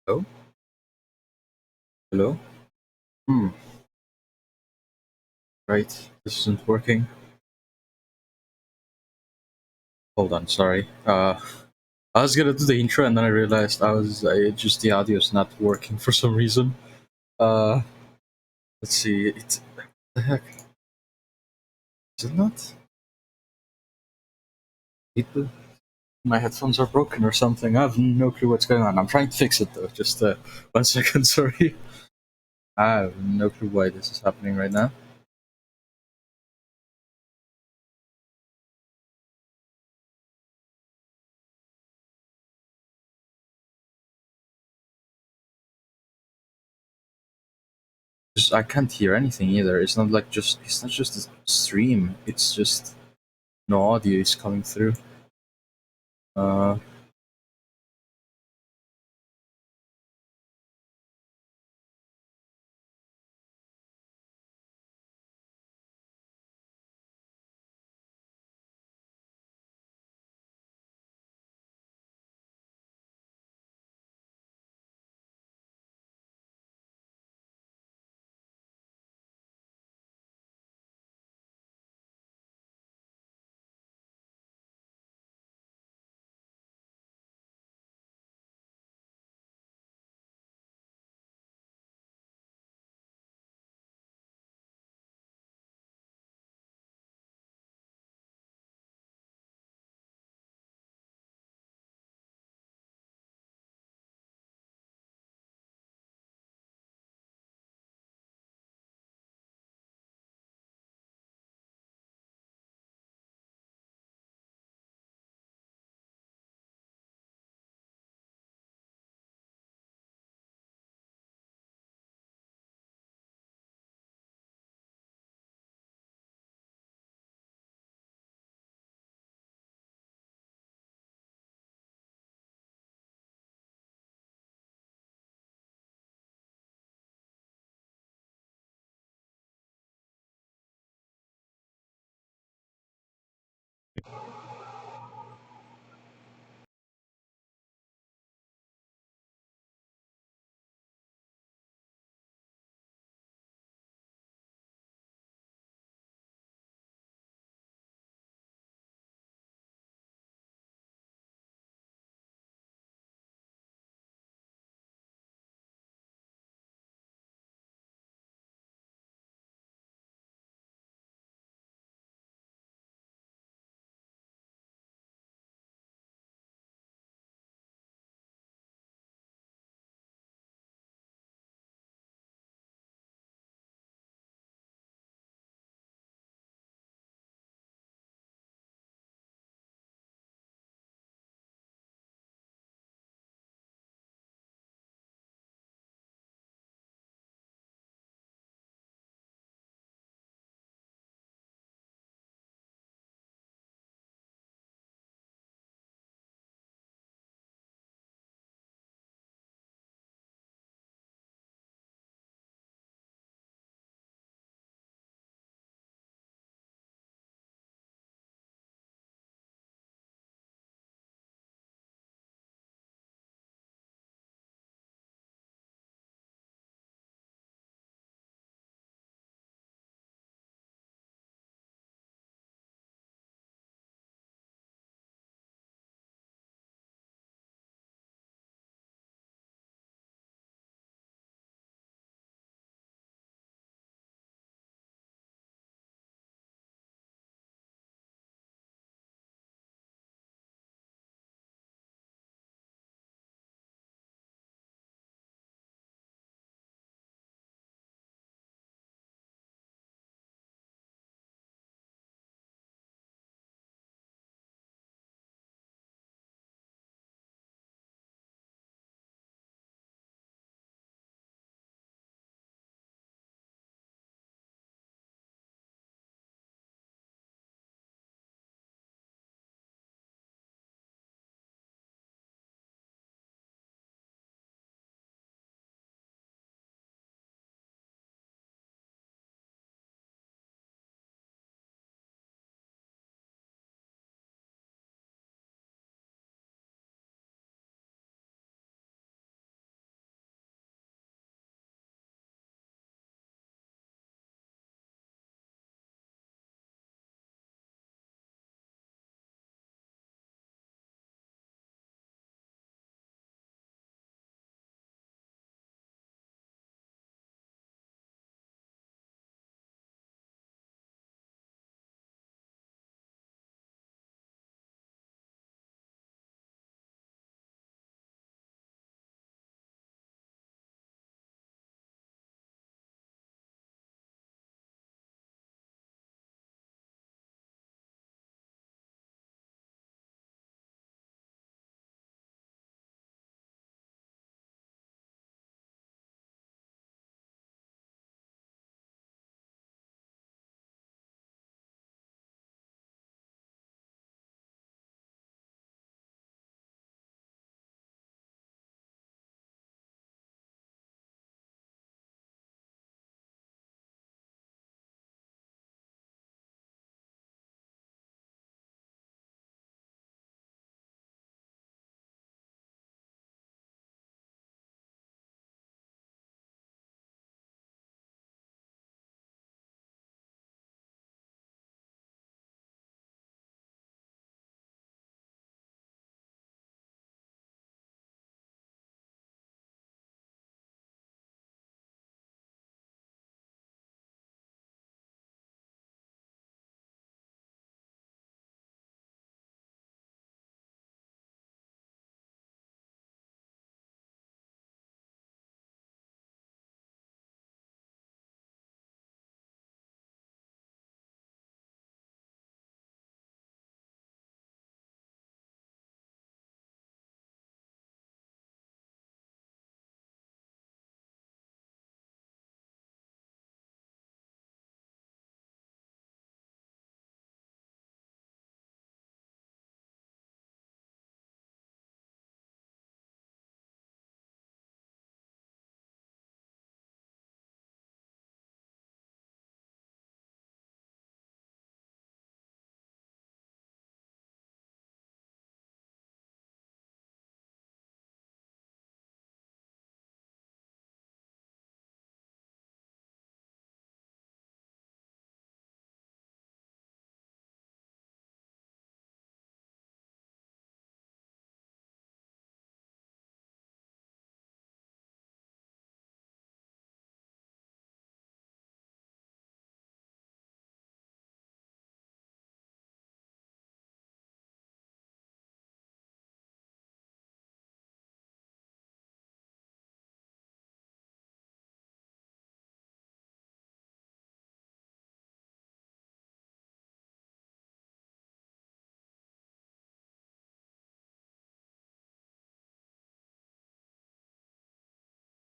Hello? Hello? Hmm, right. This isn't working. Hold on, sorry. I was gonna do the intro and then I realized just the audio's not working for some reason. Uh, let's see. What the heck? Is it not? People, my headphones are broken or something. I have no clue what's going on. I'm trying to fix it though. Just 1 second, sorry. I have no clue why this is happening right now. Just I can't hear anything either. It's not just a stream. It's just no audio is coming through. Uh,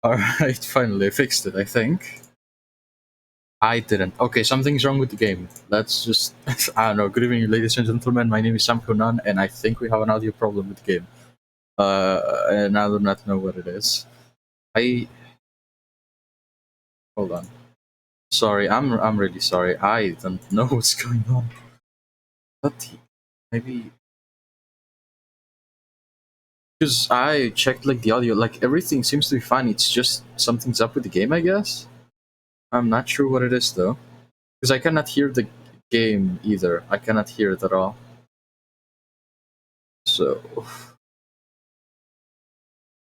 Alright, finally I fixed it, I think. I didn't. Okay, something's wrong with the game. Let's just... I don't know. Good evening, ladies and gentlemen. My name is Sam Konan, and I think we have an audio problem with the game. And I do not know what it is. Hold on. Sorry, I'm really sorry. I don't know what's going on. But maybe... Because I checked, like, the audio. Like, everything seems to be fine. It's just something's up with the game, I guess? I'm not sure what it is, though. Because I cannot hear the game either. I cannot hear it at all. So,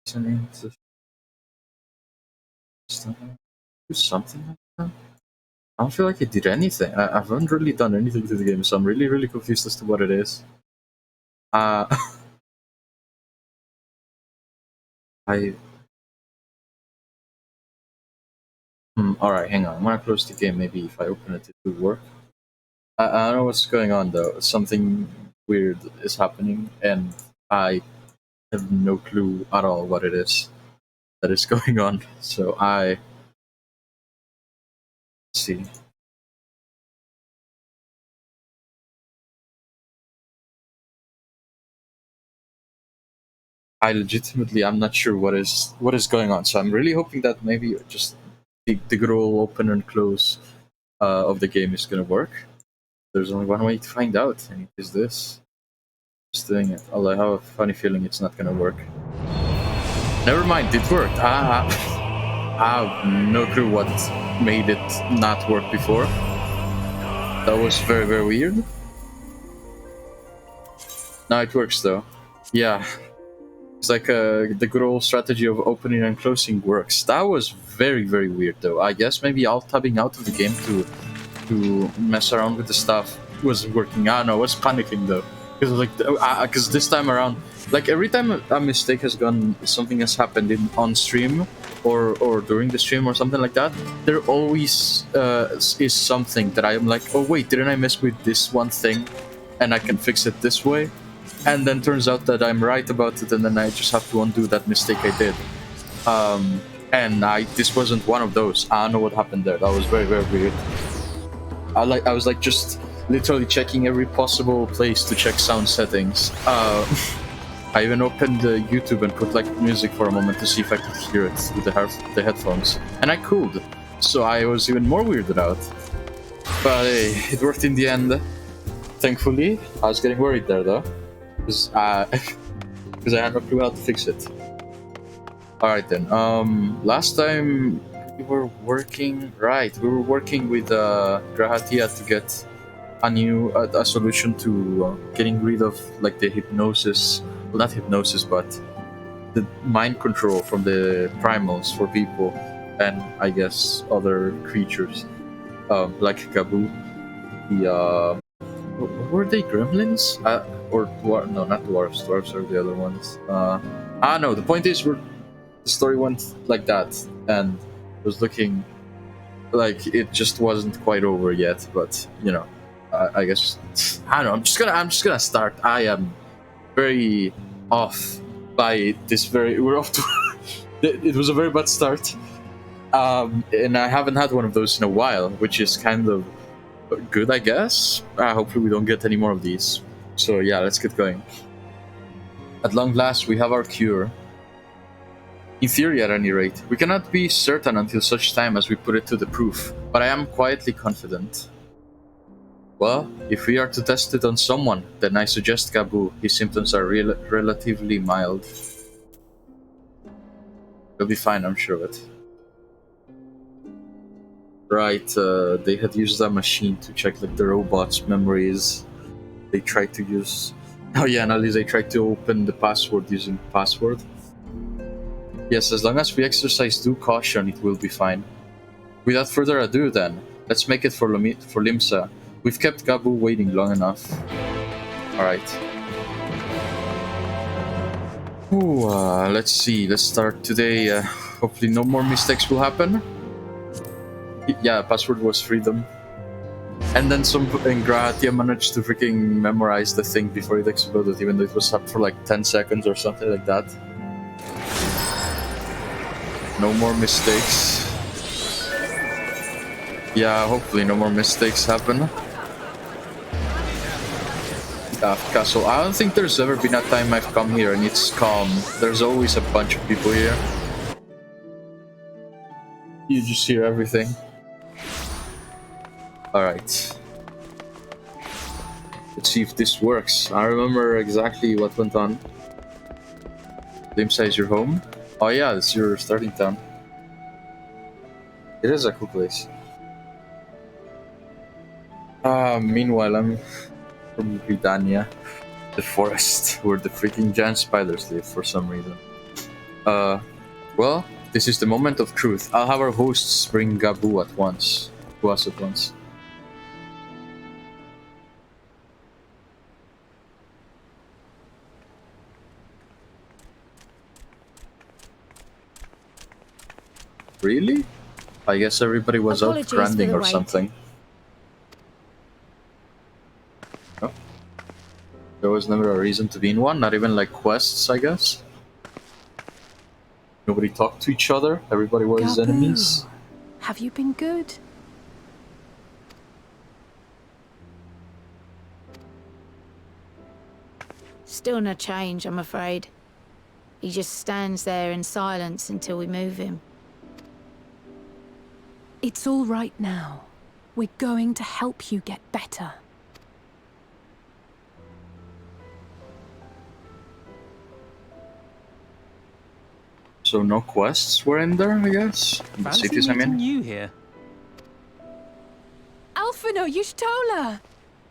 listening to do something like that. I don't feel like it did anything. I haven't really done anything to the game, so I'm really, really confused as to what it is. Uh, I. Alright, hang on. I'm gonna close the game. Maybe if I open it, it will work. I don't know what's going on though. Something weird is happening, and I have no clue at all what it is that is going on. So I see. I'm not sure what is going on. So I'm really hoping that maybe just the good old open and close of the game is gonna work. There's only one way to find out, and it is this. Just doing it. Although I have a funny feeling it's not gonna work. Never mind, it worked. I have no clue what made it not work before. That was very, very weird. Now it works though. Yeah. It's like the good old strategy of opening and closing works. That was very, very weird though. I guess maybe alt-tabbing out of the game to mess around with the stuff wasn't working. I don't know, I was panicking though. Because this time around, like every time a mistake has gone, something has happened on stream or during the stream or something like that, there always is something that I am like, oh wait, didn't I mess with this one thing and I can fix it this way? And then turns out that I'm right about it, and then I just have to undo that mistake I did. And this wasn't one of those. I don't know what happened there. That was very, very weird. I was like just literally checking every possible place to check sound settings. I even opened YouTube and put like music for a moment to see if I could hear it with the headphones, and I could. So I was even more weirded out. But hey, it worked in the end. Thankfully, I was getting worried there though, because I had no clue how to fix it. All right then. Last time we were working with Grahatia to get a solution to getting rid of like the hypnosis, well, not hypnosis, but the mind control from the primals for people and I guess other creatures, like Gabu. What were they, gremlins? No, not dwarves. Dwarves are the other ones. No. The point is, the story went like that, and was looking like it just wasn't quite over yet. But you know, I guess I don't know. I'm just gonna start. I am very off by this. We're off to. It was a very bad start, and I haven't had one of those in a while, which is kind of good, I guess. Hopefully, we don't get any more of these. So yeah, let's get going. At long last, we have our cure. In theory, at any rate, we cannot be certain until such time as we put it to the proof, but I am quietly confident. Well, if we are to test it on someone, then I suggest Gabu. His symptoms are relatively mild. He'll be fine, I'm sure of it. Right, they had used that machine to check like the robot's memories. They tried to use... Oh yeah, and at least they tried to open the password using password. Yes, as long as we exercise due caution, it will be fine. Without further ado then, let's make it for Limsa. We've kept Gabu waiting long enough. Alright. Let's see, let's start today. Hopefully no more mistakes will happen. Yeah, password was freedom. And then Grahatia managed to freaking memorize the thing before it exploded, even though it was up for like 10 seconds or something like that. no more mistakes. Yeah, hopefully no more mistakes happen. Castle. I don't think there's ever been a time I've come here and it's calm. There's always a bunch of people here. You just hear everything. Alright. Let's see if this works. I remember exactly what went on. Limsa is your home? Oh yeah, it's your starting town. It is a cool place. Meanwhile, I'm from Britannia, the forest, where the freaking giant spiders live for some reason. Well, this is the moment of truth. I'll have our hosts bring Gabu at once. To us at once. Really? I guess everybody was out grinding or something. Oh. There was never a reason to be in one, not even like quests, I guess. Nobody talked to each other, everybody was enemies. Have you been good? Still no change, I'm afraid. He just stands there in silence until we move him. It's all right now. We're going to help you get better. So no quests were in there, I guess? In the cities I'm in? You here? Alphino Yushtola!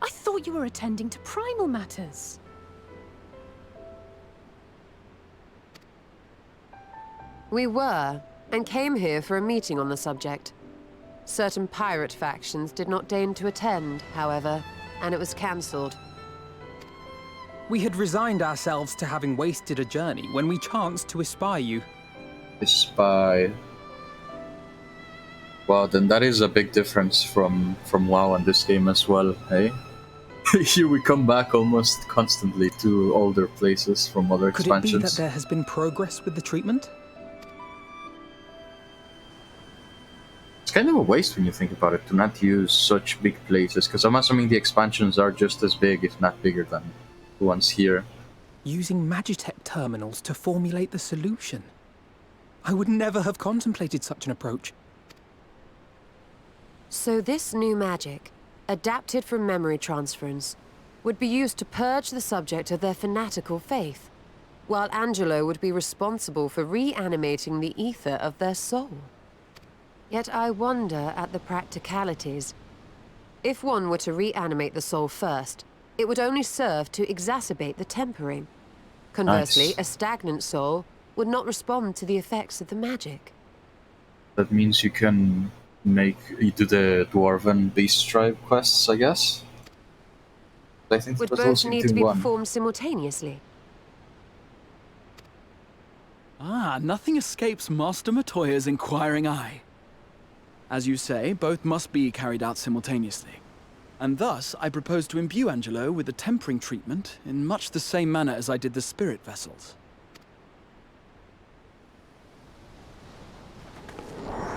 I thought you were attending to primal matters. We were, and came here for a meeting on the subject. Certain pirate factions did not deign to attend, however, and it was cancelled. We had resigned ourselves to having wasted a journey when we chanced to espy you. Espy. Well, then that is a big difference from WoW and this game as well, hey? Here we come back almost constantly to older places from other expansions. Could it be that there has been progress with the treatment? It's kind of a waste when you think about it to not use such big places, because I'm assuming the expansions are just as big, if not bigger than the ones here. Using Magitech terminals to formulate the solution. I would never have contemplated such an approach. So this new magic, adapted from memory transference, would be used to purge the subject of their fanatical faith, while Angelo would be responsible for reanimating the ether of their soul. Yet I wonder at the practicalities. If one were to reanimate the soul first, it would only serve to exacerbate the tempering. Conversely, Nice. a stagnant soul would not respond to the effects of the magic. That means you can do the Dwarven Beast Tribe quests, I guess? I think Would that was both also need in to be one. performed simultaneously. Ah, nothing escapes Master Matoya's inquiring eye. As you say, both must be carried out simultaneously. And thus, I propose to imbue Angelo with the tempering treatment in much the same manner as I did the spirit vessels.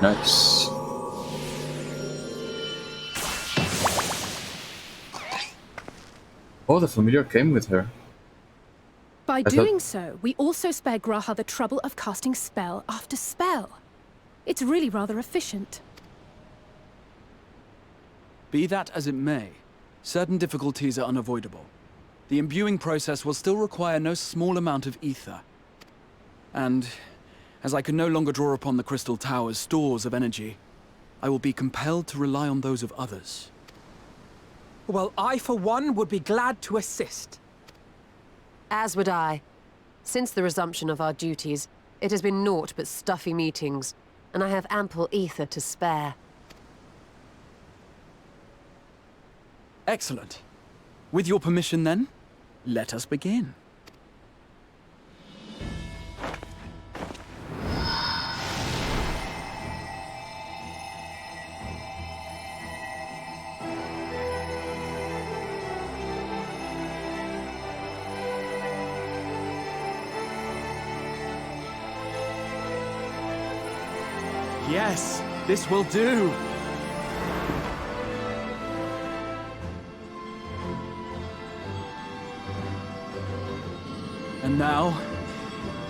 Nice. Oh, the familiar came with her. By doing so, we also spare Graha the trouble of casting spell after spell. It's really rather efficient. Be that as it may, certain difficulties are unavoidable. The imbuing process will still require no small amount of ether. And, as I can no longer draw upon the Crystal Tower's stores of energy, I will be compelled to rely on those of others. Well, I, for one, would be glad to assist. As would I. Since the resumption of our duties, it has been naught but stuffy meetings, and I have ample ether to spare. Excellent. With your permission, then, let us begin. Yes, this will do. And now,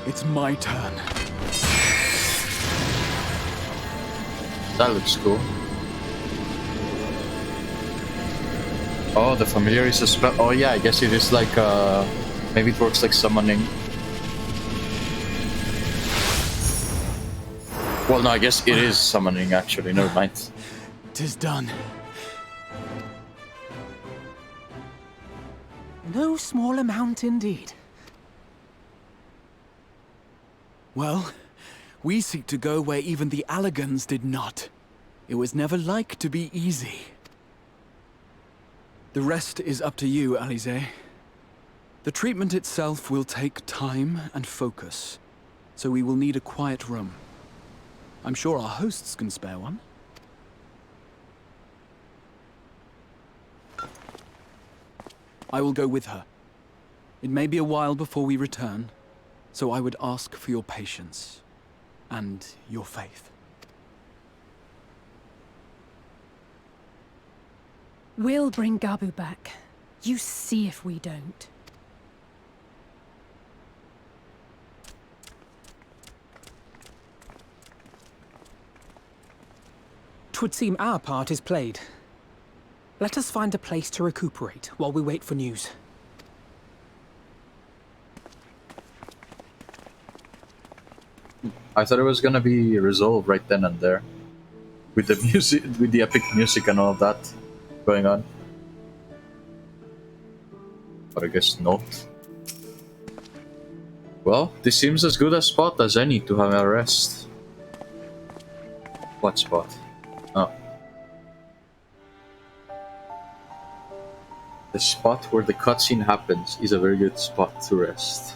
it's my turn. That looks cool. Oh, the familiar is a spell. Oh yeah, I guess it is like maybe it works like summoning. Well, no, I guess it is summoning actually. Never mind. 'Tis done. No small amount indeed. Well, we seek to go where even the Allegans did not. It was never like to be easy. The rest is up to you, Alize. The treatment itself will take time and focus, so we will need a quiet room. I'm sure our hosts can spare one. I will go with her. It may be a while before we return, so I would ask for your patience and your faith. We'll bring Gabu back. You see if we don't. 'Twould seem our part is played. Let us find a place to recuperate while we wait for news. I thought it was gonna be resolved right then and there, with the music, with the epic music and all of that going on. But I guess not. Well, this seems as good a spot as any to have a rest. What spot? Oh. The spot where the cutscene happens is a very good spot to rest.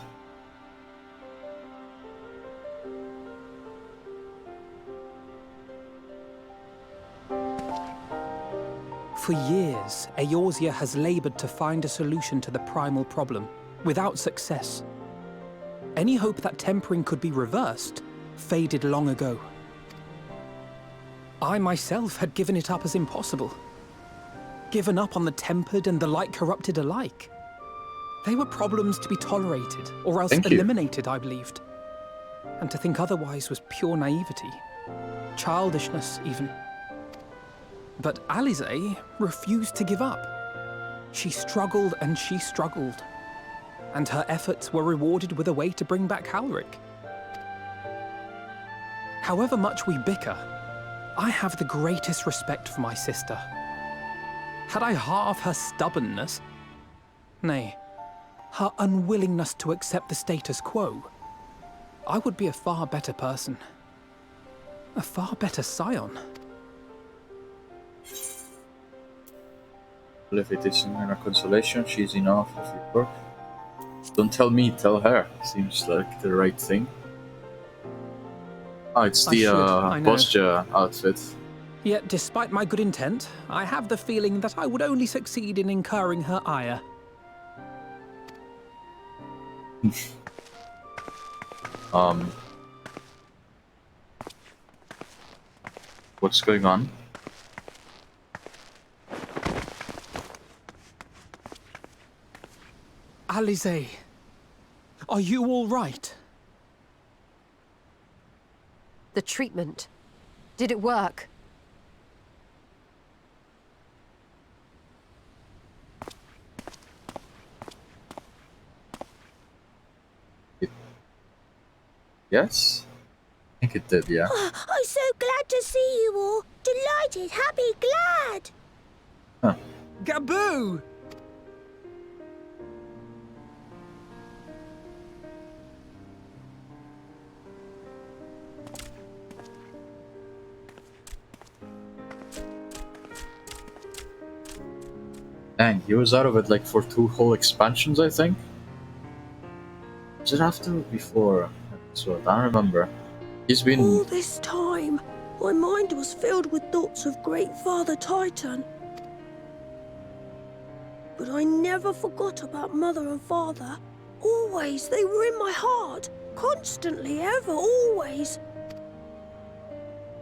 For years, Eorzea has labored to find a solution to the primal problem, without success. Any hope that tempering could be reversed faded long ago. I myself had given it up as impossible. Given up on the tempered and the light corrupted alike. They were problems to be tolerated, or else eliminated, I believed. And to think otherwise was pure naivety. Childishness, even. But Alize refused to give up. She struggled and she struggled. And her efforts were rewarded with a way to bring back Halric. However much we bicker, I have the greatest respect for my sister. Had I half her stubbornness, nay, her unwillingness to accept the status quo, I would be a far better person. A far better scion. Well, if it isn't her consolation, she's enough of your work. Don't tell me, tell her. Seems like the right thing. Oh, it's the posture outfit. Yet, despite my good intent, I have the feeling that I would only succeed in incurring her ire. What's going on? Alize, are you all right? The treatment. Did it work? Yes? I think it did, yeah. I'm so glad to see you all. Delighted, happy, glad. Huh. Gaboo! Dang, he was out of it like for 2 whole expansions, I think? Was it after or before? So I don't remember. He's been... All this time, my mind was filled with thoughts of Great Father Titan. But I never forgot about Mother and Father. Always, they were in my heart. Constantly, ever, always.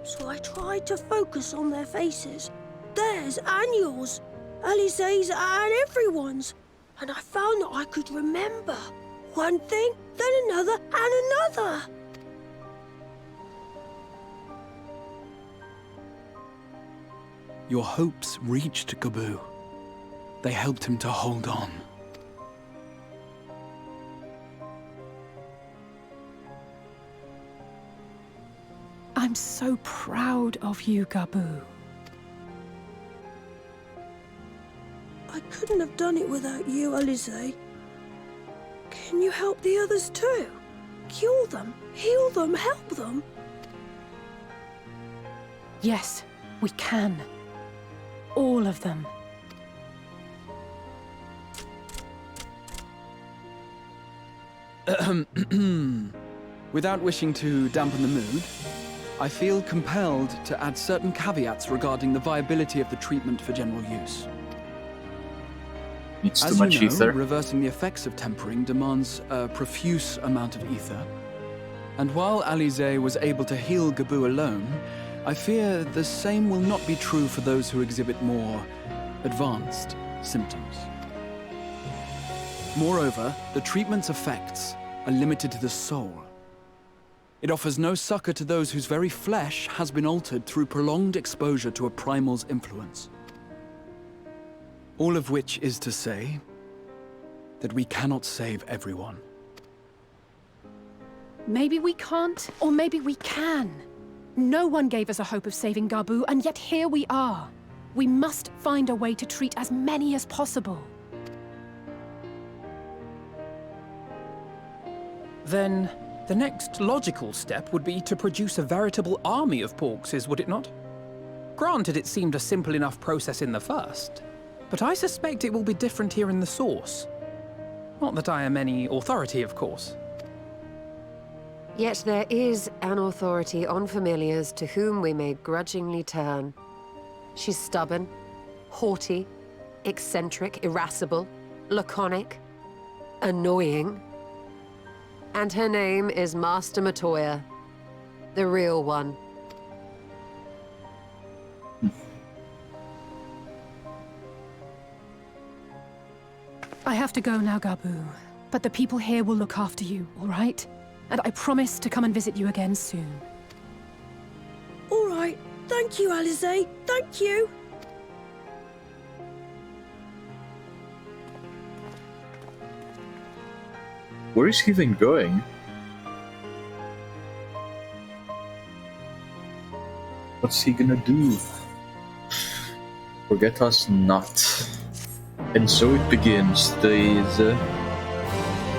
so I tried to focus on their faces. Theirs and yours, Alize's and everyone's. And I found that I could remember one thing, then another, and another. Your hopes reached Gaboo. They helped him to hold on. I'm so proud of you, Gaboo. I couldn't have done it without you, Alize. Can you help the others too? Cure them, heal them, help them? Yes, we can. All of them. Without wishing to dampen the mood, I feel compelled to add certain caveats regarding the viability of the treatment for general use. It's too As much you know, ether. reversing the effects of tempering demands a profuse amount of ether. And while Alize was able to heal Gaboo alone, I fear the same will not be true for those who exhibit more advanced symptoms. Moreover, the treatment's effects are limited to the soul. It offers no succor to those whose very flesh has been altered through prolonged exposure to a primal's influence. All of which is to say that we cannot save everyone. Maybe we can't, or maybe we can. No one gave us a hope of saving Gaboo, and yet here we are. We must find a way to treat as many as possible. Then, the next logical step would be to produce a veritable army of Porkses, would it not? Granted, it seemed a simple enough process in the first, but I suspect it will be different here in the source. Not that I am any authority, of course. Yet there is an authority on familiars to whom we may grudgingly turn. She's stubborn, haughty, eccentric, irascible, laconic, annoying. And her name is Master Matoya, the real one. I have to go now, Gaboo. But the people here will look after you, all right? And I promise to come and visit you again soon. All right. Thank you, Alize. Thank you. Where is he even going? What's he gonna do? Forget us not. And so it begins. These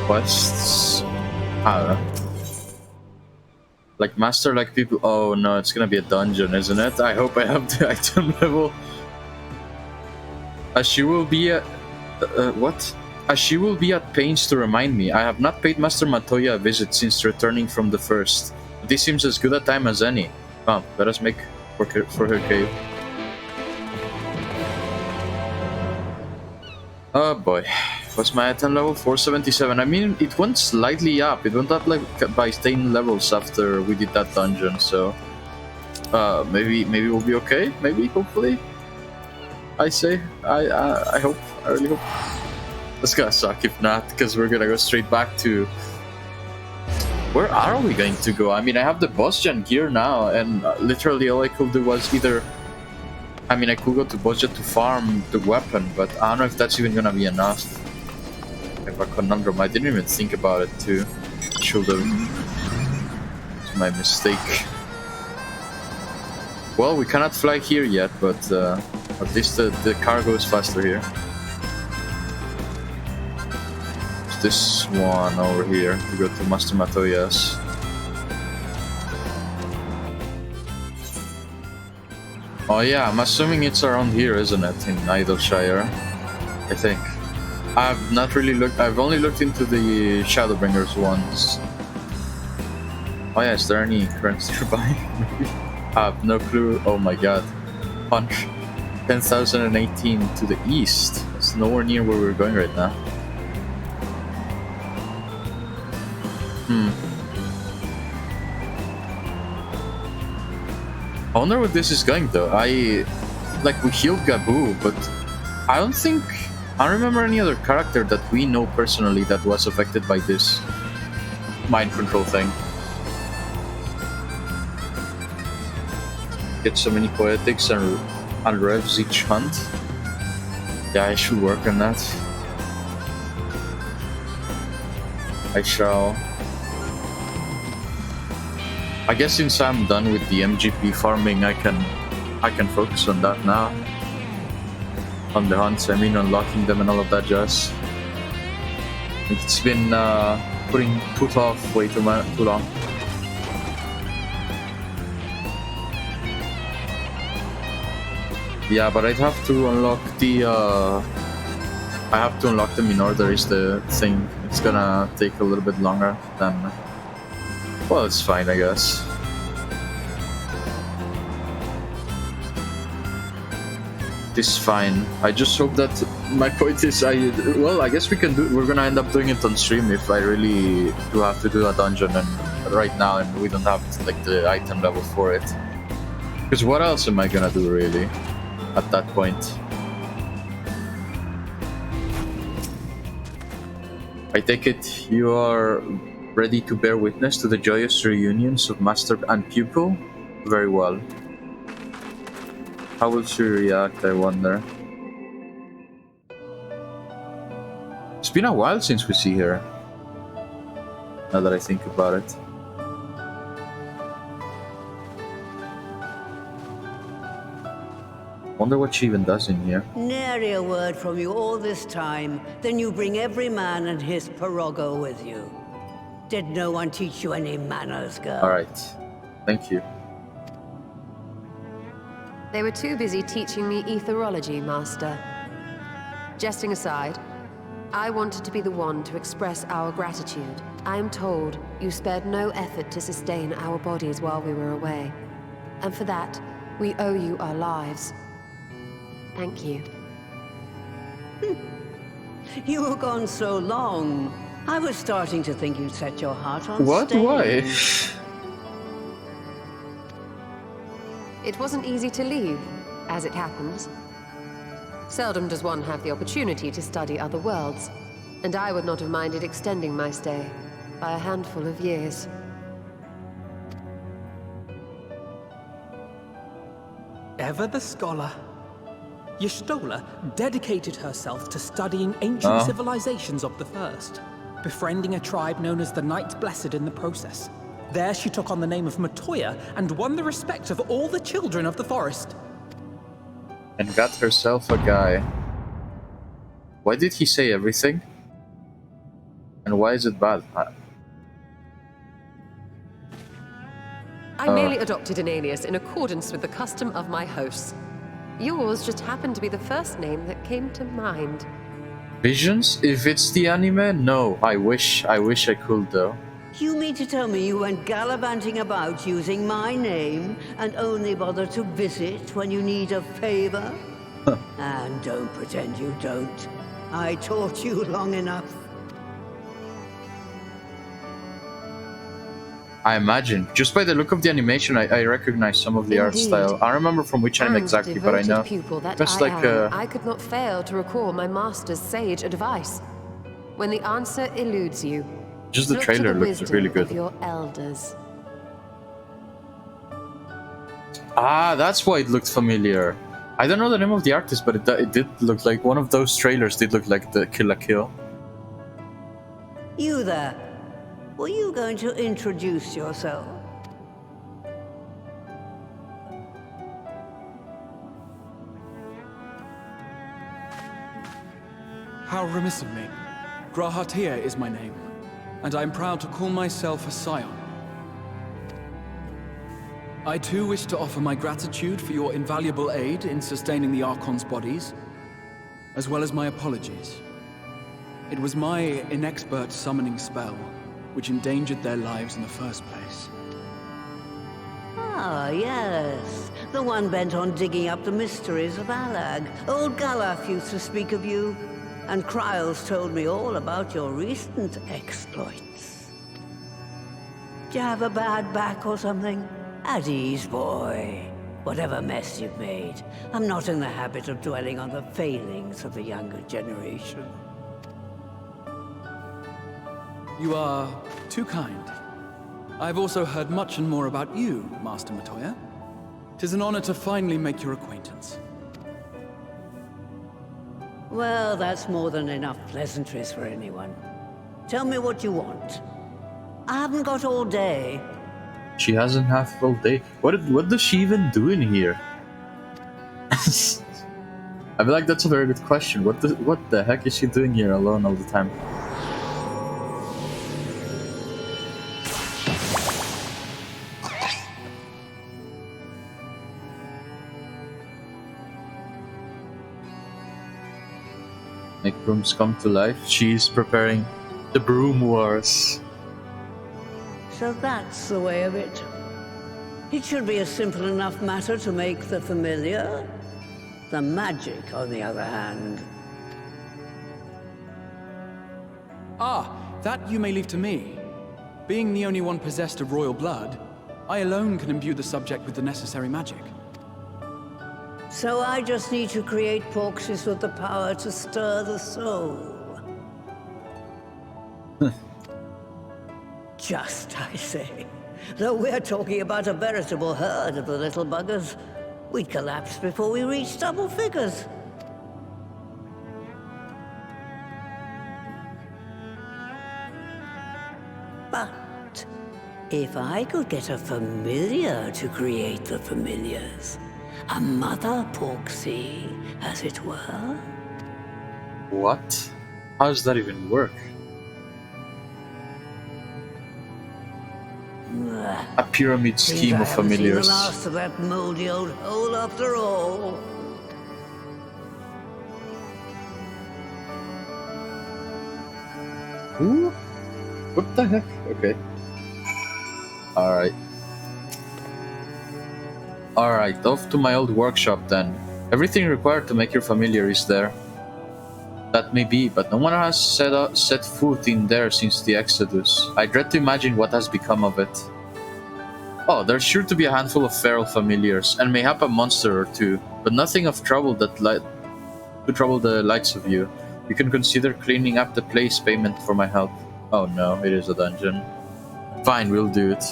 quests. I don't know. Like master, like people. Oh no, it's gonna be a dungeon, isn't it? I hope I have the item level. She will be at what? She will be at pains to remind me. I have not paid Master Matoya a visit since returning from the first. This seems as good a time as any. Come, let us make for her cave. Oh boy. What's my item level? 477. I mean, it went slightly up. It went up like by 10 levels after we did that dungeon, so... maybe we'll be okay? Maybe, hopefully? I say. I hope. I really hope. That's gonna suck if not, because we're gonna go straight back to... Where are we going to go? I mean, I have the boss gen gear now, and literally all I could do was either... I mean, I could go to boss gen to farm the weapon, but I don't know if that's even gonna be enough. I have a conundrum. I didn't even think about it too. Should have. It's my mistake. Well, we cannot fly here yet, but at least the cargo is faster here. This one over here to go to Master Matoya's. Oh yeah, I'm assuming it's around here, isn't it? In Idleshire, I think. I've not really looked. I've only looked into the Shadowbringers once. Oh yeah, is there any currency nearby? I have no clue. Oh my god. Punch. 10,018 to the east. It's nowhere near where we're going right now. I wonder where this is going though. Like, we healed Gabu, but I don't remember any other character that we know personally that was affected by this mind control thing. Get so many poetics and revs each hunt. Yeah, I should work on that. I shall. I guess since I'm done with the MGP farming, I can focus on that now. On the hunts, I mean, unlocking them and all of that jazz. It's been put off way too long. Yeah, but I'd have to unlock the. I have to unlock them in order. Is the thing? It's gonna take a little bit longer than. Well, it's fine, I guess. It's fine. I just hope that my point is, I guess we're gonna end up doing it on stream if I really do have to do a dungeon and right now, and we don't have like the item level for it. Because what else am I gonna do really at that point? I take it you are ready to bear witness to the joyous reunions of master and pupil? Very well. How will she react, I wonder? It's been a while since we see her. Now that I think about it. Wonder what she even does in here. Nary a word from you all this time. Then you bring every man and his pirogo with you. Did no one teach you any manners, girl? Alright. Thank you. They were too busy teaching me etherology, Master. Jesting aside, I wanted to be the one to express our gratitude. I am told you spared no effort to sustain our bodies while we were away. And for that, we owe you our lives. Thank you. You were gone so long. I was starting to think you'd set your heart on What? staying. Why? It wasn't easy to leave, as it happens. Seldom does one have the opportunity to study other worlds, and I would not have minded extending my stay by a handful of years. Ever the scholar. Y'shtola dedicated herself to studying ancient civilizations of the First, befriending a tribe known as the Knights Blessed in the process. There she took on the name of Matoya and won the respect of all the children of the forest. And got herself a guy. Why did he say everything? And why is it bad? I merely adopted an alias in accordance with the custom of my hosts. Yours just happened to be the first name that came to mind. Visions? If it's the anime? No. I wish I could though. You mean to tell me you went gallivanting about using my name and only bother to visit when you need a favor? And don't pretend you don't. I taught you long enough. I imagine. Just by the look of the animation, I recognize some of the art style. I don't remember from which anime exactly, but I know. Pupil that Just I like am, I could not fail to recall my master's sage advice. When the answer eludes you, just the look trailer to the looked wisdom really good. of your elders. Ah, that's why it looked familiar. I don't know the name of the artist, but it did look like one of those trailers. Did look like the Kill la Kill. You there. Were you going to introduce yourself? How remiss of me. Grahatia is my name, and I am proud to call myself a scion. I too wish to offer my gratitude for your invaluable aid in sustaining the Archon's bodies, as well as my apologies. It was my inexpert summoning spell which endangered their lives in the first place. Ah, yes. The one bent on digging up the mysteries of Alag. Old Galaf used to speak of you, and Kryles told me all about your recent exploits. Do you have a bad back or something? At ease, boy. whatever mess you've made. I'm not in the habit of dwelling on the failings of the younger generation. You are too kind. I've also heard much and more about you, Master Matoya. 'Tis an honor to finally make your acquaintance. Well, that's more than enough pleasantries for anyone. Tell me what you want. I haven't got all day. She hasn't half all day. What does she even do in here? I feel like that's a very good question. What the heck is she doing here alone all the time? Make brooms come to life. She's preparing the broom wars. So that's the way of it. It should be a simple enough matter to make the familiar. The magic, on the other hand. Ah, that you may leave to me. Being the only one possessed of royal blood, I alone can imbue the subject with the necessary magic. So I just need to create porxes with the power to stir the soul. Just, I say. Though we're talking about a veritable herd of the little buggers, we'd collapse before we reached double figures. But if I could get a familiar to create the familiars, a mother porxie, as it were. What? How does that even work? A pyramid scheme of familiars. Seen the last of that moldy old hole after all. Who? What the heck? Okay. Alright. Alright, off to my old workshop then. Everything required to make your familiar is there. That may be, but no one has set foot in there since the Exodus. I dread to imagine what has become of it. Oh, there's sure to be a handful of feral familiars, and mayhap a monster or two, but nothing of trouble to trouble the likes of you. You can consider cleaning up the place payment for my help. Oh no, it is a dungeon. Fine, we'll do it.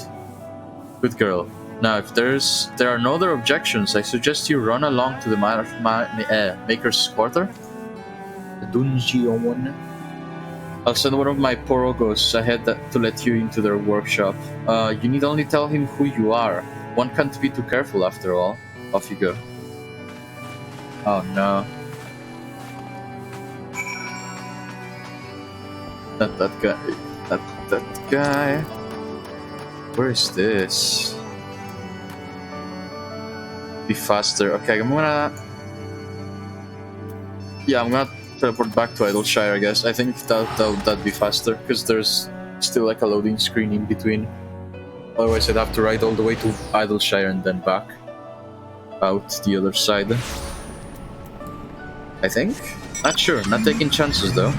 Good girl. Now, if there are no other objections, I suggest you run along to the Maker's Quarter. The dungeon. I'll send one of my porogos ahead to let you into their workshop. You need only tell him who you are. One can't be too careful after all. Off you go. Oh no. That guy. That guy. Where is this? Be faster. Okay, I'm gonna teleport back to Idleshire, I guess. I think that'd be faster, because there's still like a loading screen in between. Otherwise I'd have to ride all the way to Idleshire and then back out the other side. I think? Not sure, not taking chances though.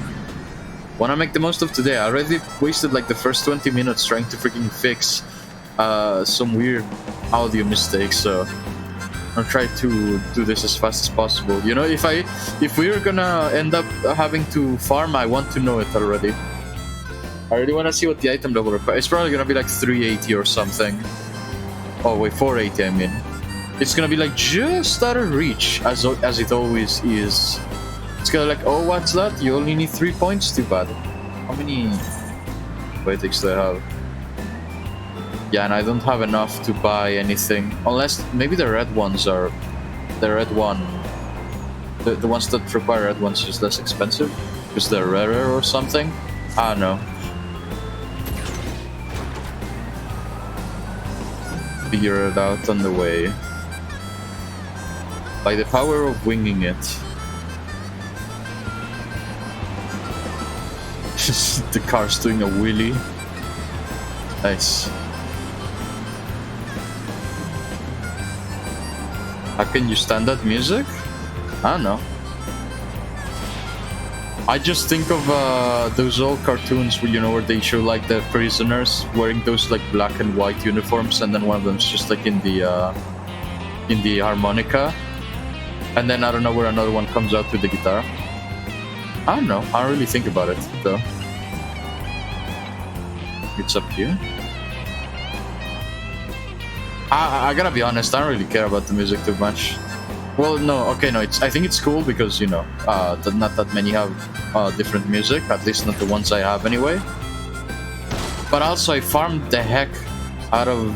Wanna make the most of today. I already wasted like the first 20 minutes trying to freaking fix some weird audio mistakes, so I'll try to do this as fast as possible. You know, if we're gonna end up having to farm, I want to know it already. I really want to see what the item level requires. It's probably gonna be like 380 or something. Oh wait, 480 I mean. It's gonna be like just out of reach, as it always is. It's gonna like, oh, what's that? You only need 3 points? Too bad. How many poetics do I have? Yeah, and I don't have enough to buy anything. Unless, maybe the red ones are... The red one... The ones that require red ones is less expensive? Because they're rarer or something? I don't know. Figure it out on the way. By the power of winging it. The car's doing a wheelie. Nice. How can you stand that music? I don't know. I just think of those old cartoons where, you know, where they show like the prisoners wearing those like black and white uniforms, and then one of them's just like in the in the harmonica, and then I don't know where another one comes out with the guitar. I don't know. I don't really think about it though. It's up to you. I gotta be honest, I don't really care about the music too much. Well, no, okay, no, I think it's cool because, you know, not that many have different music, at least not the ones I have anyway. But also, I farmed the heck out of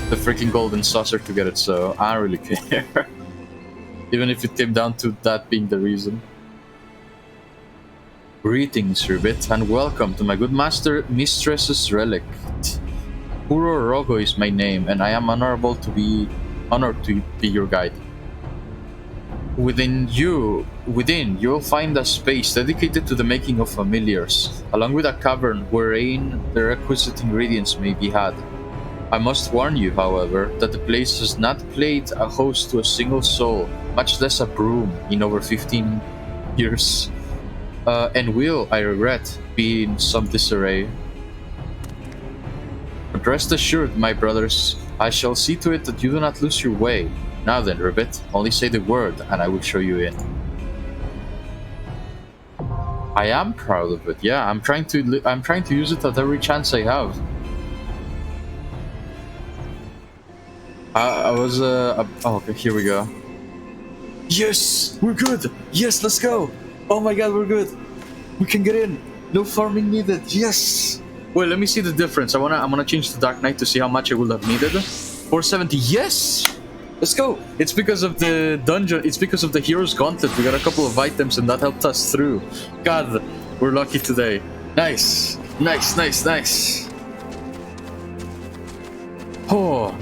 the freaking golden saucer to get it, so I don't really care. Even if it came down to that being the reason. Greetings, Ribbit, and welcome to my good master, Mistress's Relic. Puro Rogo is my name, and I am honored to be your guide. Within you'll find a space dedicated to the making of familiars, along with a cavern wherein the requisite ingredients may be had. I must warn you, however, that the place has not played a host to a single soul, much less a broom, in over 15 years. And will, I regret, be in some disarray. But rest assured, my brothers, I shall see to it that you do not lose your way. Now then, Ribbit, only say the word, and I will show you in. I am proud of it. Yeah, I'm trying to use it at every chance I have. Oh, okay, here we go. Yes, we're good. Yes, let's go. Oh my God, we're good. We can get in. No farming needed. Yes. Wait, let me see the difference. I'm gonna change to Dark Knight to see how much I would have needed. 470. Yes. Let's go! It's because of the dungeon, it's because of the Hero's Gauntlet. We got a couple of items and that helped us through. God, we're lucky today. Nice! Nice, nice, nice! Oh,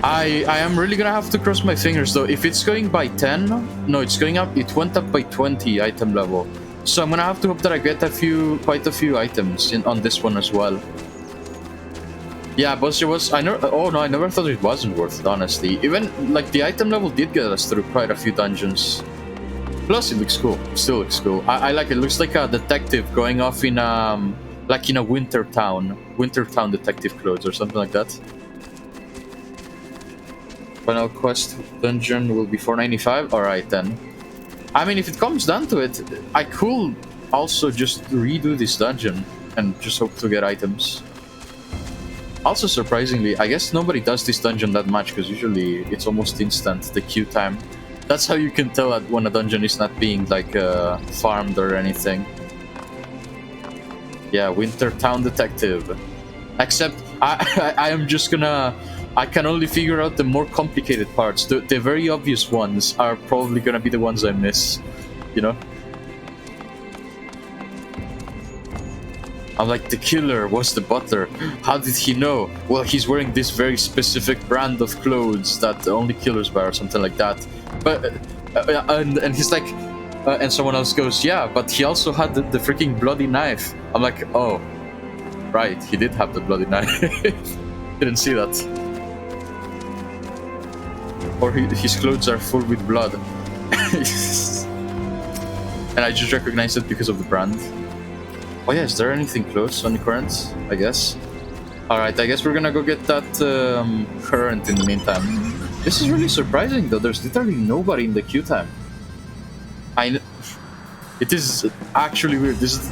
I am really gonna have to cross my fingers though. If it's going by 10, no, it's going up, it went up by 20 item level. So I'm gonna have to hope that I get quite a few items on this one as well. Yeah, but it was, I never thought it wasn't worth it, honestly. Even, like, the item level did get us through quite a few dungeons. Plus, it looks cool. Still looks cool. I like it. It looks like a detective going off in, like in a winter town detective clothes or something like that. Final quest dungeon will be 495. Alright, then. I mean, if it comes down to it, I could also just redo this dungeon and just hope to get items. Also, surprisingly, I guess nobody does this dungeon that much because usually it's almost instant, the queue time. That's how you can tell when a dungeon is not being like farmed or anything. Yeah, Winter Town Detective. Except I am just gonna... I can only figure out the more complicated parts. The very obvious ones are probably gonna be the ones I miss, you know? I'm like, the killer was the butler. How did he know? Well, he's wearing this very specific brand of clothes that only killers wear or something like that. But and he's like, and someone else goes, yeah, but he also had the freaking bloody knife. I'm like, oh, right, he did have the bloody knife. Didn't see that. Or his clothes are full with blood. And I just recognized it because of the brand. Oh yeah, is there anything close on the current? I guess. Alright, I guess we're gonna go get that current in the meantime. This is really surprising though, there's literally nobody in the queue time. It is actually weird. This is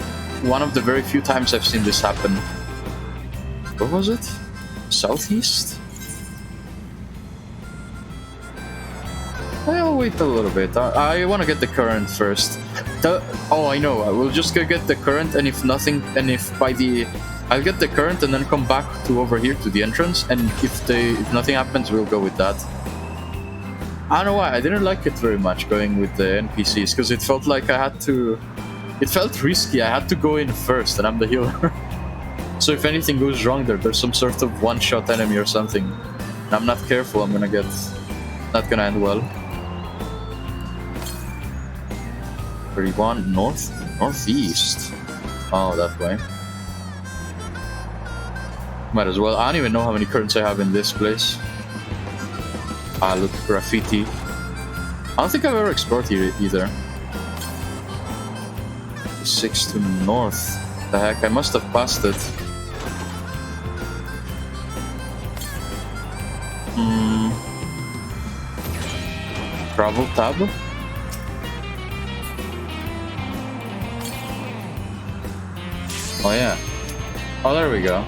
one of the very few times I've seen this happen. Where was it? Southeast? I'll wait a little bit. I want to get the current first. Oh, I know. I will just go get the current, and if nothing, and if by the, I'll get the current and then come back to over here to the entrance. And if nothing happens, we'll go with that. I don't know why. I didn't like it very much going with the NPCs because it felt like I had to. It felt risky. I had to go in first, and I'm the healer. So if anything goes wrong there's some sort of one-shot enemy or something, and I'm not careful, I'm gonna get. Not gonna end well. 31 northeast. Oh, that way. Might as well. I don't even know how many currents I have in this place. Ah, look, graffiti. I don't think I've ever explored here either. 6 to north. The heck, I must have passed it. Travel tab. Oh yeah. Oh, there we go.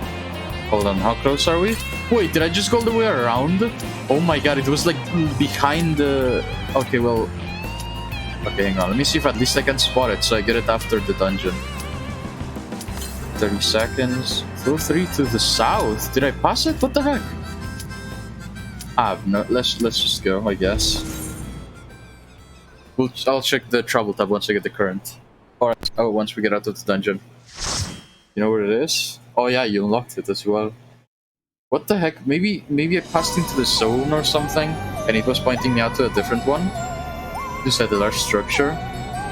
Hold on, how close are we? Wait, did I just go all the way around? Oh my god, it was like behind the... Okay, well... Okay, hang on. Let me see if at least I can spot it so I get it after the dungeon. 30 seconds. Flow 3 to the south. Did I pass it? What the heck? No. Let's just go, I guess. I'll check the travel tab once I get the current. Alright, once we get out of the dungeon. You know where it is? Oh yeah, you unlocked it as well. What the heck? Maybe I passed into the zone or something, and it was pointing me out to a different one. This had a large structure.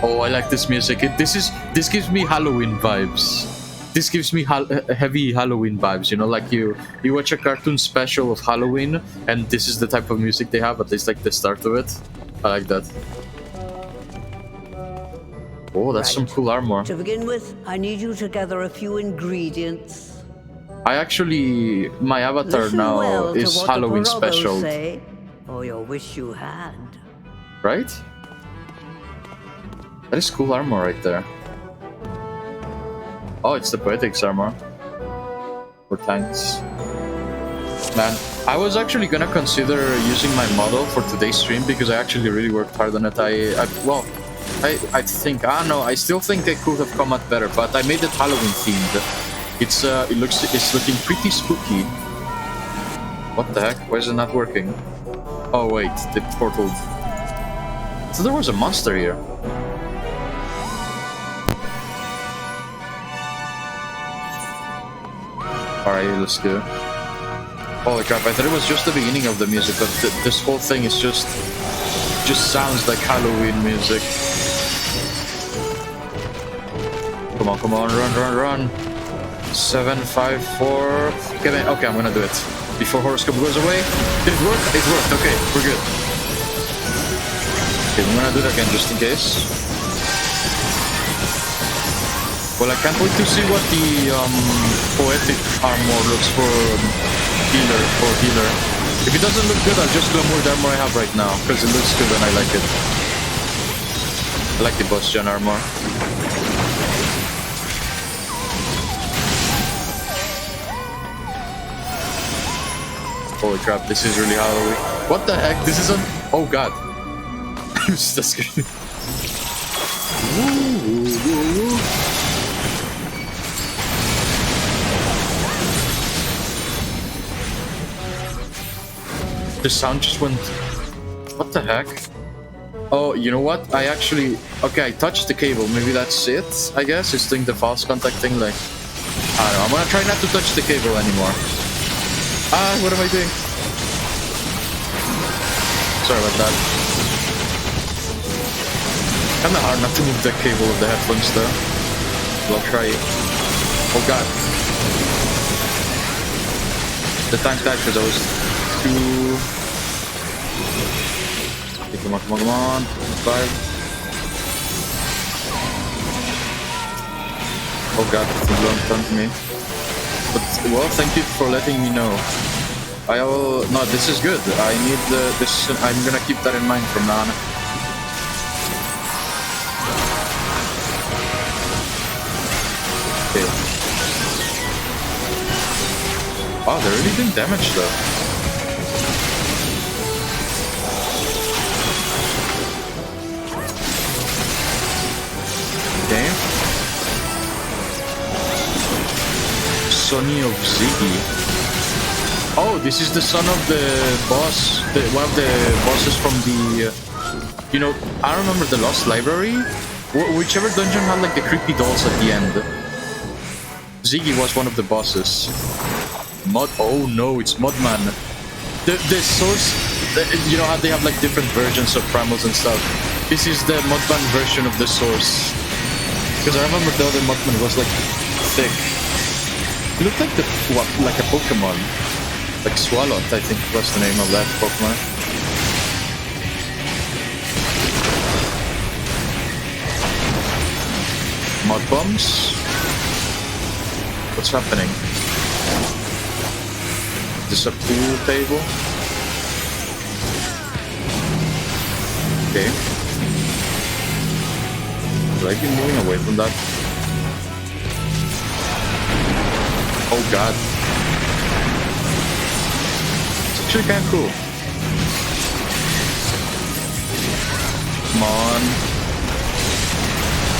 Oh, I like this music. This gives me Halloween vibes. This gives me heavy Halloween vibes. You know, like you watch a cartoon special of Halloween, and this is the type of music they have. At least like the start of it. I like that. Oh, that's some cool armor. To begin with, I need you to gather a few ingredients. I actually, my avatar now is Halloween special. Say, or you'll wish you had. Right? That is cool armor right there. Oh, it's the Poetics armor. For tanks. Man, I was actually gonna consider using my model for today's stream because I actually really worked hard on it. I think, I don't know, I still think they could have come out better, but I made it Halloween themed. It's looking pretty spooky. What the heck? Why is it not working? Oh wait, the portal. So there was a monster here. Alright, let's go. Holy crap, I thought it was just the beginning of the music, but this whole thing is just sounds like Halloween music. Come on, run. 7, 5, 4... Okay, I'm gonna do it. Before horoscope goes away. Did it work? It worked, okay, we're good. Okay, I'm gonna do it again just in case. Well, I can't wait to see what the poetic armor looks for healer. If it doesn't look good, I'll just glamour the armor I have right now, because it looks good and I like it. I like the boss gen armor. Holy crap, this is really Halloween. What the heck? This is on... Oh god. That's scary. The sound just went... What the heck? Oh, you know what? I actually... Okay, I touched the cable. Maybe that's it, I guess? It's doing the false contact thing, like... I don't know. I'm gonna try not to touch the cable anymore. What am I doing? Sorry about that. Kinda hard not to move the cable of the headphones though. But I'll try it. Oh god. The tank died because I was too... Okay, come on. 5. Oh god, it's a blown front to me. But, well, thank you for letting me know. No, this is good. I need this. I'm gonna keep that in mind from now on. Okay. Wow, they're really doing damage though. Okay. Sonny of Ziggy. Oh, this is the son of the boss, one of the bosses from the, you know, I remember the Lost Library? Whichever dungeon had like the creepy dolls at the end. Ziggy was one of the bosses. Oh no, it's Mudman. The source, you know how they have like different versions of primals and stuff. This is the Mudman version of the source. Because I remember the other Mudman was like thick. It looked like like a Pokemon. Like Swalot, I think was the name of that Pokemon. Mud bombs? What's happening? Is this a pool table? Okay. Should I be moving away from that? Oh god. It's actually kind of cool. Come on.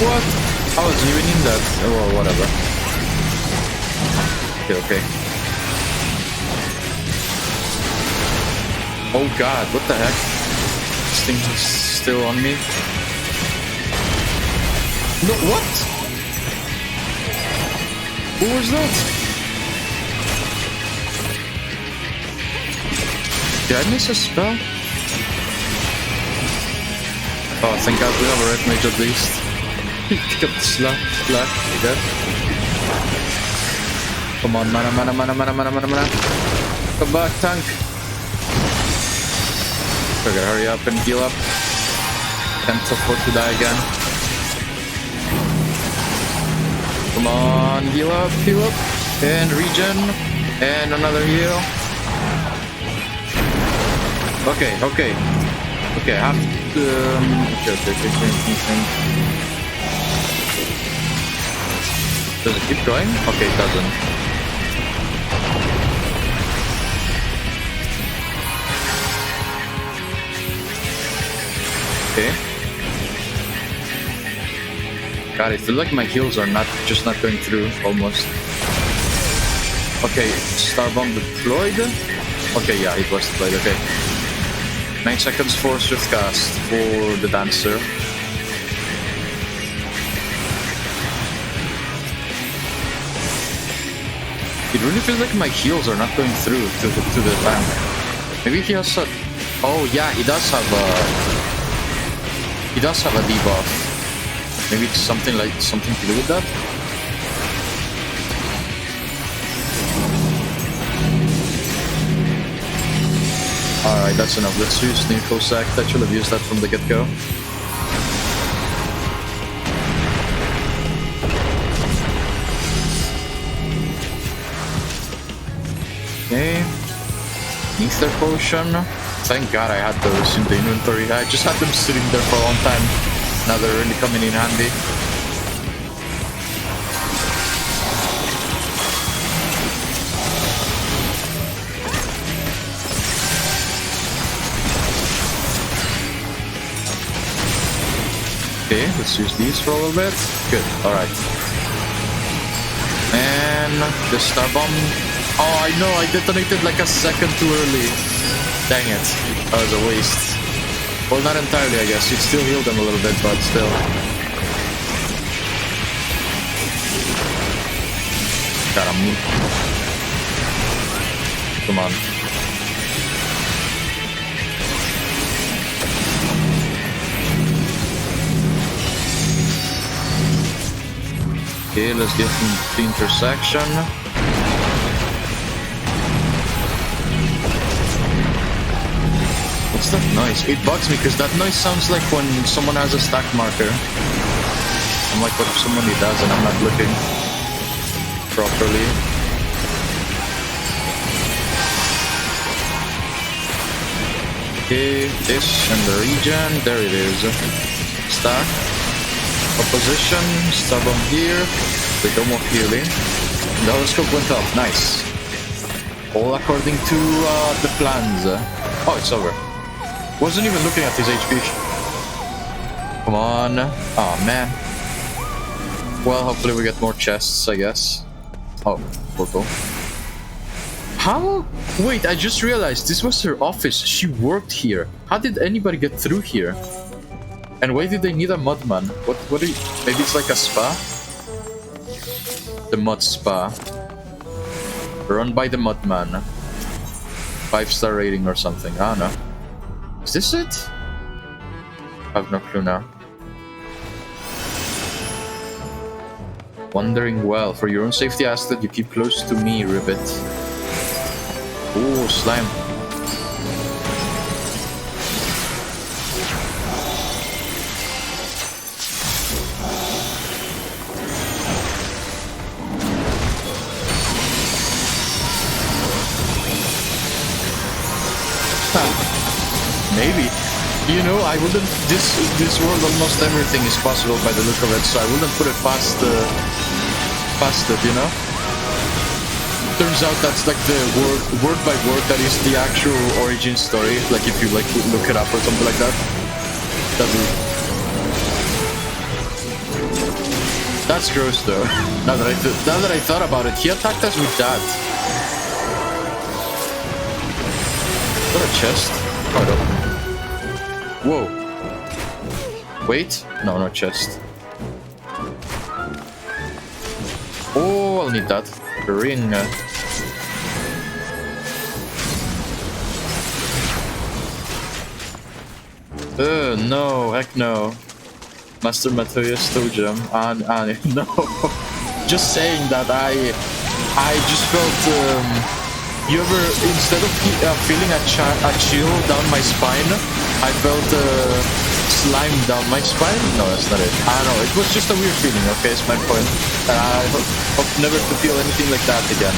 What? I wasn't even in that. Oh, well, whatever. Okay, okay. Oh god, what the heck? This thing is still on me. No, what? Who was that? Did I miss a spell? Oh, thank god we have a red mage at least. Pick up the slack, I guess. Come on, mana. Come back, tank. I gotta hurry up and heal up. Can't afford to die again. Come on, heal up, and regen, and another heal. Okay, I have to. Okay. Does it keep going? Okay, it doesn't. Okay. God, I feel like my heals are not going through almost. Okay, Starbomb deployed. Okay, yeah, it was deployed. Okay. 9 seconds for Swift Cast for the Dancer. It really feels like my heals are not going through to the tank. Maybe he has a... Oh yeah, he does have a debuff. Maybe it's something to do with that. Alright, that's enough. Let's use Nico Sack. I should have used that from the get-go. Okay. Ether Potion. Thank god I had those in the inventory. I just had them sitting there for a long time. Now they're really coming in handy. Okay, let's use these for a little bit. Good, alright. And the Star Bomb. Oh, I know, I detonated like a second too early. Dang it, that was a waste. Well, not entirely, I guess. It still healed them a little bit, but still. Gotta move. Come on. Okay, let's get into the intersection. What's that noise? It bugs me because that noise sounds like when someone has a stack marker. I'm like, what if somebody does and I'm not looking properly? Okay, this and the regen, there it is. Stack. Opposition, Stubborn here, the Dome of Healing. The horoscope went up, nice. All according to the plans. Oh, it's over. Wasn't even looking at his HP. Come on. Oh man. Well, hopefully we get more chests, I guess. Oh, portal. How? Wait, I just realized this was her office. She worked here. How did anybody get through here? And why did they need a mudman? What do you... Maybe it's like a spa? The mud spa. Run by the mudman. 5-star rating or something. I don't know. Is this it? I have no clue now. Wandering well. For your own safety, ask that you keep close to me, Ribbit. Ooh, slime. Maybe. You know, I wouldn't. This world, almost everything is possible by the look of it, so I wouldn't put it past it. You know. Turns out that's like the word by word that is the actual origin story. Like if you like look it up or something like that. That's gross though. Now that I thought about it, he attacked us with that. What a chest. Oh no. Whoa. Wait. No, no chest. Oh, I'll need that. The ring. No, heck no. Master Matoya's toe gem. No. Just saying that I just felt, you ever, instead of feeling a chill down my spine, I felt slime down my spine? No, that's not it. I don't know, it was just a weird feeling, okay, it's my point. I hope never to feel anything like that again.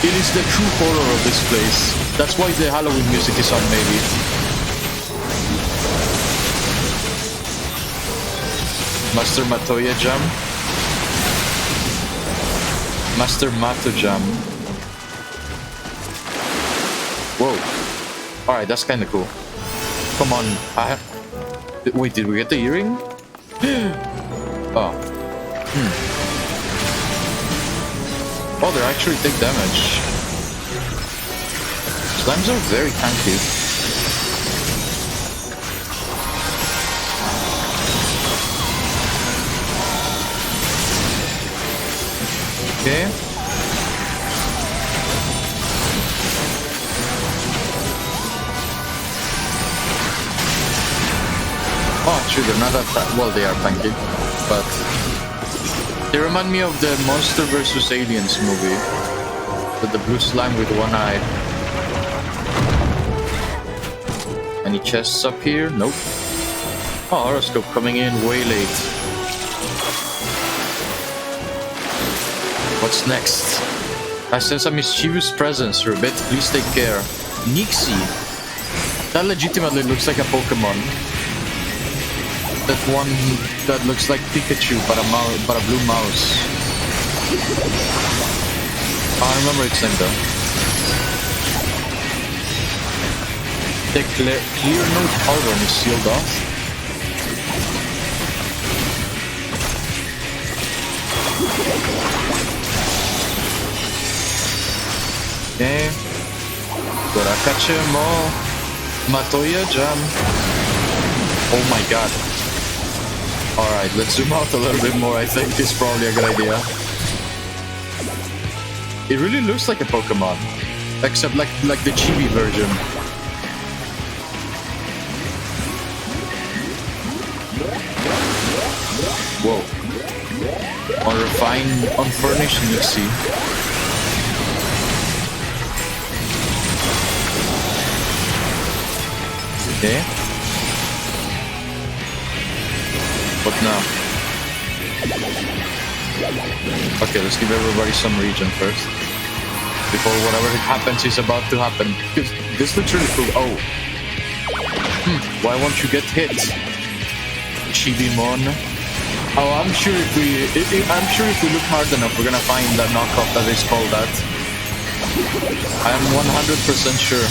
It is the true horror of this place. That's why the Halloween music is on, maybe. Master Matoya Jam. Master Mato Jam. Whoa. Alright, that's kinda cool. Come on, wait, did we get the earring? Oh. Oh, they actually take damage. Slimes are very tanky. Okay. Oh, actually, they're not that well, they are tanky, but they remind me of the Monster vs. Aliens movie. The blue slime with one eye. Any chests up here? Nope. Oh, horoscope coming in way late. What's next? I sense a mischievous presence, Ribbit. Please take care. Nixie. That legitimately looks like a Pokemon. That one that looks like Pikachu, but a blue mouse. Oh, I remember its name though. The clear note cauldron is sealed off. Okay. Gorakachemo. Matoya Jam. Oh my god. Alright, let's zoom out a little bit more. I think it's probably a good idea. It really looks like a Pokemon. Except like the chibi version. Whoa. Unrefined, unfurnished Nixie. Okay. What now? Okay, let's give everybody some regen first. Before whatever happens is about to happen. Because this looks really cool. Oh. Why won't you get hit? Chibimon. Oh, I'm sure if we look hard enough, we're gonna find that knockoff that is called that. I am 100% sure.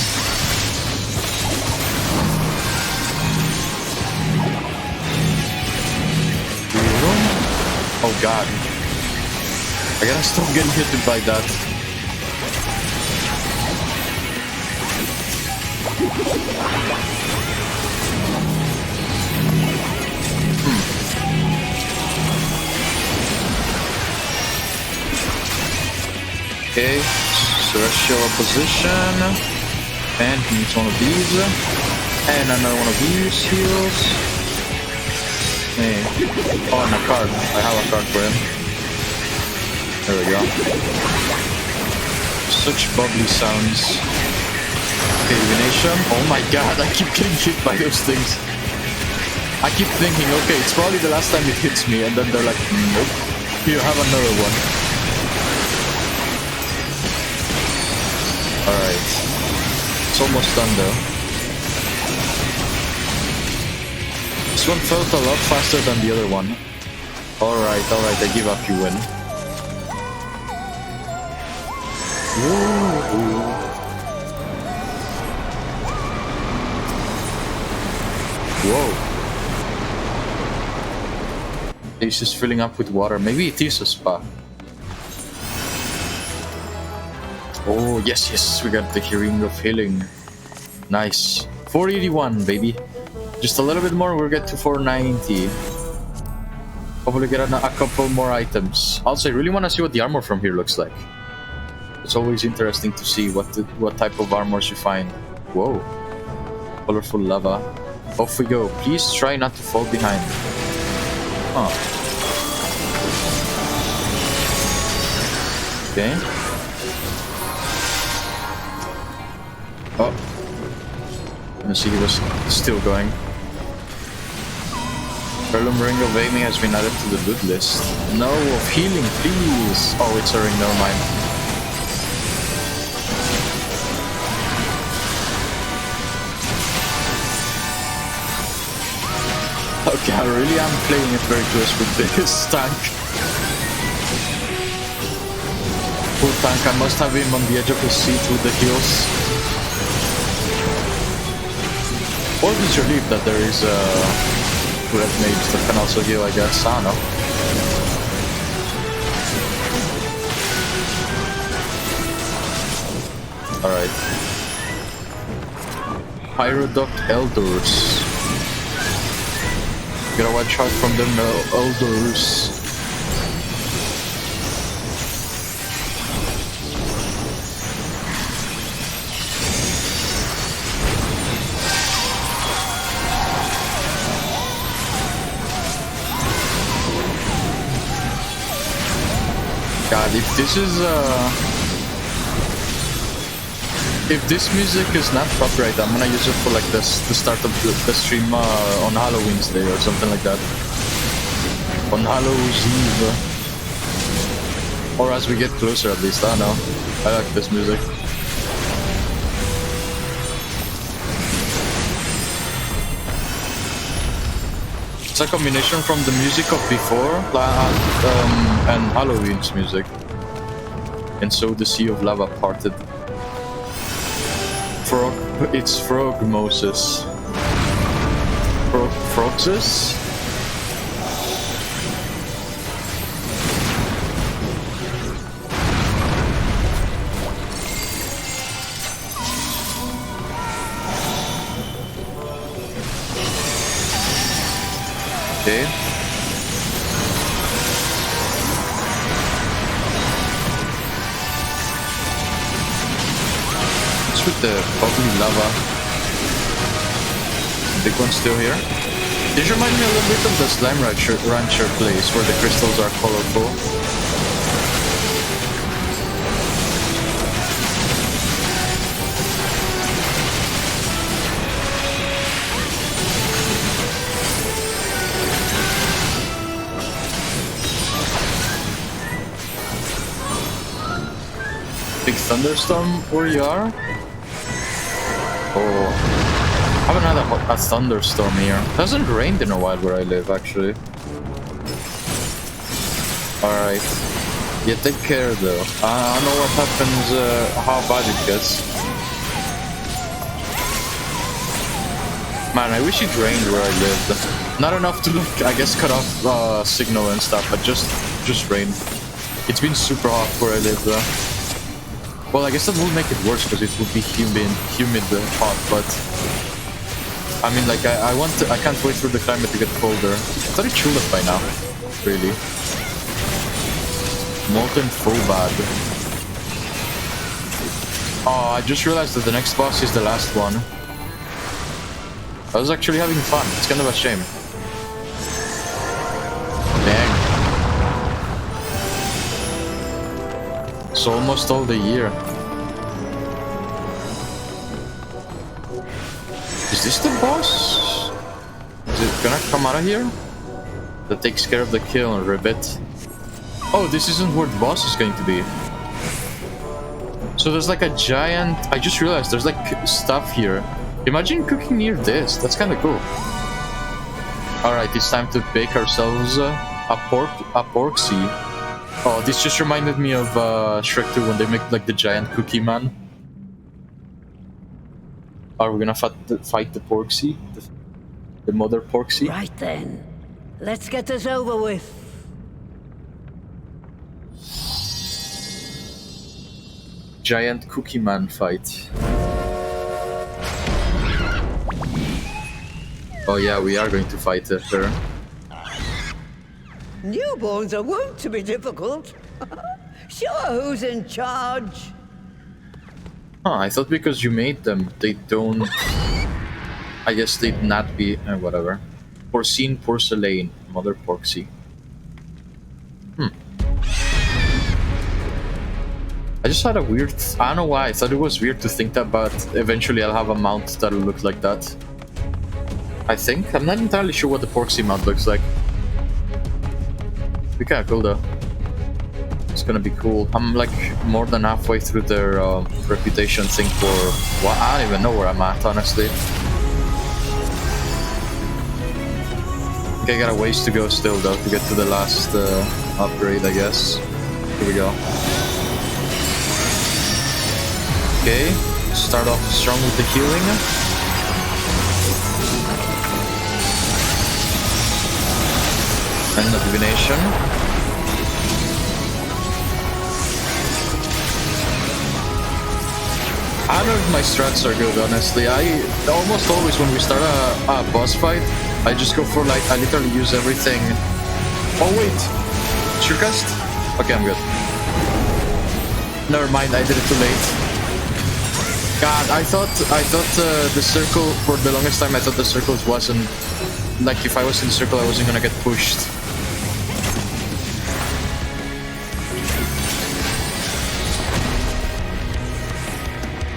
Oh god. I gotta stop getting hit by that. Okay, Celestial Opposition. And he needs one of these. And another one of these heals. Hey. Oh, and a card. I have a card for him. There we go. Such bubbly sounds. Okay, divination. Oh my god, I keep getting hit by those things. I keep thinking, okay, it's probably the last time it hits me, and then they're like, nope. You have another one. Alright. It's almost done though. This one felt a lot faster than the other one. Alright, I give up, you win. Whoa. It's just filling up with water. Maybe it is a spa. Oh, yes, we got the Ring of Healing. Nice. 481, baby. Just a little bit more, we'll get to 490. Hopefully get a couple more items. Also, I really want to see what the armor from here looks like. It's always interesting to see what type of armors you find. Whoa. Colorful lava. Off we go. Please try not to fall behind. Huh. Okay. Oh. Let's see, he was still going. Perlum Ring of Aiming has been added to the loot list. No, of healing, please! Oh, it's a ring, never mind. Okay, I really am playing it very close with this tank. Poor tank, I must have him on the edge of his seat with the heals. Or he's relieved that there is red mage that can also heal, I guess. I don't know. Alright. Pyroduct Elders. Gotta watch out from them Elders. God, if this is if this music is not copyright, I'm gonna use it for like the start of the stream on Halloween's Day or something like that. On Halloween's Eve. Or as we get closer at least, I don't know. I like this music. It's a combination from the music of before and Halloween's music. And so the Sea of Lava parted. It's Frog Moses. Froxus? Okay. With the bubbly lava. Big one still here. These remind me a little bit of the Slime Rancher place where the crystals are colorful. Big thunderstorm where you are? Oh, I haven't had a thunderstorm here. It hasn't rained in a while where I live, actually. Alright. Yeah, take care though. I know what happens, how bad it gets. Man, I wish it rained where I lived. Not enough to, I guess, cut off signal and stuff, but just rain. It's been super hot where I live though. Well, I guess that would make it worse because it would be humid hot, but I mean, like, I can't wait for the climate to get colder. I thought it chilled by now, really. Molten Phobad. Oh, I just realized that the next boss is the last one. I was actually having fun. It's kind of a shame. Dang. It's almost all the year. Is this the boss? Is it gonna come out of here? That takes care of the kill and ribbit. Oh, this isn't where the boss is going to be. So there's like a giant... I just realized there's like stuff here. Imagine cooking near this. That's kind of cool. Alright, it's time to bake ourselves a porksy. Oh, this just reminded me of Shrek 2 when they make like the giant cookie man. Are we gonna fight the porksy? The mother porksy? Right then. Let's get this over with. Giant cookie man fight. Oh yeah, we are going to fight her. Newborns are wont to be difficult. Sure, who's in charge? Huh, I thought because you made them, they don't... I guess they'd not be... whatever. Porcine porcelain, mother porksy. I just had a weird... I don't know why, I thought it was weird to think that, but eventually I'll have a mount that'll look like that. I think. I'm not entirely sure what the porksy mount looks like. Be kinda cool though. It's gonna be cool. I'm like more than halfway through their reputation thing for... Well, I don't even know where I'm at, honestly. Okay, I got a ways to go still though to get to the last upgrade, I guess. Here we go. Okay, start off strong with the healing. And the divination. I don't know if my strats are good, honestly. I almost always when we start a boss fight, I just go for like, I literally use everything. Oh wait, Surecast? Okay, I'm good. Never mind, I did it too late. God, I thought the circle, for the longest time I thought the circles wasn't, like if I was in the circle I wasn't gonna get pushed.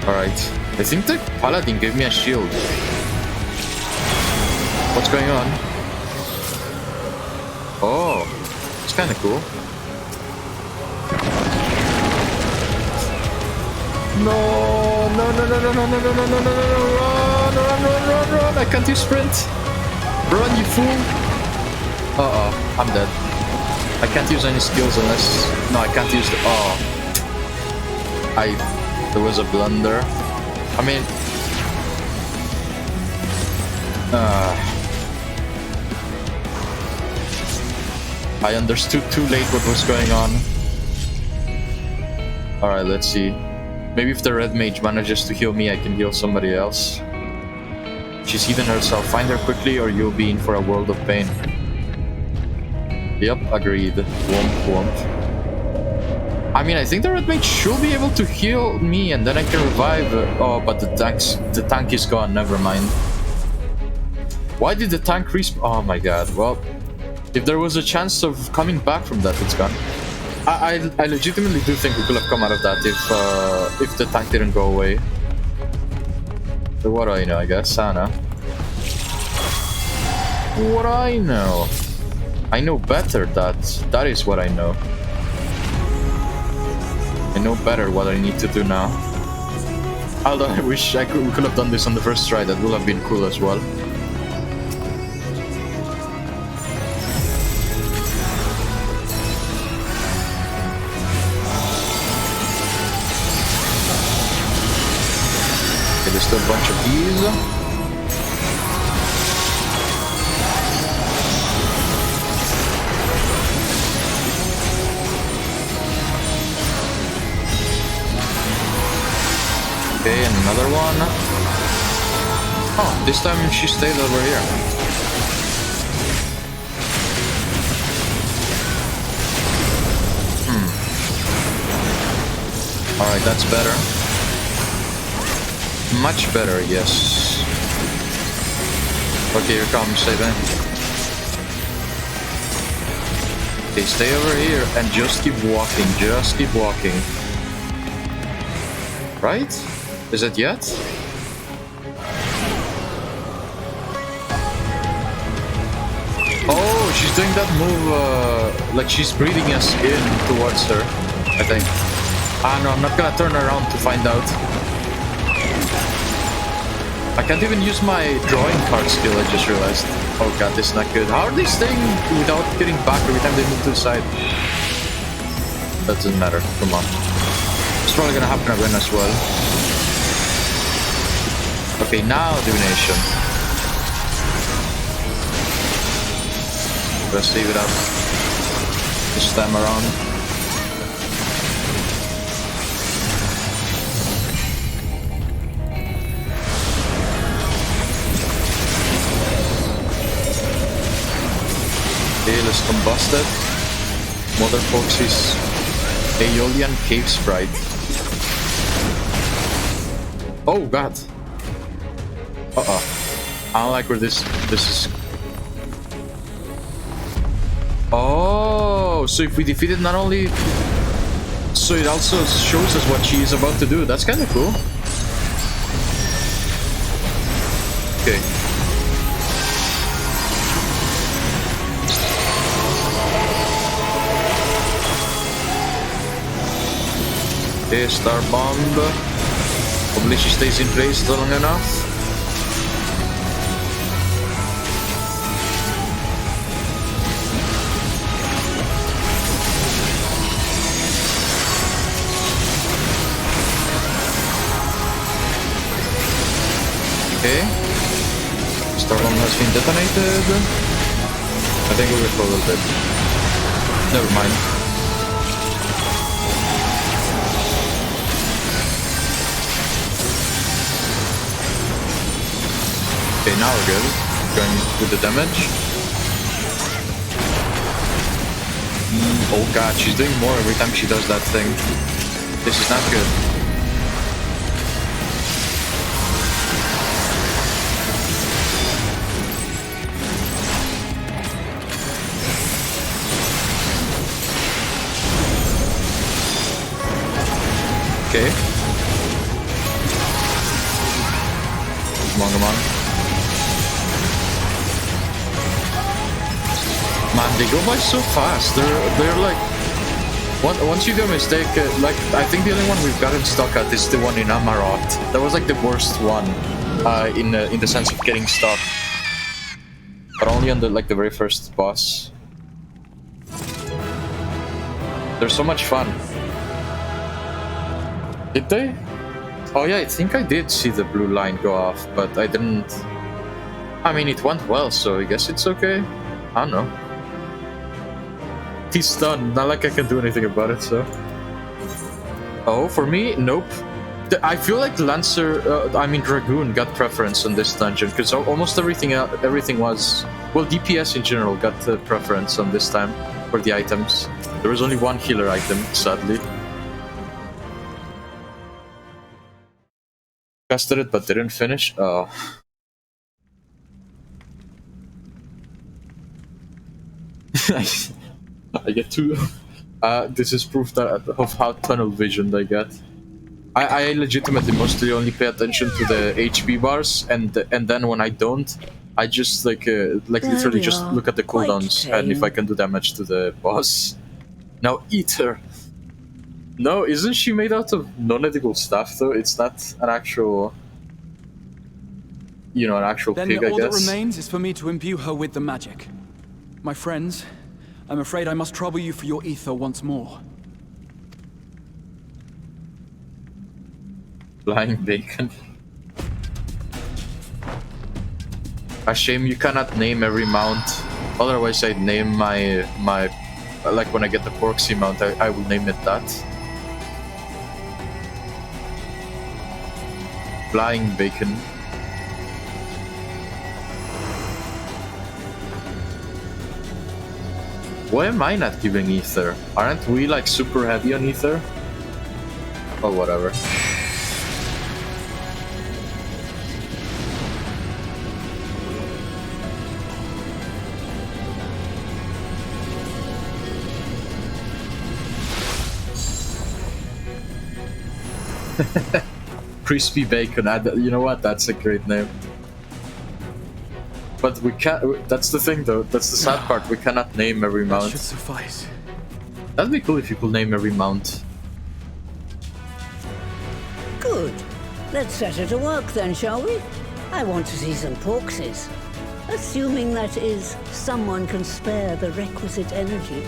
Alright, I think the paladin gave me a shield. What's going on? Oh, it's kinda cool. No, no, no, no, no, no, no, no, no, no, no, no, run, I can't use sprint. Run, you fool. Uh-oh, I'm dead. I can't use any skills unless... No, I can't use the... Oh. There was a blunder. I mean... I understood too late what was going on. Alright, let's see. Maybe if the red mage manages to heal me, I can heal somebody else. She's healing herself. Find her quickly or you'll be in for a world of pain. Yep, agreed. Womp womp. I mean, I think the red mage should be able to heal me and then I can revive. Oh, but the tank is gone. Never mind. Why did the tank respawn? Oh my god. Well, if there was a chance of coming back from that, it's gone. I legitimately do think we could have come out of that if the tank didn't go away. But what do I know, I guess? I don't know. What do I know? I know better, that is what I know. I know better what I need to do now. Although I wish we could have done this on the first try, that would have been cool as well. Okay, there's still a bunch of these. Okay, and another one. Oh, this time she stayed over here. Alright, that's better. Much better, yes. Okay, here comes Saban. Okay, stay over here and just keep walking, just keep walking. Right? Is it yet? Oh, she's doing that move, like she's breathing us in towards her, I think. Ah no, I'm not gonna turn around to find out. I can't even use my drawing card skill, I just realized. Oh god, this is not good. How are they staying without getting back every time they move to the side? That doesn't matter, come on. It's probably gonna happen again as well. Okay, now divination. Let's save it up this time around. Okay, let's combust it. Mother Foxy's Aeolian Cave Sprite. Oh god. Uh-oh. I don't like where this is. Oh, so if we defeat it, not only... So it also shows us what she is about to do. That's kind of cool. Okay. Okay, Star Bomb. Hopefully she stays in place long enough. Okay. Star Bomb has been detonated. I think we'll wait for a little bit. Never mind. Okay, now we're good. Going with the damage. Oh god, she's doing more every time she does that thing. This is not good. Okay. Come on, come on. Man, they go by so fast. They're like... Once you do a mistake, like, I think the only one we've gotten stuck at is the one in Amaroth. That was like the worst one, in the sense of getting stuck. But only on the very first boss. They're so much fun. Did they? Oh yeah, I think I did see the blue line go off, but I didn't... I mean, it went well, so I guess it's okay. I don't know. He's stunned, not like I can do anything about it, so... Oh, for me? Nope. I feel like Lancer, Dragoon got preference on this dungeon, because almost everything was... Well, DPS in general got preference on this time for the items. There was only one healer item, sadly. Casted it, but didn't finish. Oh. I get two. This is proof of how tunnel visioned I get. I legitimately mostly only pay attention to the HP bars, and then when I don't, I just literally just look at the cooldowns and if I can do damage to the boss. Now eat her. No, isn't she made out of non-edible stuff though? It's not an actual, an actual then pig, I all guess. That remains is for me to imbue her with the magic. My friends, I'm afraid I must trouble you for your ether once more. Flying bacon. A shame you cannot name every mount. Otherwise I'd name my like when I get the Porksy mount, I will name it that. Flying bacon. Why am I not giving ether? Aren't we like super heavy on ether? Oh, whatever. Crispy bacon. You know what? That's a great name. But we can't. That's the thing, though. That's the sad part. We cannot name every mount. That should suffice. That'd be cool if you could name every mount. Good. Let's set her to work then, shall we? I want to see some porkses. Assuming, that is, someone can spare the requisite energy.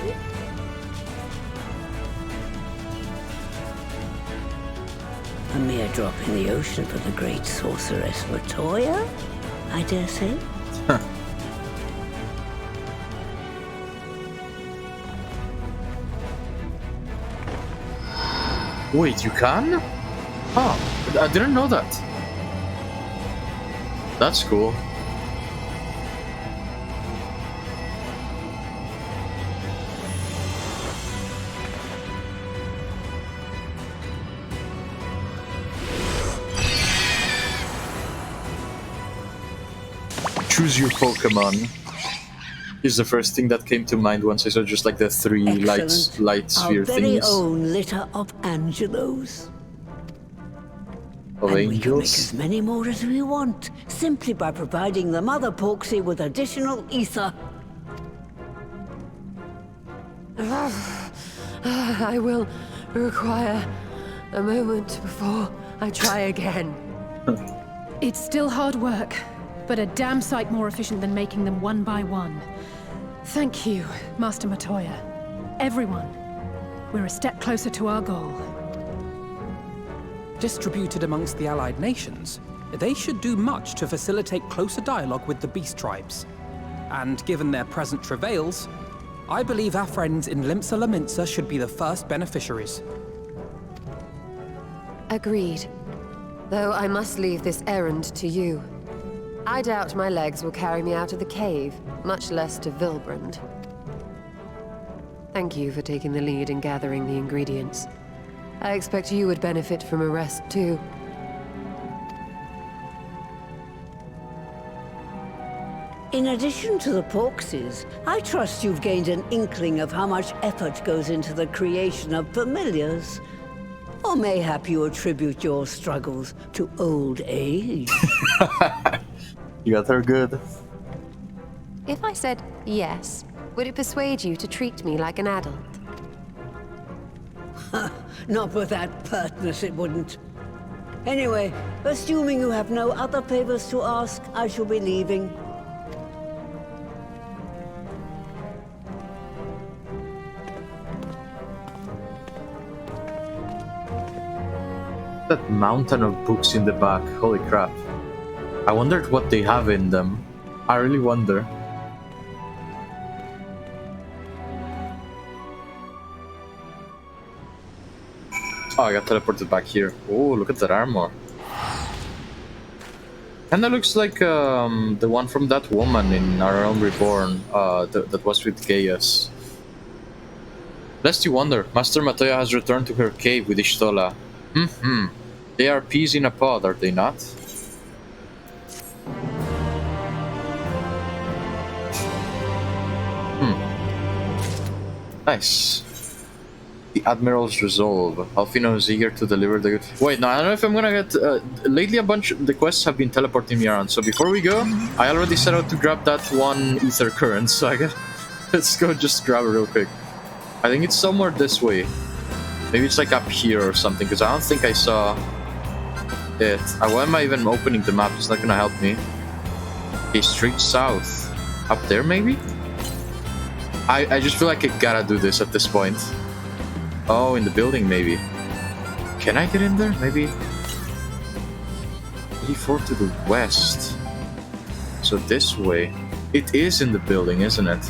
A mere drop in the ocean for the great sorceress Latoya, I dare say. Wait, you can? Oh, I didn't know that. That's cool. Choose your Pokemon is the first thing that came to mind once I saw just like the three light sphere Our very things. own litter of Angelos. Of And we can make angels. as many more as we want, simply by providing the mother Porksy with additional ether. I will require a moment before I try again. It's still hard work, but a damn sight more efficient than making them one by one. Thank you, Master Matoya. Everyone, we're a step closer to our goal. Distributed amongst the allied nations, they should do much to facilitate closer dialogue with the beast tribes. And given their present travails, I believe our friends in Limsa Laminsa should be the first beneficiaries. Agreed. Though I must leave this errand to you. I doubt my legs will carry me out of the cave, much less to Vilbrand. Thank you for taking the lead in gathering the ingredients. I expect you would benefit from a rest too. In addition to the Porkses, I trust you've gained an inkling of how much effort goes into the creation of familiars. Or mayhap you attribute your struggles to old age. You got her good. If I said yes, would it persuade you to treat me like an adult? Not with that pertness, it wouldn't. Anyway, assuming you have no other favors to ask, I shall be leaving. That mountain of books in the back, holy crap. I wondered what they have in them. I really wonder. Oh, I got teleported back here. Oh, look at that armor. Kinda looks like the one from that woman in Our Realm Reborn that was with Gaius. Lest you wonder, Master Matoya has returned to her cave with Ishtola. They are peas in a pod, are they not? Nice. The Admiral's Resolve. Alfino is eager to deliver the good. Wait, no, I don't know if I'm gonna get. Lately, a bunch of the quests have been teleporting me around. So before we go, I already set out to grab that one ether current. So I guess let's go just grab it real quick. I think it's somewhere this way. Maybe it's like up here or something, because I don't think I saw it. Why am I even opening the map? It's not gonna help me. Okay, straight south. Up there, maybe? I just feel like I gotta do this at this point. Oh, in the building, maybe. Can I get in there? Maybe. 84 to the west. So this way. It is in the building, isn't it?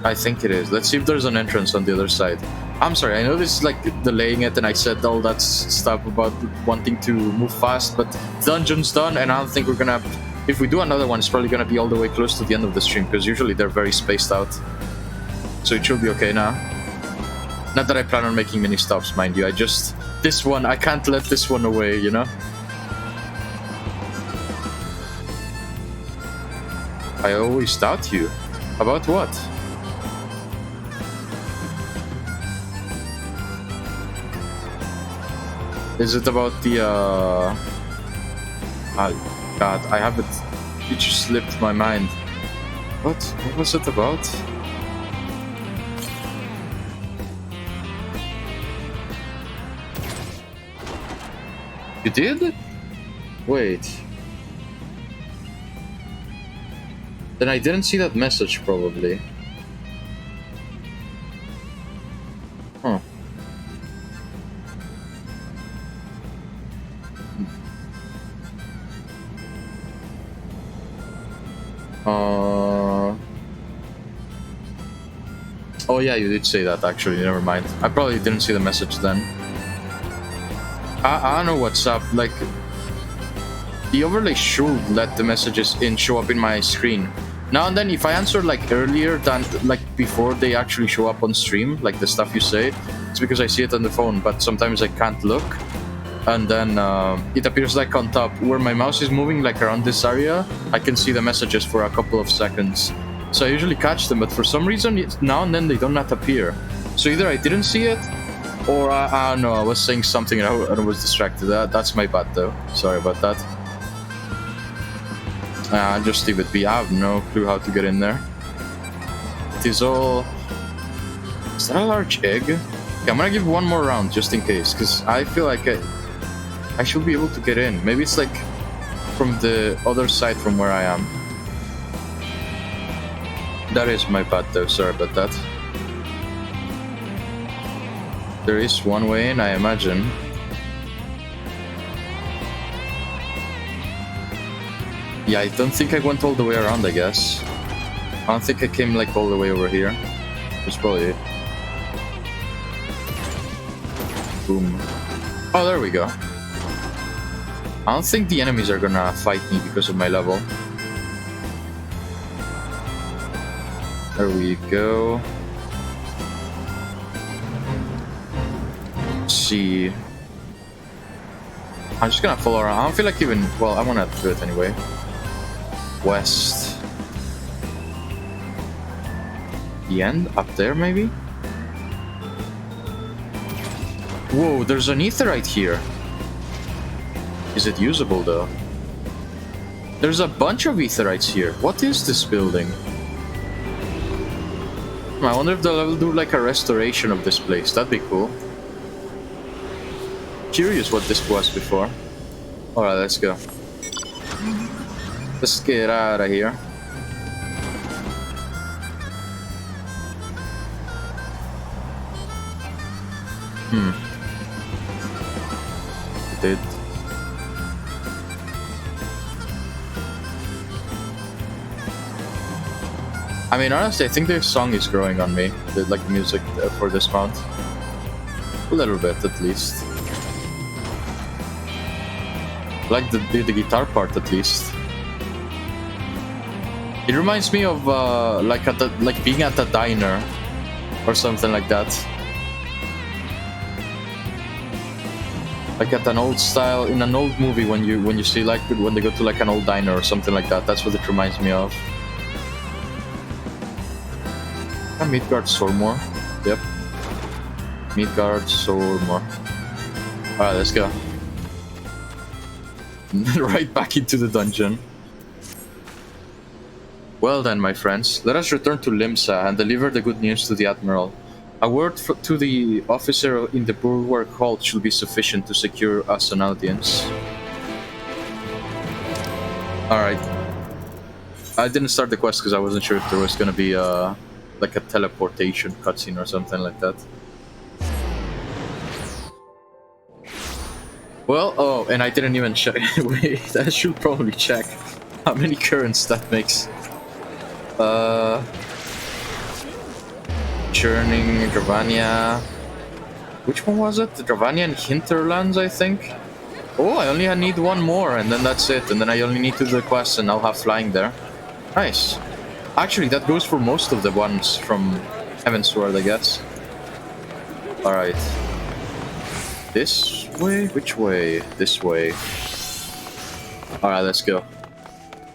I think it is. Let's see if there's an entrance on the other side. I'm sorry, I know this is like delaying it, and I said all that stuff about wanting to move fast, but dungeon's done, and I don't think we're gonna... If we do another one, it's probably gonna be all the way close to the end of the stream, because usually they're very spaced out. So it should be okay now. Not that I plan on making many stops, mind you, this one, I can't let this one away, you know? I always doubt you. About what? Is it about the, oh, God, I have it... It just slipped my mind. What? What was it about? You did? Wait. Then I didn't see that message, probably. Huh. Oh yeah, you did say that, actually. Never mind. I probably didn't see the message then. I don't know what's up. Like, the overlay should let the messages show up in my screen. Now and then, if I answer like earlier than like before they actually show up on stream, like the stuff you say, it's because I see it on the phone. But sometimes I can't look, and then it appears like on top where my mouse is moving, like around this area. I can see the messages for a couple of seconds, so I usually catch them. But for some reason, now and then they do not appear. So either I didn't see it, or I don't know. I was saying something and I was distracted. That's my bad, though. Sorry about that. Just leave it be. I have no clue how to get in there. It is all... Is that a large egg? Okay, I'm gonna give one more round just in case, because I feel like I should be able to get in. Maybe it's like from the other side from where I am. That is my bad, though. Sorry about that. There is one way in, I imagine. Yeah, I don't think I went all the way around, I guess. I don't think I came like all the way over here. That's probably it. Boom. Oh, there we go. I don't think the enemies are gonna fight me because of my level. There we go. Let's see. I'm just gonna follow around. I don't feel like even... Well, I wanna do it anyway. West. The end? Up there, maybe? Whoa, there's an aetheryte here. Is it usable, though? There's a bunch of aetherytes here. What is this building? I wonder if they'll do like a restoration of this place. That'd be cool. Curious what this was before. Alright, let's go. Let's get out of here. Did. I mean, honestly, I think the song is growing on me. The like music for this mount. A little bit, at least. Like the guitar part, at least. It reminds me of like being at a diner or something like that. Like at an old style in an old movie when you see like when they go to like an old diner or something like that. That's what it reminds me of. Midgard Sormore. Yep. Midgard Sormore. Alright, let's go. Right back into the dungeon. Well then, my friends, let us return to Limsa and deliver the good news to the Admiral. A word to the officer in the Bulwark Hall should be sufficient to secure us an audience. Alright. I didn't start the quest because I wasn't sure if there was gonna be like a teleportation cutscene or something like that. Well, oh, and I didn't even check. Wait, I should probably check how many currents that makes. Churning, Dravania. Which one was it? The Dravania and Hinterlands, I think. Oh, I only need one more, and then that's it. And then I only need to do the quest, and I'll have flying there. Nice. Actually, that goes for most of the ones from Heavensward, I guess. Alright. This way? Which way? This way. Alright, let's go.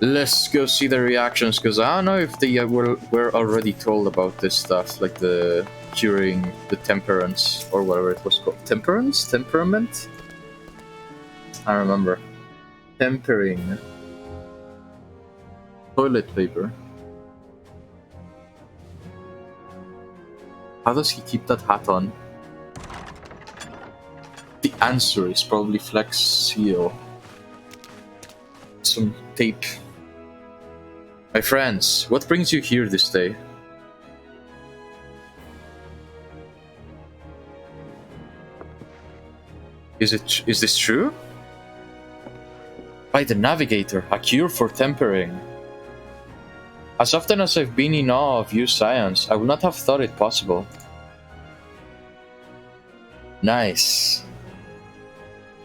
Let's go see the reactions, because I don't know if they were already told about this stuff, like the curing the temperance, or whatever it was called. Temperance? Temperament? I don't remember. Tempering. Toilet paper. How does he keep that hat on? The answer is probably Flex Seal. some tape. My friends, what brings you here this day? Is this true? By the Navigator, a cure for tempering. As often as I've been in awe of your science, I would not have thought it possible. Nice.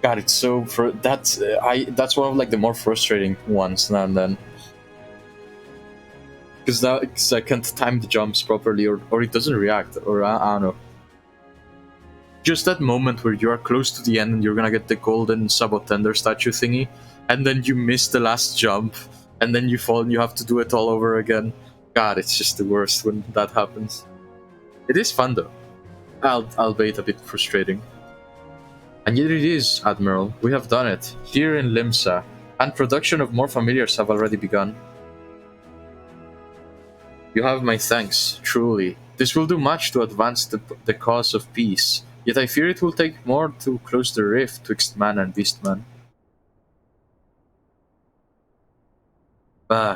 God, it's so that's one of like the more frustrating ones now and then. Because I can't time the jumps properly, or it doesn't react, or I don't know. Just that moment where you are close to the end and you're gonna get the golden Sabotender statue thingy, and then you miss the last jump, and then you fall and you have to do it all over again. God, it's just the worst when that happens. It is fun though, albeit a bit frustrating. And yet it is, Admiral. We have done it, here in Limsa, and production of more familiars have already begun. You have my thanks, truly. This will do much to advance the cause of peace, yet I fear it will take more to close the rift twixt man and beastman.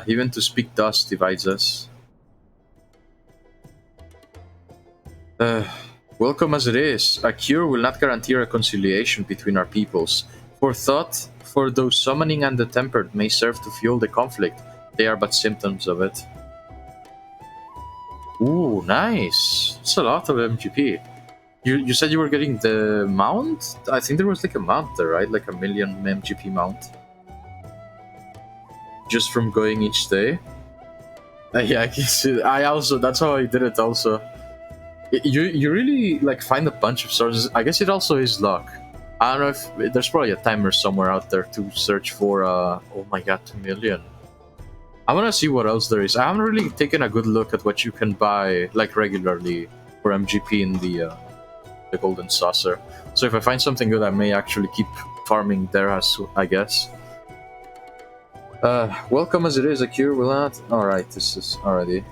Even to speak thus divides us. Welcome as it is, a cure will not guarantee reconciliation between our peoples. For though summoning and the tempered may serve to fuel the conflict, they are but symptoms of it. Ooh, nice! That's a lot of MGP. You said you were getting the mount? I think there was like a mount there, right? Like a million MGP mount. Just from going each day? Yeah, I guess I also, that's how I did it also. You really like find a bunch of sources. I guess it also is luck. I don't know if there's probably a timer somewhere out there to search for oh my god, 2 million. I want to see what else there is. I haven't really taken a good look at what you can buy like regularly for MGP in the Golden Saucer. So if I find something good, I may actually keep farming there, I guess. Welcome as it is, a cure will not... Alright, this is already...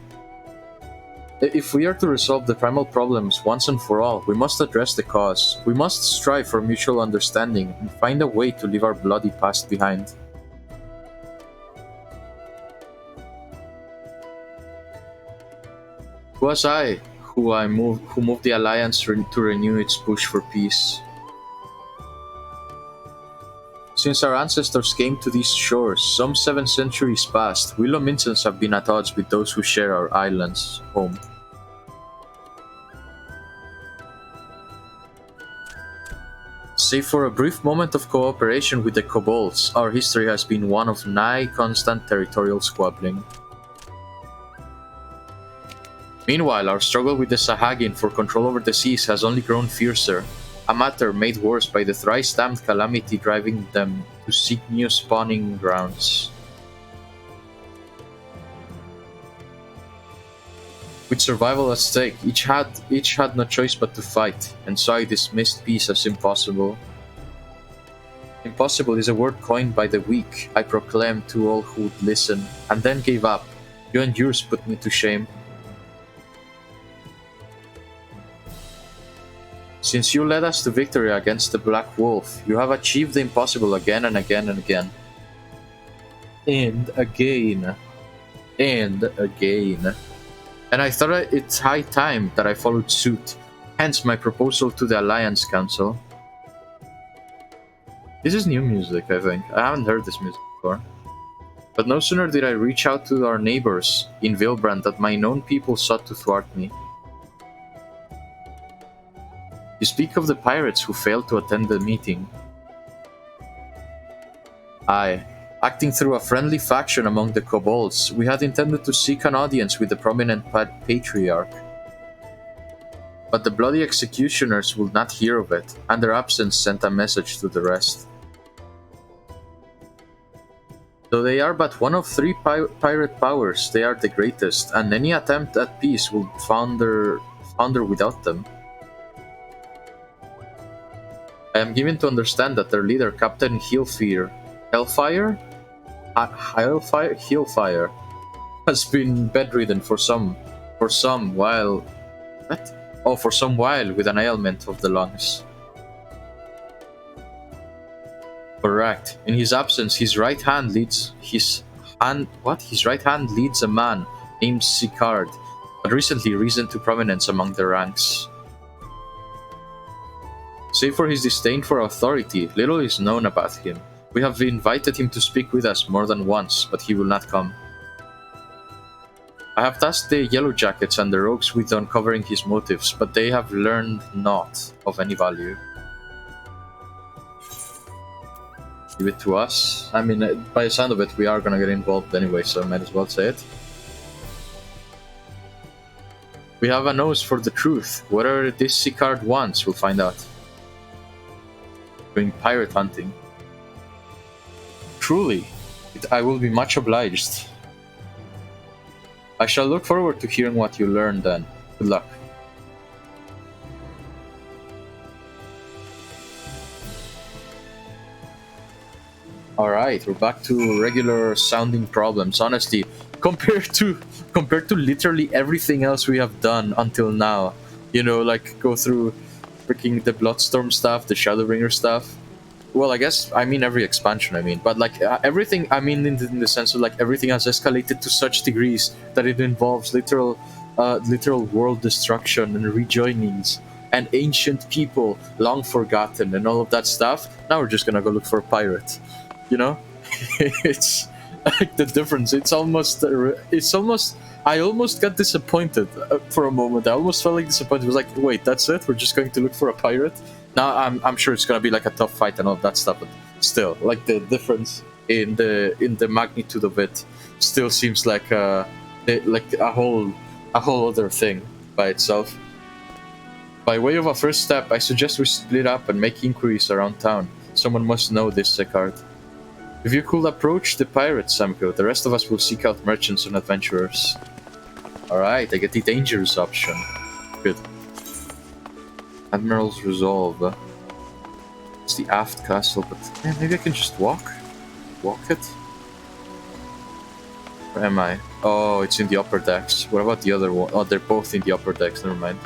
If we are to resolve the primal problems once and for all, we must address the cause. We must strive for mutual understanding and find a way to leave our bloody past behind. It was I who moved the Alliance to renew its push for peace. Since our ancestors came to these shores, some 7 centuries past, Willow Mincens have been at odds with those who share our island's home. Save for a brief moment of cooperation with the kobolds, our history has been one of nigh constant territorial squabbling. Meanwhile, our struggle with the Sahagin for control over the seas has only grown fiercer, a matter made worse by the thrice-damned calamity driving them to seek new spawning grounds. With survival at stake, each had no choice but to fight, and so I dismissed peace as impossible. Impossible is a word coined by the weak, I proclaimed to all who would listen, and then gave up. You and yours put me to shame. Since you led us to victory against the Black Wolf, you have achieved the impossible again and again and again. And again. And again. And I thought it's high time that I followed suit, hence my proposal to the Alliance Council. This is new music, I think. I haven't heard this music before. But no sooner did I reach out to our neighbors in Vilbrand that my known people sought to thwart me. You speak of the pirates who failed to attend the meeting. Aye. Acting through a friendly faction among the kobolds, we had intended to seek an audience with the prominent patriarch. But the bloody executioners would not hear of it, and their absence sent a message to the rest. Though they are but one of 3 pirate powers, they are the greatest, and any attempt at peace will founder without them. I am given to understand that their leader, Captain Hellfire, has been bedridden for some while with an ailment of the lungs. For correct. In his absence, his right hand leads a man named Sicard, but recently risen to prominence among the ranks. Save for his disdain for authority, little is known about him. We have invited him to speak with us more than once, but he will not come. I have tasked the Yellow Jackets and the Rogues with uncovering his motives, but they have learned naught of any value. Give it to us. I mean, by the sound of it, we are gonna get involved anyway, so I might as well say it. We have a nose for the truth. Whatever this Sicard wants, we'll find out. Going pirate hunting. Truly, I will be much obliged. I shall look forward to hearing what you learn then. Good luck. Alright, we're back to regular sounding problems. Honestly, compared to literally everything else we have done until now, you know, like go through freaking the Bloodstorm stuff, the Shadowbringer stuff. Well, I guess I mean every expansion. But like everything. I mean in the sense of like everything has escalated to such degrees that it involves literal world destruction and rejoinings and ancient people long forgotten and all of that stuff. Now we're just gonna go look for a pirate. You know, it's like the difference. It's almost. I almost got disappointed for a moment. I almost felt like disappointed. It was like, wait, that's it? We're just going to look for a pirate? Now I'm sure it's gonna be like a tough fight and all that stuff, but still, like the difference in the magnitude of it still seems like a whole other thing by itself. By way of a first step, I suggest we split up and make inquiries around town. Someone must know this Sicard. If you could approach the pirates, Samko, the rest of us will seek out merchants and adventurers. Alright, I get the dangerous option. Good. Admiral's Resolve. It's the aft castle, but maybe I can just walk it? Where am I? Oh, it's in the upper decks. What about the other one? Oh, they're both in the upper decks, never mind.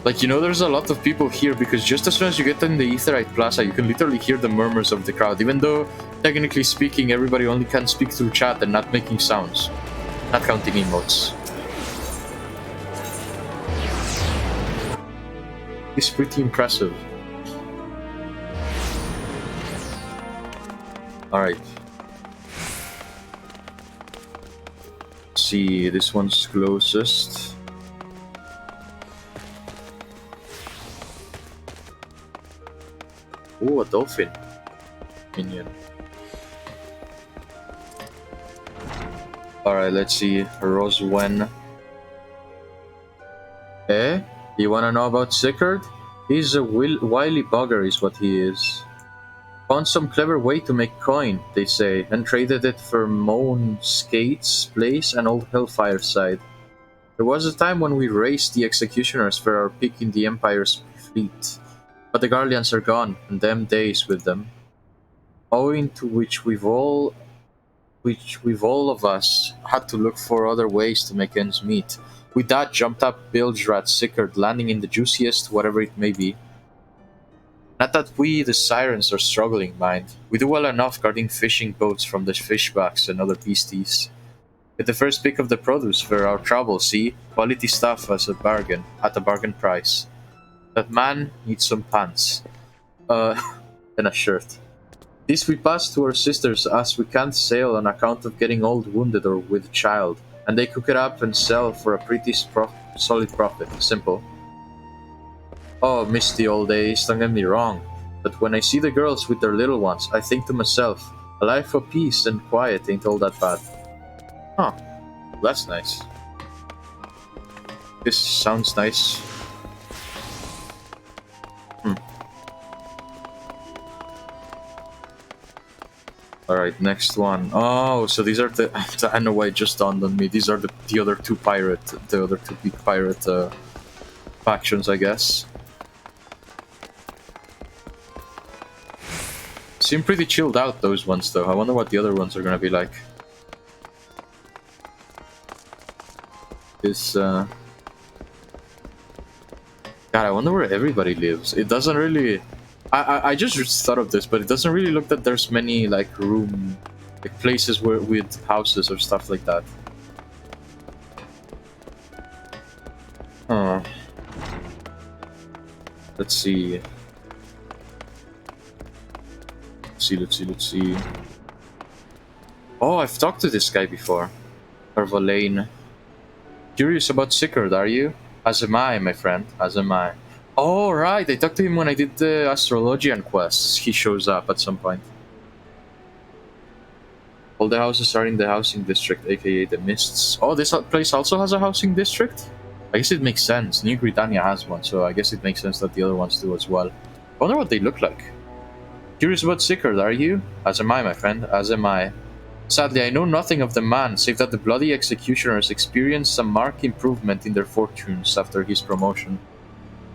Like, you know, there's a lot of people here because just as soon as you get in the Aetherite Plaza, you can literally hear the murmurs of the crowd, even though, technically speaking, everybody only can speak through chat and not making sounds. Not counting emotes. It's pretty impressive. Alright. See, this one's closest. Oh, a dolphin minion. Alright, let's see. Roswen. Eh? You wanna know about Sicard? He's a wily bugger is what he is. Found some clever way to make coin, they say, and traded it for Moan Skate's place and old Hellfire side. There was a time when we raced the Executioners for our pick in the Empire's fleet, but the Garleans are gone, and them days with them. Owing to which we've all of us had to look for other ways to make ends meet. With that, jumped up Bilgerat Sicard, landing in the juiciest, whatever it may be. Not that we, the Sirens, are struggling, mind. We do well enough guarding fishing boats from the fishbacks and other beasties. Get the first pick of the produce for our trouble, see? Quality stuff at a bargain price. That man needs some pants. And a shirt. This we pass to our sisters as we can't sail on account of getting old, wounded, or with child. And they cook it up and sell for a pretty solid profit. Simple. Oh, miss the old days, don't get me wrong. But when I see the girls with their little ones, I think to myself, a life of peace and quiet ain't all that bad. Huh. That's nice. This sounds nice. Alright, next one. Oh, so these are the... I know why it just dawned on me. These are the other two big pirate factions, I guess. Seem pretty chilled out, those ones, though. I wonder what the other ones are gonna be like. God, I wonder where everybody lives. It doesn't really... I just thought of this, but it doesn't really look that there's many like places where with houses or stuff like that. Huh. Let's see. Let's see. Oh, I've talked to this guy before. Lane. Curious about Sickard, are you? As am I, my friend. As am I. Oh, right. I talked to him when I did the Astrologian quests. He shows up at some point. All the houses are in the housing district, aka the Mists. Oh, this place also has a housing district? I guess it makes sense. New Britannia has one, so I guess it makes sense that the other ones do as well. I wonder what they look like. Curious about Sickard, are you? As am I, my friend. As am I. Sadly, I know nothing of the man, save that the bloody executioners experienced some marked improvement in their fortunes after his promotion.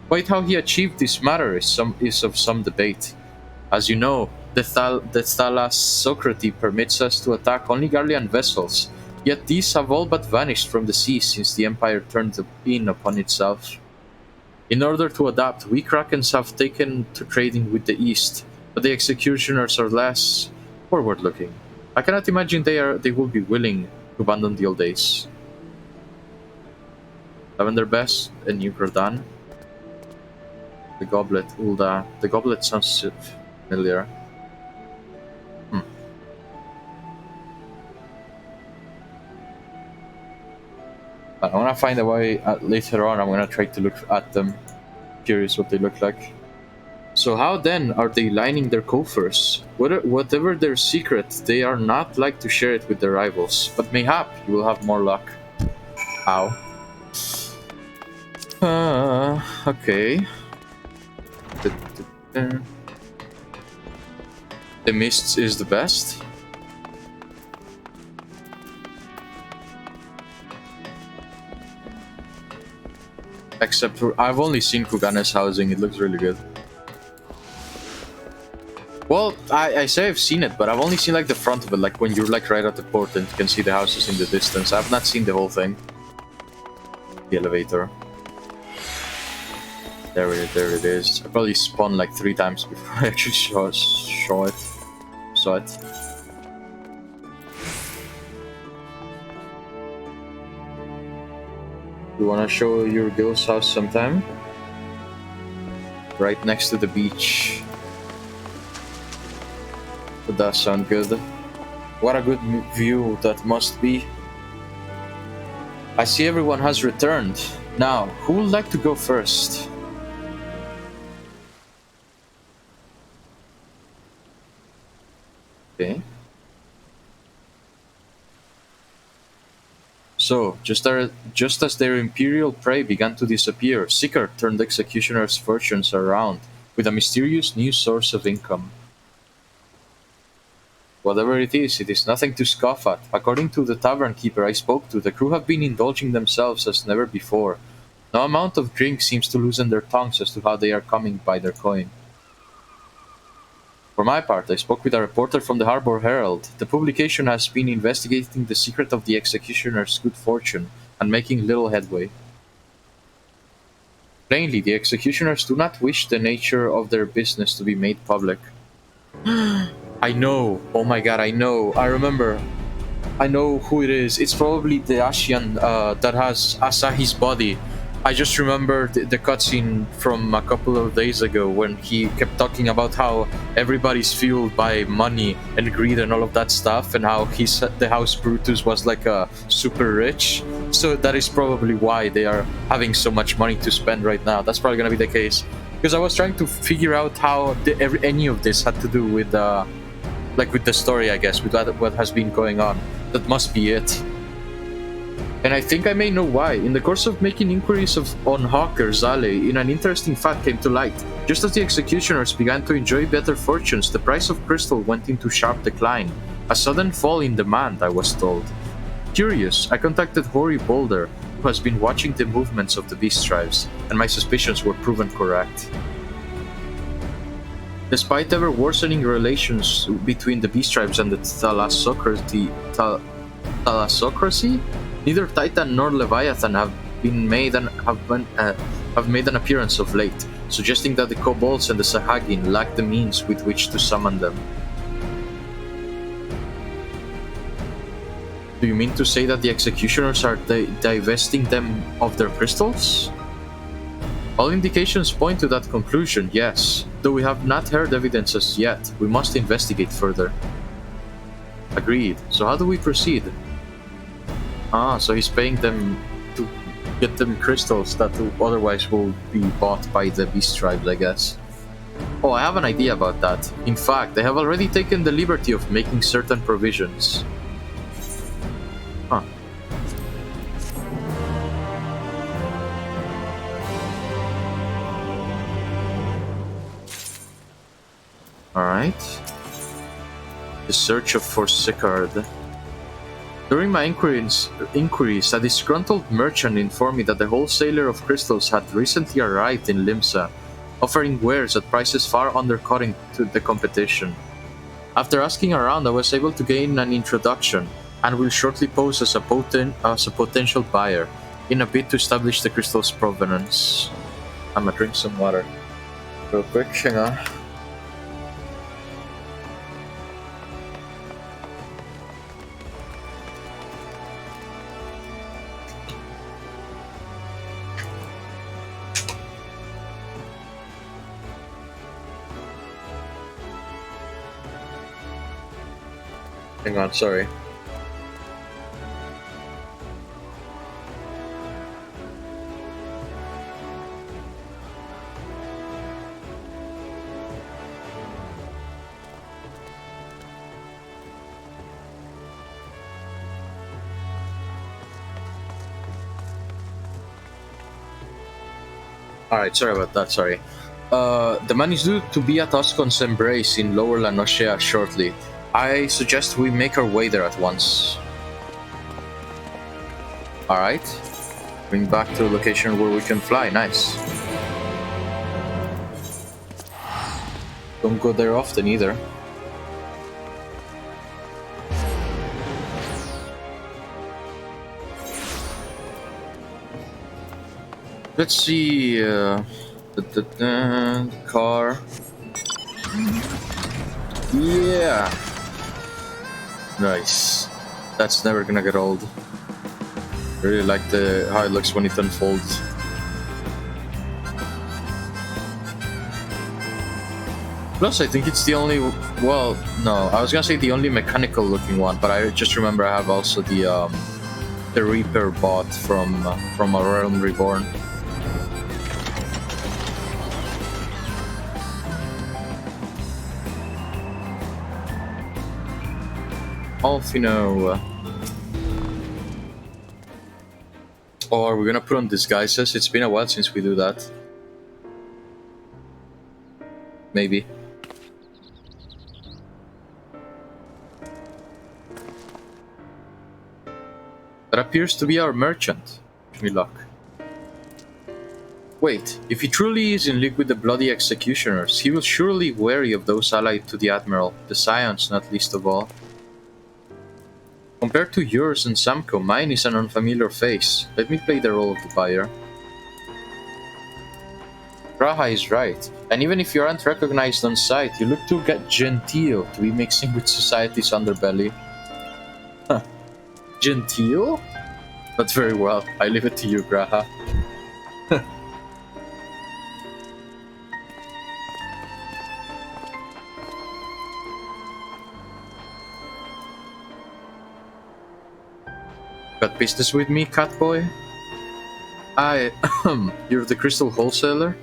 Quite how he achieved this matter is of some debate. As you know, the thalassocracy permits us to attack only Garlean vessels, yet these have all but vanished from the sea since the Empire turned in upon itself. In order to adapt, we Krakens have taken to trading with the East, but the executioners are less forward-looking. I cannot imagine they will be willing to abandon the old days. Lavender Bess and New Grodan. The Goblet, Ulda. The Goblet sounds familiar. I want to find a way later on. I'm going to try to look at them. Curious what they look like. So how then are they lining their coffers? Whatever their secret, they are not like to share it with their rivals. But mayhap you will have more luck. Ow. Okay. The Mists is the best. Except for I've only seen Kugane's housing. It looks really good. Well, I say I've seen it, but I've only seen like the front of it, like when you're like right at the port and you can see the houses in the distance. I've not seen the whole thing. The elevator. There it is. I probably spawned like 3 times before I actually saw it. You wanna show your girl's house sometime? Right next to the beach. That does sound good. What a good view that must be. I see everyone has returned. Now, who would like to go first? Okay. So, just as their imperial prey began to disappear, Sickard turned executioners' fortunes around with a mysterious new source of income. Whatever it is nothing to scoff at. According to the tavern keeper I spoke to, the crew have been indulging themselves as never before. No amount of drink seems to loosen their tongues as to how they are coming by their coin. For my part, I spoke with a reporter from the Harbor Herald. The publication has been investigating the secret of the executioner's good fortune and making little headway. Plainly, the executioners do not wish the nature of their business to be made public. I know. Oh my god, I know. I remember. I know who it is. It's probably the Ashian that has Asahi's body. I just remember the cutscene from a couple of days ago when he kept talking about how everybody's fueled by money and greed and all of that stuff, and how the House Brutus was like super rich. So that is probably why they are having so much money to spend right now. That's probably gonna be the case. Because I was trying to figure out how any of this had to do with with the story, I guess, with what has been going on. That must be it. And I think I may know why. In the course of making inquiries on Hawker Zale, an interesting fact came to light. Just as the executioners began to enjoy better fortunes, the price of crystal went into sharp decline. A sudden fall in demand, I was told. Curious, I contacted Hori Boulder, who has been watching the movements of the beast tribes, and my suspicions were proven correct. Despite ever worsening relations between the beast tribes and the thalassocracy, neither Titan nor Leviathan have made an appearance of late. suggesting that the kobolds and the Sahagin lack the means with which to summon them. Do you mean to say that the executioners are divesting them of their crystals? All indications point to that conclusion, yes. Though we have not heard evidence as yet, we must investigate further. Agreed. So how do we proceed? Ah, so he's paying them to get them crystals that otherwise will be bought by the beast tribes, I guess. Oh, I have an idea about that. In fact, they have already taken the liberty of making certain provisions. Huh. Alright. The search for Sicard. During my inquiries, a disgruntled merchant informed me that the wholesaler of crystals had recently arrived in Limsa, offering wares at prices far undercutting to the competition. After asking around, I was able to gain an introduction, and will shortly pose as a potential buyer, in a bid to establish the crystal's provenance. I'm gonna drink some water. Real quick, hang on. Hang on, sorry. Alright, sorry about that, sorry. The man is due to be at Oscon's Embrace in Lower La Nochea shortly. I suggest we make our way there at once. Alright. Bring back to a location where we can fly, nice. Don't go there often either. Let's see, the car. Yeah. Nice. That's never gonna get old. I really like how it looks when it unfolds. Plus, I think it's the only. Well, no, I was gonna say the only mechanical-looking one, but I just remember I have also the Reaper bot from A Realm Reborn. Alfino. Oh, are we gonna put on disguises? It's been a while since we do that. Maybe. That appears to be our merchant. Wish me luck. Wait, if he truly is in league with the bloody executioners, he will surely be wary of those allied to the Admiral, the Scions not least of all. Compared to yours and Samko, mine is an unfamiliar face. Let me play the role of the buyer. Graha is right, and even if you aren't recognized on sight, you look too genteel to be mixing with society's underbelly. Huh. Genteel? But very well, I leave it to you, Graha. Got business with me, Catboy? You're the crystal wholesaler?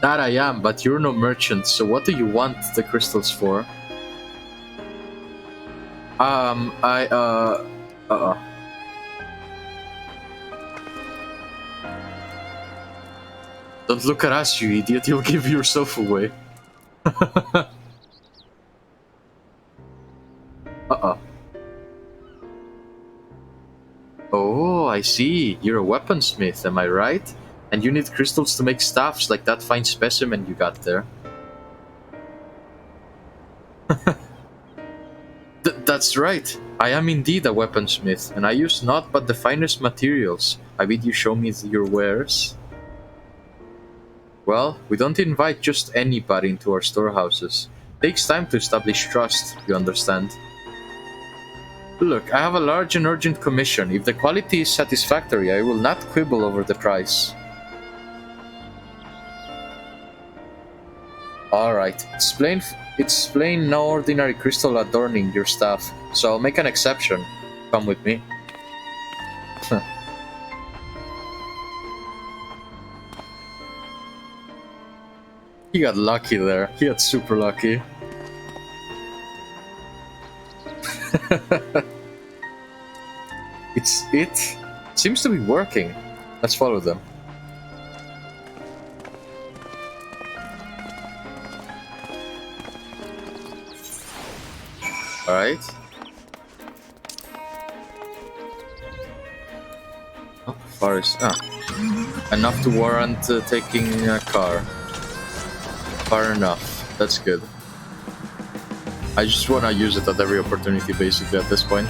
That I am, but you're no merchant, so what do you want the crystals for? Don't look at us, you idiot, you'll give yourself away. Oh, I see. You're a weaponsmith, am I right? And you need crystals to make staffs like that fine specimen you got there. That's right. I am indeed a weaponsmith, and I use naught but the finest materials. I bid you show me your wares. Well, we don't invite just anybody into our storehouses. It takes time to establish trust, you understand. Look, I have a large and urgent commission. If the quality is satisfactory, I will not quibble over the price. Alright, it's plain no ordinary crystal adorning your staff, so I'll make an exception. Come with me. He got lucky there. He got super lucky. It seems to be working. Let's follow them. Alright. How far is... enough to warrant taking a car. Far enough. That's good. I just want to use it at every opportunity, basically, at this point.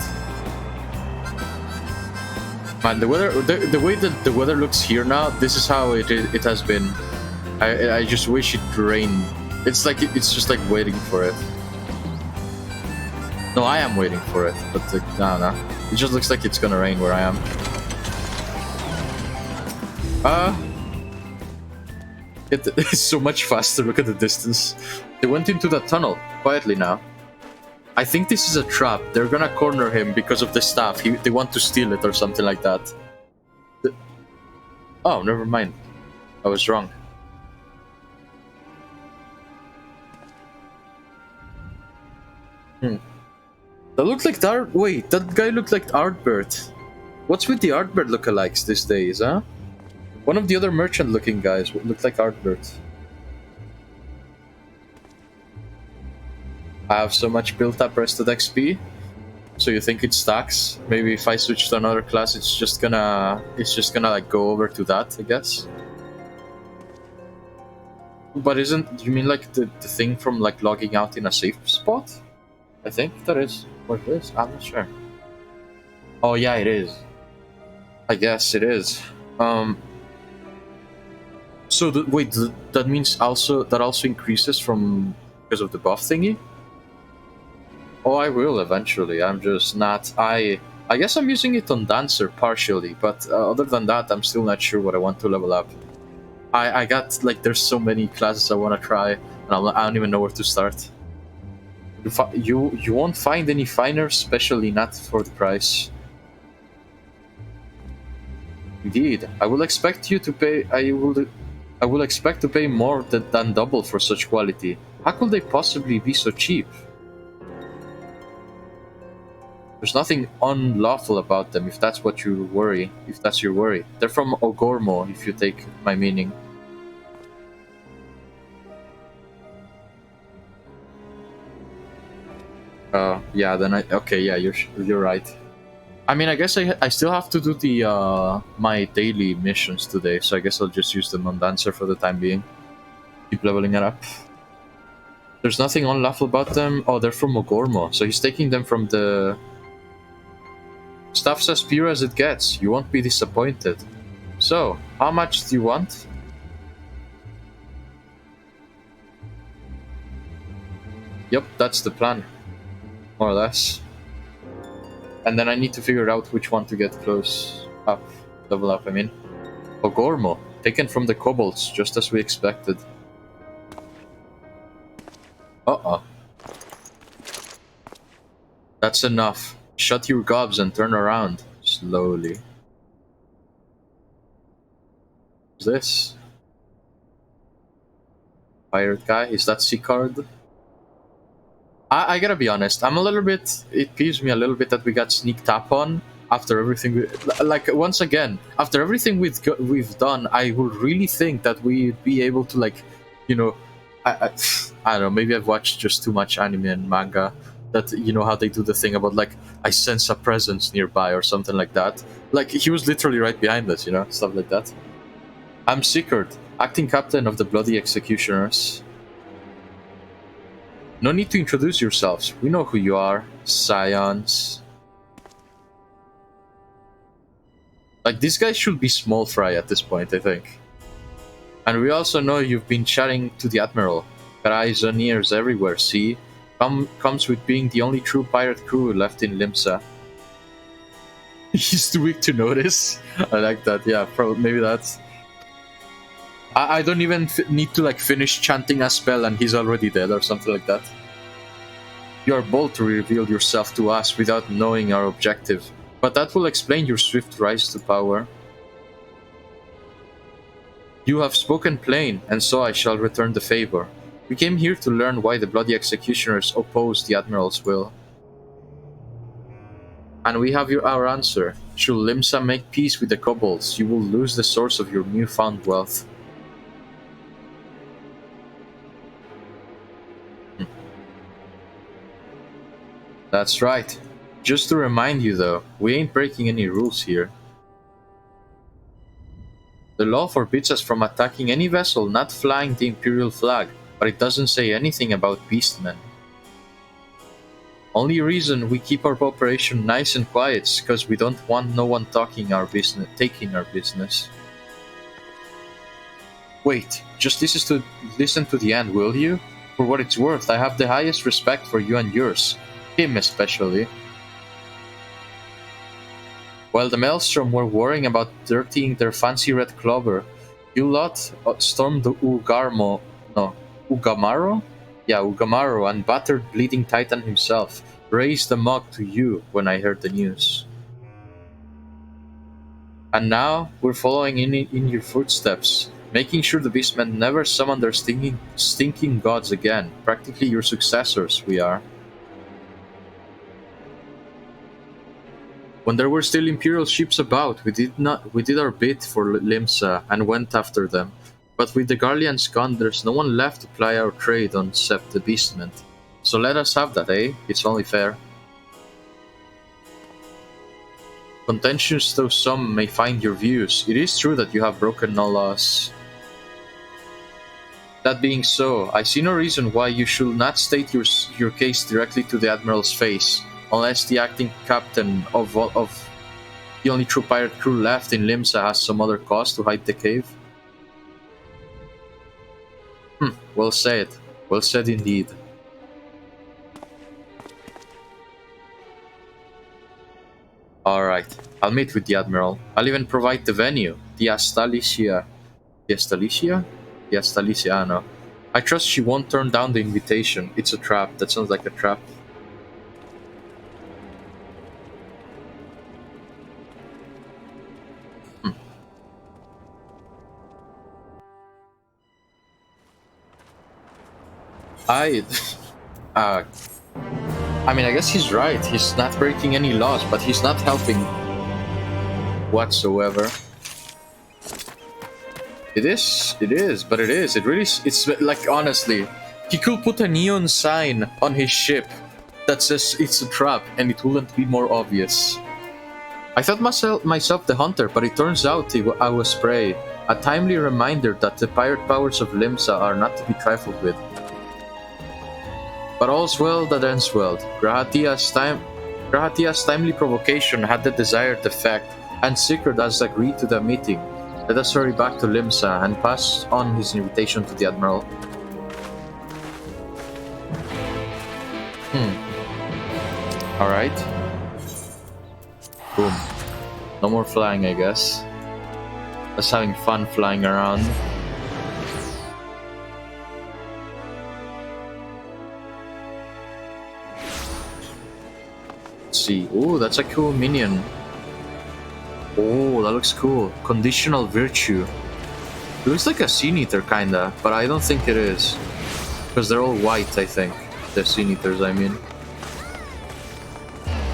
Man, the weather, the way that the weather looks here now, this is how it has been. I just wish it rained. It's like it's just like waiting for it. No, I am waiting for it, but no. It just looks like it's gonna rain where I am. It's so much faster. Look at the distance. They went into the tunnel quietly now. I think this is a trap. They're gonna corner him because of the staff. They want to steal it or something like that. Oh, never mind. I was wrong. That looked like wait, that guy looked like Artbert. What's with the Artbert lookalikes these days, huh? One of the other merchant-looking guys looked like Artbert. I have so much built-up rested XP. So you think it stacks? Maybe if I switch to another class, it's just gonna like go over to that, I guess. But do you mean like the thing from like logging out in a safe spot? I think that is what it is. I'm not sure. Oh yeah, it is. I guess it is. So wait, that means that also increases from because of the buff thingy? Oh, I will eventually. I'm just not. I guess I'm using it on Dancer partially, but other than that, I'm still not sure what I want to level up. I got like there's so many classes I want to try, and I don't even know where to start. You won't find any finer, especially not for the price. Indeed, I will expect you to pay. I will expect to pay more than double for such quality. How could they possibly be so cheap? There's nothing unlawful about them, if that's what you worry. If that's your worry, they're from Ogormo. If you take my meaning. Yeah. Then okay. Yeah, you're right. I mean, I guess I still have to do the my daily missions today, so I guess I'll just use them on Dancer for the time being. Keep leveling it up. There's nothing unlawful about them. Oh, they're from Ogormo, so he's taking them from the... Stuff's as pure as it gets. You won't be disappointed. So, how much do you want? Yep, that's the plan. More or less. And then I need to figure out which one to get level up, I mean. Ogormo, taken from the kobolds, just as we expected. Uh-oh. That's enough. Shut your gobs and turn around. Slowly. What's this? Pirate guy? Is that C-card? I gotta be honest, I'm a little bit... It peeves me a little bit that we got sneaked up on after everything... Like, once again, after everything we've done, I would really think that we'd be able to, like, you know... I don't know, maybe I've watched just too much anime and manga. That, you know how they do the thing about, like, I sense a presence nearby or something like that. Like, he was literally right behind us, you know? Stuff like that. I'm Sickard, acting captain of the Bloody Executioners. No need to introduce yourselves. We know who you are. Scions. Like, this guy should be small fry at this point, I think. And we also know you've been chatting to the Admiral. Got eyes and ears everywhere, see? Comes with being the only true pirate crew left in Limsa. He's too weak to notice. I like that, yeah, probably, maybe that's... I don't even need to, like, finish chanting a spell and he's already dead or something like that. You are bold to reveal yourself to us without knowing our objective, but that will explain your swift rise to power. You have spoken plain, and so I shall return the favor. We came here to learn why the bloody executioners oppose the Admiral's will. And we have our answer. Should Limsa make peace with the kobolds, you will lose the source of your newfound wealth. That's right. Just to remind you though, we ain't breaking any rules here. The law forbids us from attacking any vessel not flying the Imperial flag, but it doesn't say anything about beastmen. Only reason we keep our operation nice and quiet is because we don't want no one taking our business. Wait, just listen to the end, will you? For what it's worth, I have the highest respect for you and yours. Him especially. While the Maelstrom were worrying about dirtying their fancy red clover, you lot stormed the Ugamaro? Yeah, Ugamaro, and battered Bleeding Titan himself. Raised a mug to you when I heard the news. And now, we're following in your footsteps, making sure the beastmen never summon their stinking gods again. Practically your successors, we are. When there were still Imperial ships about, we did our bit for Limsa and went after them. But with the Garleans gone, there's no one left to ply our trade on except the beastmen. So let us have that, eh? It's only fair. Contentious though some may find your views, it is true that you have broken no laws. That being so, I see no reason why you should not state your case directly to the Admiral's face. Unless the acting captain of the only true pirate crew left in Limsa has some other cause to hide the cave. Well said. Well said indeed. Alright, I'll meet with the Admiral. I'll even provide the venue, the Astalicia. The Astalicia? The Astalicia, no. I trust she won't turn down the invitation. It's a trap. That sounds like a trap. I mean, I guess he's right. He's not breaking any laws, but he's not helping whatsoever. It is, but it is. It really, it's like, honestly, he could put a neon sign on his ship that says it's a trap, and it wouldn't be more obvious. I thought myself the hunter, but it turns out I was prey. A timely reminder that the pirate powers of Limsa are not to be trifled with. But all's well that ends well. Grahatia's timely provocation had the desired effect, and Sigurd has agreed to the meeting. Let us hurry back to Limsa and pass on his invitation to the Admiral. Alright. Boom. No more flying, I guess. Just having fun flying around. See. Oh, that's a cool minion. Oh, that looks cool. Conditional virtue. It looks like a Sea Eater kinda, but I don't think it is. Because they're all white, I think. The Sea Eaters, I mean.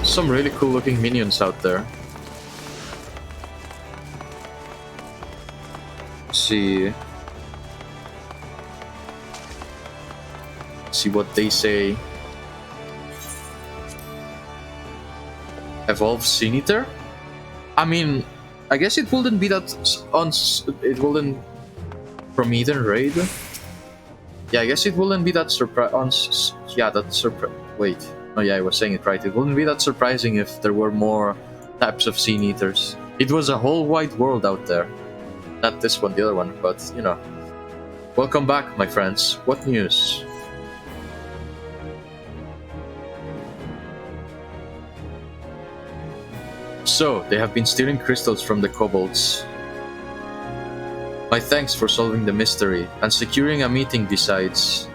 Some really cool looking minions out there. Let's see. See what they say. Evolve Sea Eater? I mean, I guess it wouldn't be that it wouldn't from Eden Raid. Yeah, I guess it wouldn't be that wait. Oh yeah, I was saying it right. It wouldn't be that surprising if there were more types of Sea Eaters. It was a whole wide world out there. Not this one, the other one, but you know. Welcome back, my friends. What news? So, they have been stealing crystals from the kobolds. My thanks for solving the mystery and securing a meeting besides.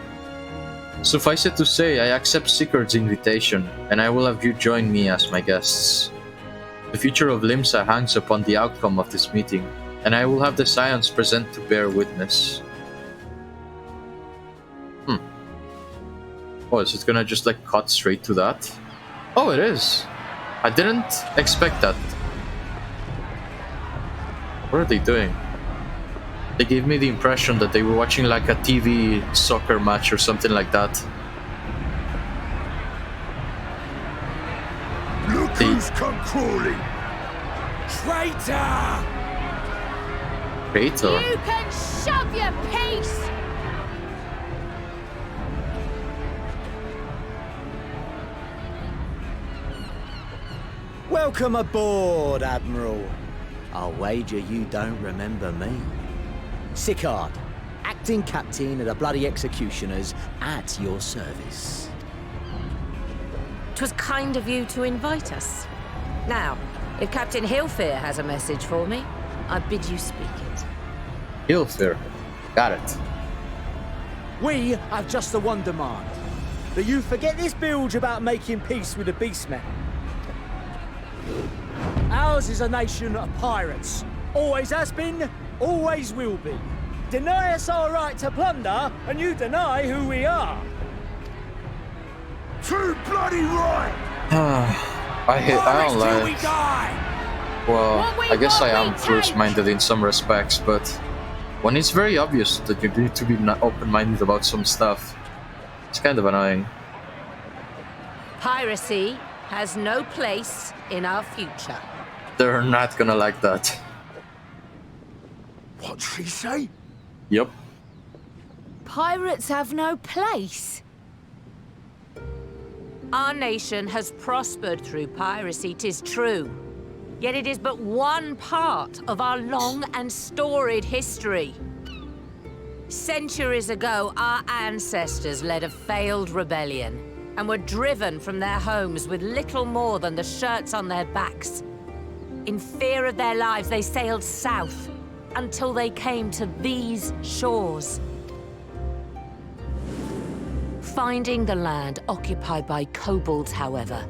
Suffice it to say, I accept Sigurd's invitation, and I will have you join me as my guests. The future of Limsa hangs upon the outcome of this meeting, and I will have the scions present to bear witness. Oh, is it gonna just like cut straight to that? Oh, it is! I didn't expect that. What are they doing? They gave me the impression that they were watching like a TV soccer match or something like that. Look who's come crawling! Traitor! Traitor? You can shove your piece! Welcome aboard, Admiral. I'll wager you don't remember me. Sigurd, acting captain of the bloody executioners, at your service. 'Twas kind of you to invite us. Now, if Captain Hilfir has a message for me, I bid you speak it. Hilfir. Got it. We have just the one demand. That you forget this bilge about making peace with the beastmen. Ours is a nation of pirates. Always has been, always will be. Deny us our right to plunder, and you deny who we are. Too bloody right! I don't like. Well, I guess I am close-minded in some respects, but when it's very obvious that you need to be open-minded about some stuff, it's kind of annoying. Piracy has no place in our future. They're not gonna like that. What'd she say? Yep. Pirates have no place. Our nation has prospered through piracy, 'tis true. Yet it is but one part of our long and storied history. Centuries ago, our ancestors led a failed rebellion and were driven from their homes with little more than the shirts on their backs. In fear of their lives, they sailed south until they came to these shores. Finding the land occupied by kobolds, however,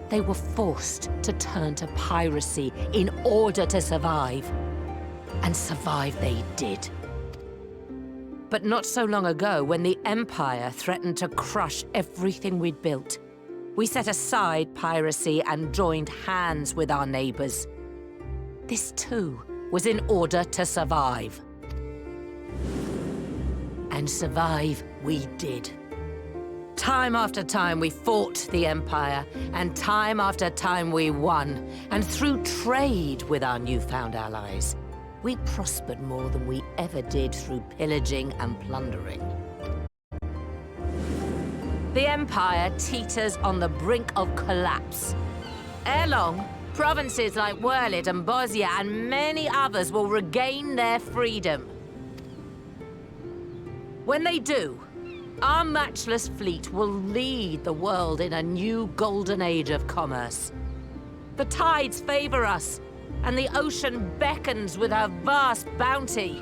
they were forced to turn to piracy in order to survive. And survive they did. But not so long ago, when the Empire threatened to crush everything we'd built, we set aside piracy and joined hands with our neighbors. This too was in order to survive. And survive we did. Time after time we fought the Empire, and time after time we won. And through trade with our newfound allies, we prospered more than we ever did through pillaging and plundering. The Empire teeters on the brink of collapse. Ere long, provinces like Werlit and Bosnia and many others will regain their freedom. When they do, our matchless fleet will lead the world in a new golden age of commerce. The tides favor us, and the ocean beckons with her vast bounty.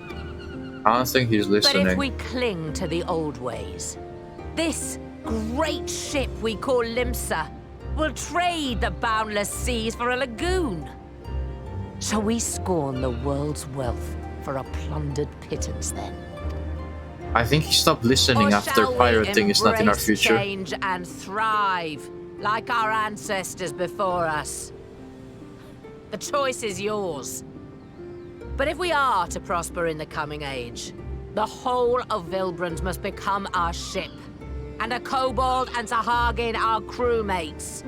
I don't think he's listening. But if we cling to the old ways, this great ship we call Limsa will trade the boundless seas for a lagoon. Shall we scorn the world's wealth for a plundered pittance then? I think he stopped listening Or after shall pirating we is not in our embrace future. change and thrive like our ancestors before us? The choice is yours. But if we are to prosper in the coming age, the whole of Vilbrand must become our ship, and a kobold and Sahagin our crewmates.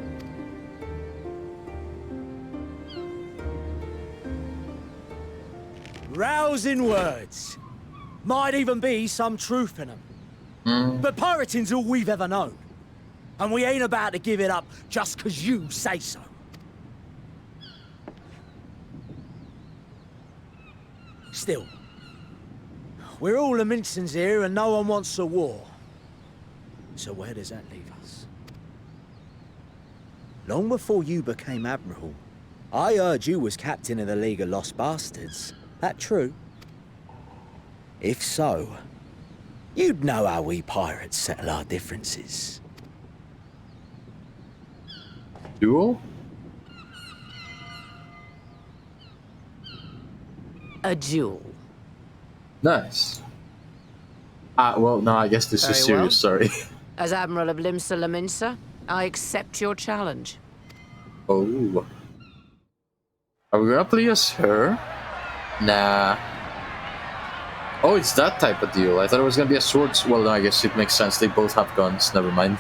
Rousing words. Might even be some truth in them. But pirating's all we've ever known. And we ain't about to give it up just 'cause you say so. Still, we're all the Mincins here and no one wants a war. So where does that leave us? Long before you became Admiral, I heard you was captain of the League of Lost Bastards. That true? If so, you'd know how we pirates settle our differences. Duel? A duel. Nice. Well, no, I guess this is Very well. serious, sorry. As Admiral of Limsa Laminsa, I accept your challenge. Oh. Are we gonna play as her? Nah. Oh, it's that type of deal. I thought it was gonna be a swords. Well, no, I guess it makes sense. They both have guns. Never mind.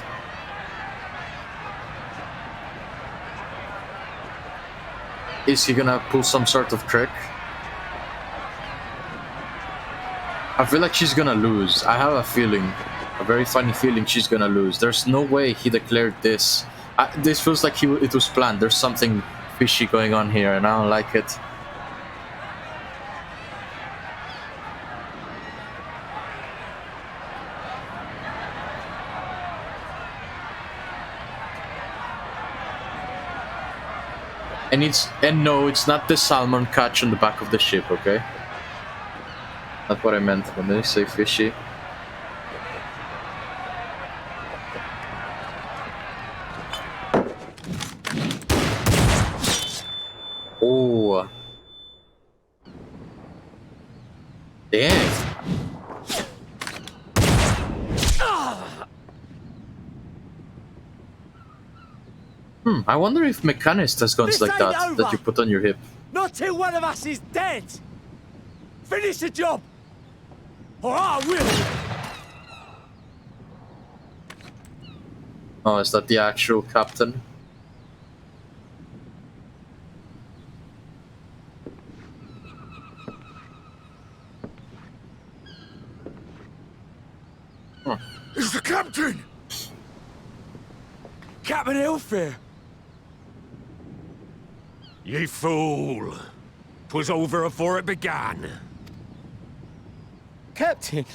Is he gonna pull some sort of trick? I feel like she's gonna lose. I have a feeling. A very funny feeling she's gonna lose. There's no way he declared this. This feels like it was planned. There's something fishy going on here, and I don't like it. And no, it's not the salmon catch on the back of the ship, okay? Not what I meant when they say fishy. Oh. Damn. I wonder if Mechanist has guns like that, that you put on your hip. Not till one of us is dead! Finish the job! Or I will! Oh, is that the actual captain? Huh. It's the captain! Captain Ilfair! Ye fool! 'Twas over afore it began. Captain!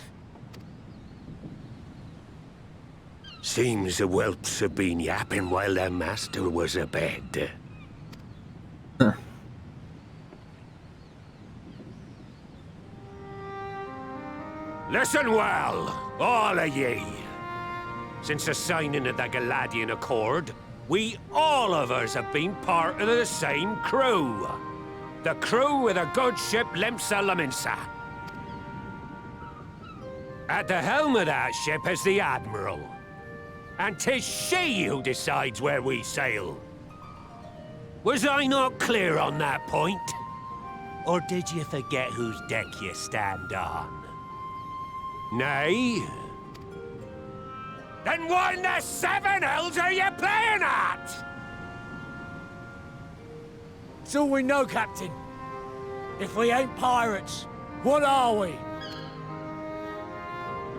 Seems the whelps have been yapping while their master was abed. Huh. Listen well, all of ye. Since the signing of the Galadian Accord, we all of us have been part of the same crew. The crew of the good ship Limsa Laminsa. At the helm of that ship is the Admiral. And 'tis she who decides where we sail. Was I not clear on that point? Or did you forget whose deck you stand on? Nay? Then what in the seven hells are you playing at? It's all we know, Captain. If we ain't pirates, what are we?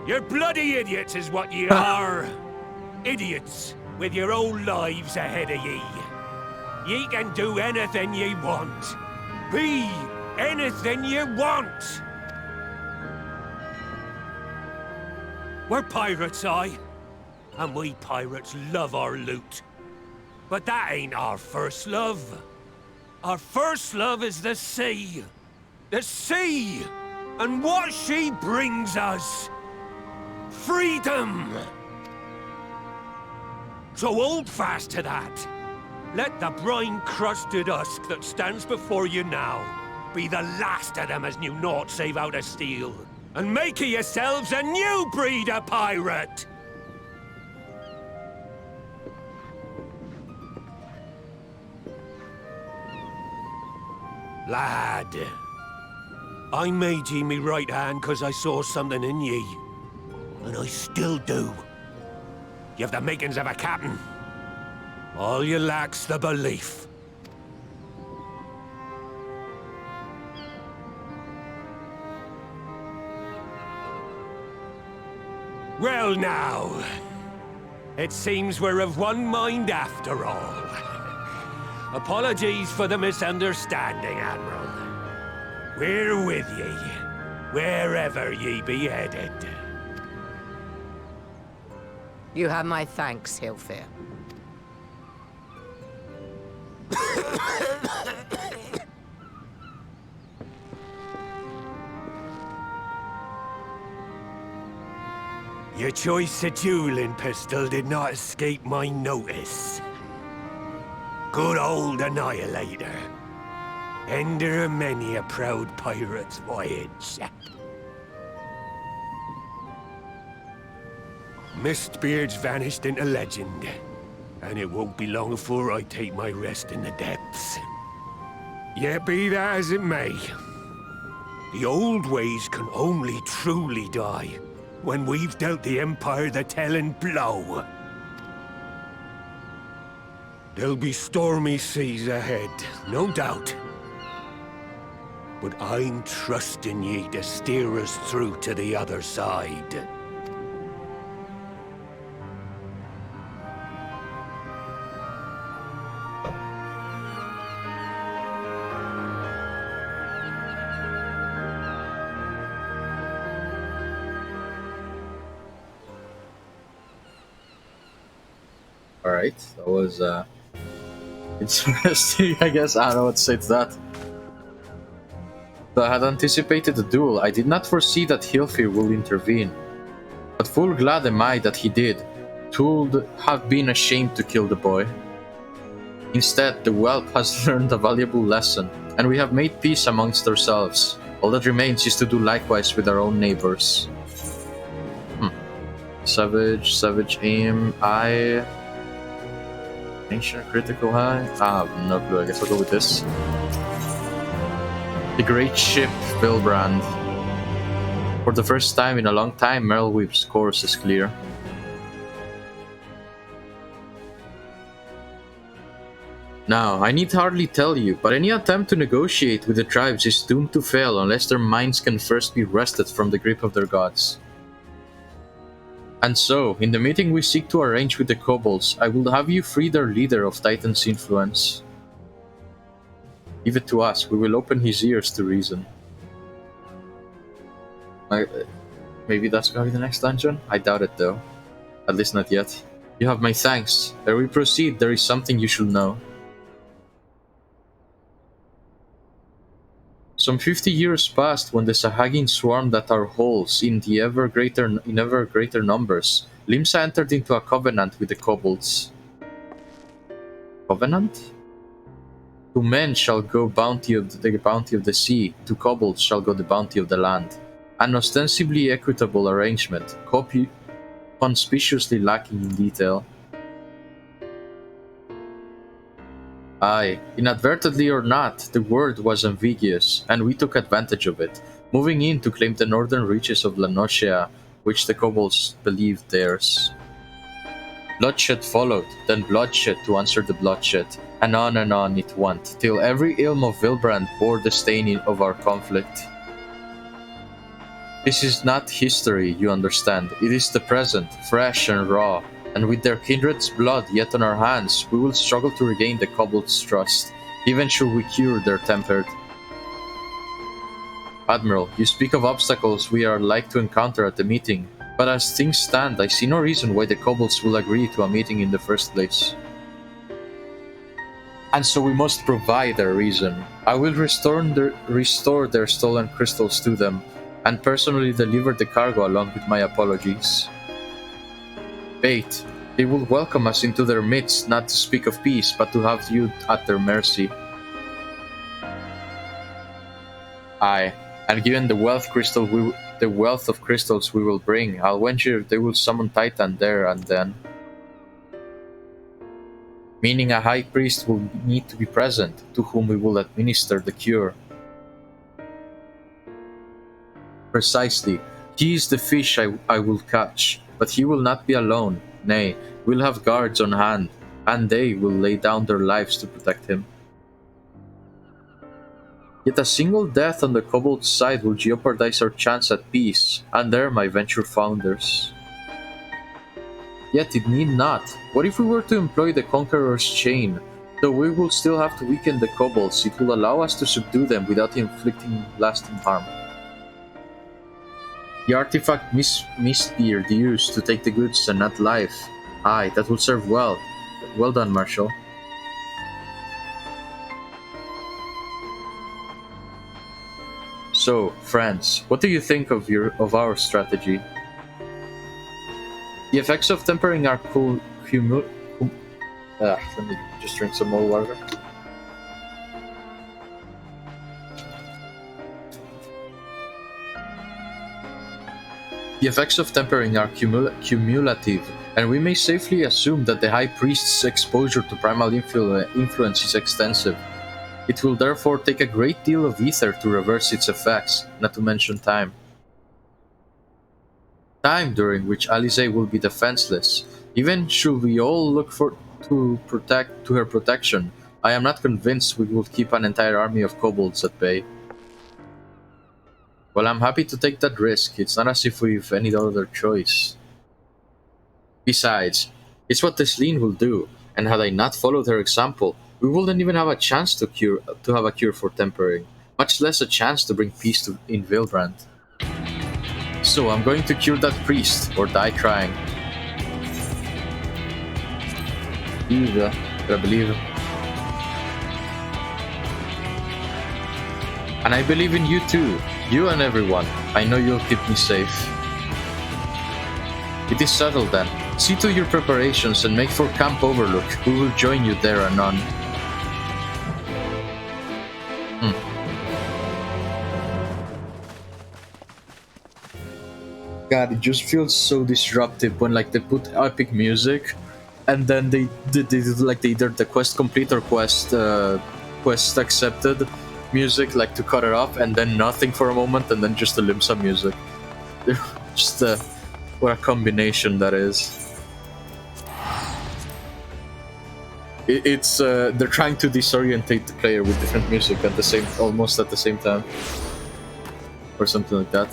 You're bloody idiots is what you are. Idiots with your own lives ahead of ye. Ye can do anything ye want. Be anything you want. We're pirates, aye. And we pirates love our loot. But that ain't our first love. Our first love is the sea. The sea! And what she brings us. Freedom! So hold fast to that. Let the brine-crusted husk that stands before you now be the last of them as knew naught save out of steel. And make of yourselves a new breed of pirate! Lad, I made ye me right hand 'cause I saw something in ye. And I still do. You've the makings of a captain. All you lack's the belief. Well now, it seems we're of one mind after all. Apologies for the misunderstanding, Admiral. We're with ye, wherever ye be headed. You have my thanks, Hilfir. Your choice of dueling pistol did not escape my notice. Good old Annihilator. Ender of many a proud pirate's voyage. Mistbeard's vanished into legend, and it won't be long before I take my rest in the depths. Yet be that as it may, the old ways can only truly die when we've dealt the Empire the telling blow. There'll be stormy seas ahead, no doubt. But I'm trusting ye to steer us through to the other side. Alright, that was interesting, I guess. I don't know what to say to that. Though I had anticipated the duel, I did not foresee that Hilfir would intervene. But full glad am I that he did. 'Twould have been a shame to kill the boy. Instead, the whelp has learned a valuable lesson, and we have made peace amongst ourselves. All that remains is to do likewise with our own neighbors. Savage aim, I... Ancient critical high? I have no clue, I guess I'll go with this. The great ship, Vilbrand. For the first time in a long time, Merylweep's course is clear. Now, I need hardly tell you, but any attempt to negotiate with the tribes is doomed to fail unless their minds can first be wrested from the grip of their gods. And so, in the meeting we seek to arrange with the kobolds, I will have you free their leader of Titan's influence. Leave it to us, we will open his ears to reason. Maybe that's gonna be the next dungeon? I doubt it though. At least not yet. You have my thanks. Ere we proceed, there is something you should know. Some 50 years passed when the Sahagin swarmed at our halls in ever greater numbers. Limsa entered into a covenant with the kobolds. Covenant? To men shall go the bounty of the sea, to kobolds shall go the bounty of the land. An ostensibly equitable arrangement, conspicuously lacking in detail. Aye, inadvertently or not, the word was ambiguous, and we took advantage of it, moving in to claim the northern reaches of La Nocia, which the kobolds believed theirs. Bloodshed followed, then bloodshed to answer the bloodshed, and on it went, till every ilm of Vilbrand bore the stain of our conflict. This is not history, you understand, it is the present, fresh and raw, and with their kindred's blood yet on our hands, we will struggle to regain the kobolds' trust, even should we cure their temper. Admiral, you speak of obstacles we are like to encounter at the meeting, but as things stand, I see no reason why the kobolds will agree to a meeting in the first place. And so we must provide a reason. I will restore their stolen crystals to them, and personally deliver the cargo along with my apologies. Bait, they will welcome us into their midst not to speak of peace, but to have you at their mercy. Aye, and given the wealth of crystals we will bring, I'll venture they will summon Titan there and then. Meaning a high priest will need to be present, to whom we will administer the cure. Precisely. He is the fish I will catch, but he will not be alone. Nay, we'll have guards on hand, and they will lay down their lives to protect him. Yet a single death on the kobold side will jeopardize our chance at peace, and there my venture founders. Yet it need not. What if we were to employ the Conqueror's chain? Though we will still have to weaken the kobolds, it will allow us to subdue them without inflicting lasting harm. The artifact must be used to take the goods and not life. Aye, that will serve well. Well done, Marshal. So, friends, what do you think of our strategy? The effects of tempering are let me just drink some more water. The effects of tempering are cumulative, and we may safely assume that the High Priest's exposure to primal influence is extensive. It will therefore take a great deal of ether to reverse its effects, not to mention time. Time during which Alice will be defenseless. Even should we all look to her protection, I am not convinced we will keep an entire army of kobolds at bay. Well, I'm happy to take that risk. It's not as if we've any other choice. Besides, it's what Tesleen will do, and had I not followed her example, we wouldn't even have a chance to have a cure for tempering, much less a chance to bring peace in Valebrand. So I'm going to cure that priest, or die trying. I believe. And I believe in you too. You and everyone. I know you'll keep me safe. It is settled then. See to your preparations and make for Camp Overlook. We will join you there anon. God, it just feels so disruptive when like they put epic music, and then they did like either the quest complete or quest accepted music, like to cut it off, and then nothing for a moment, and then just the Limsa music. Just what a combination that is. It's they're trying to disorientate the player with different music at almost at the same time, or something like that.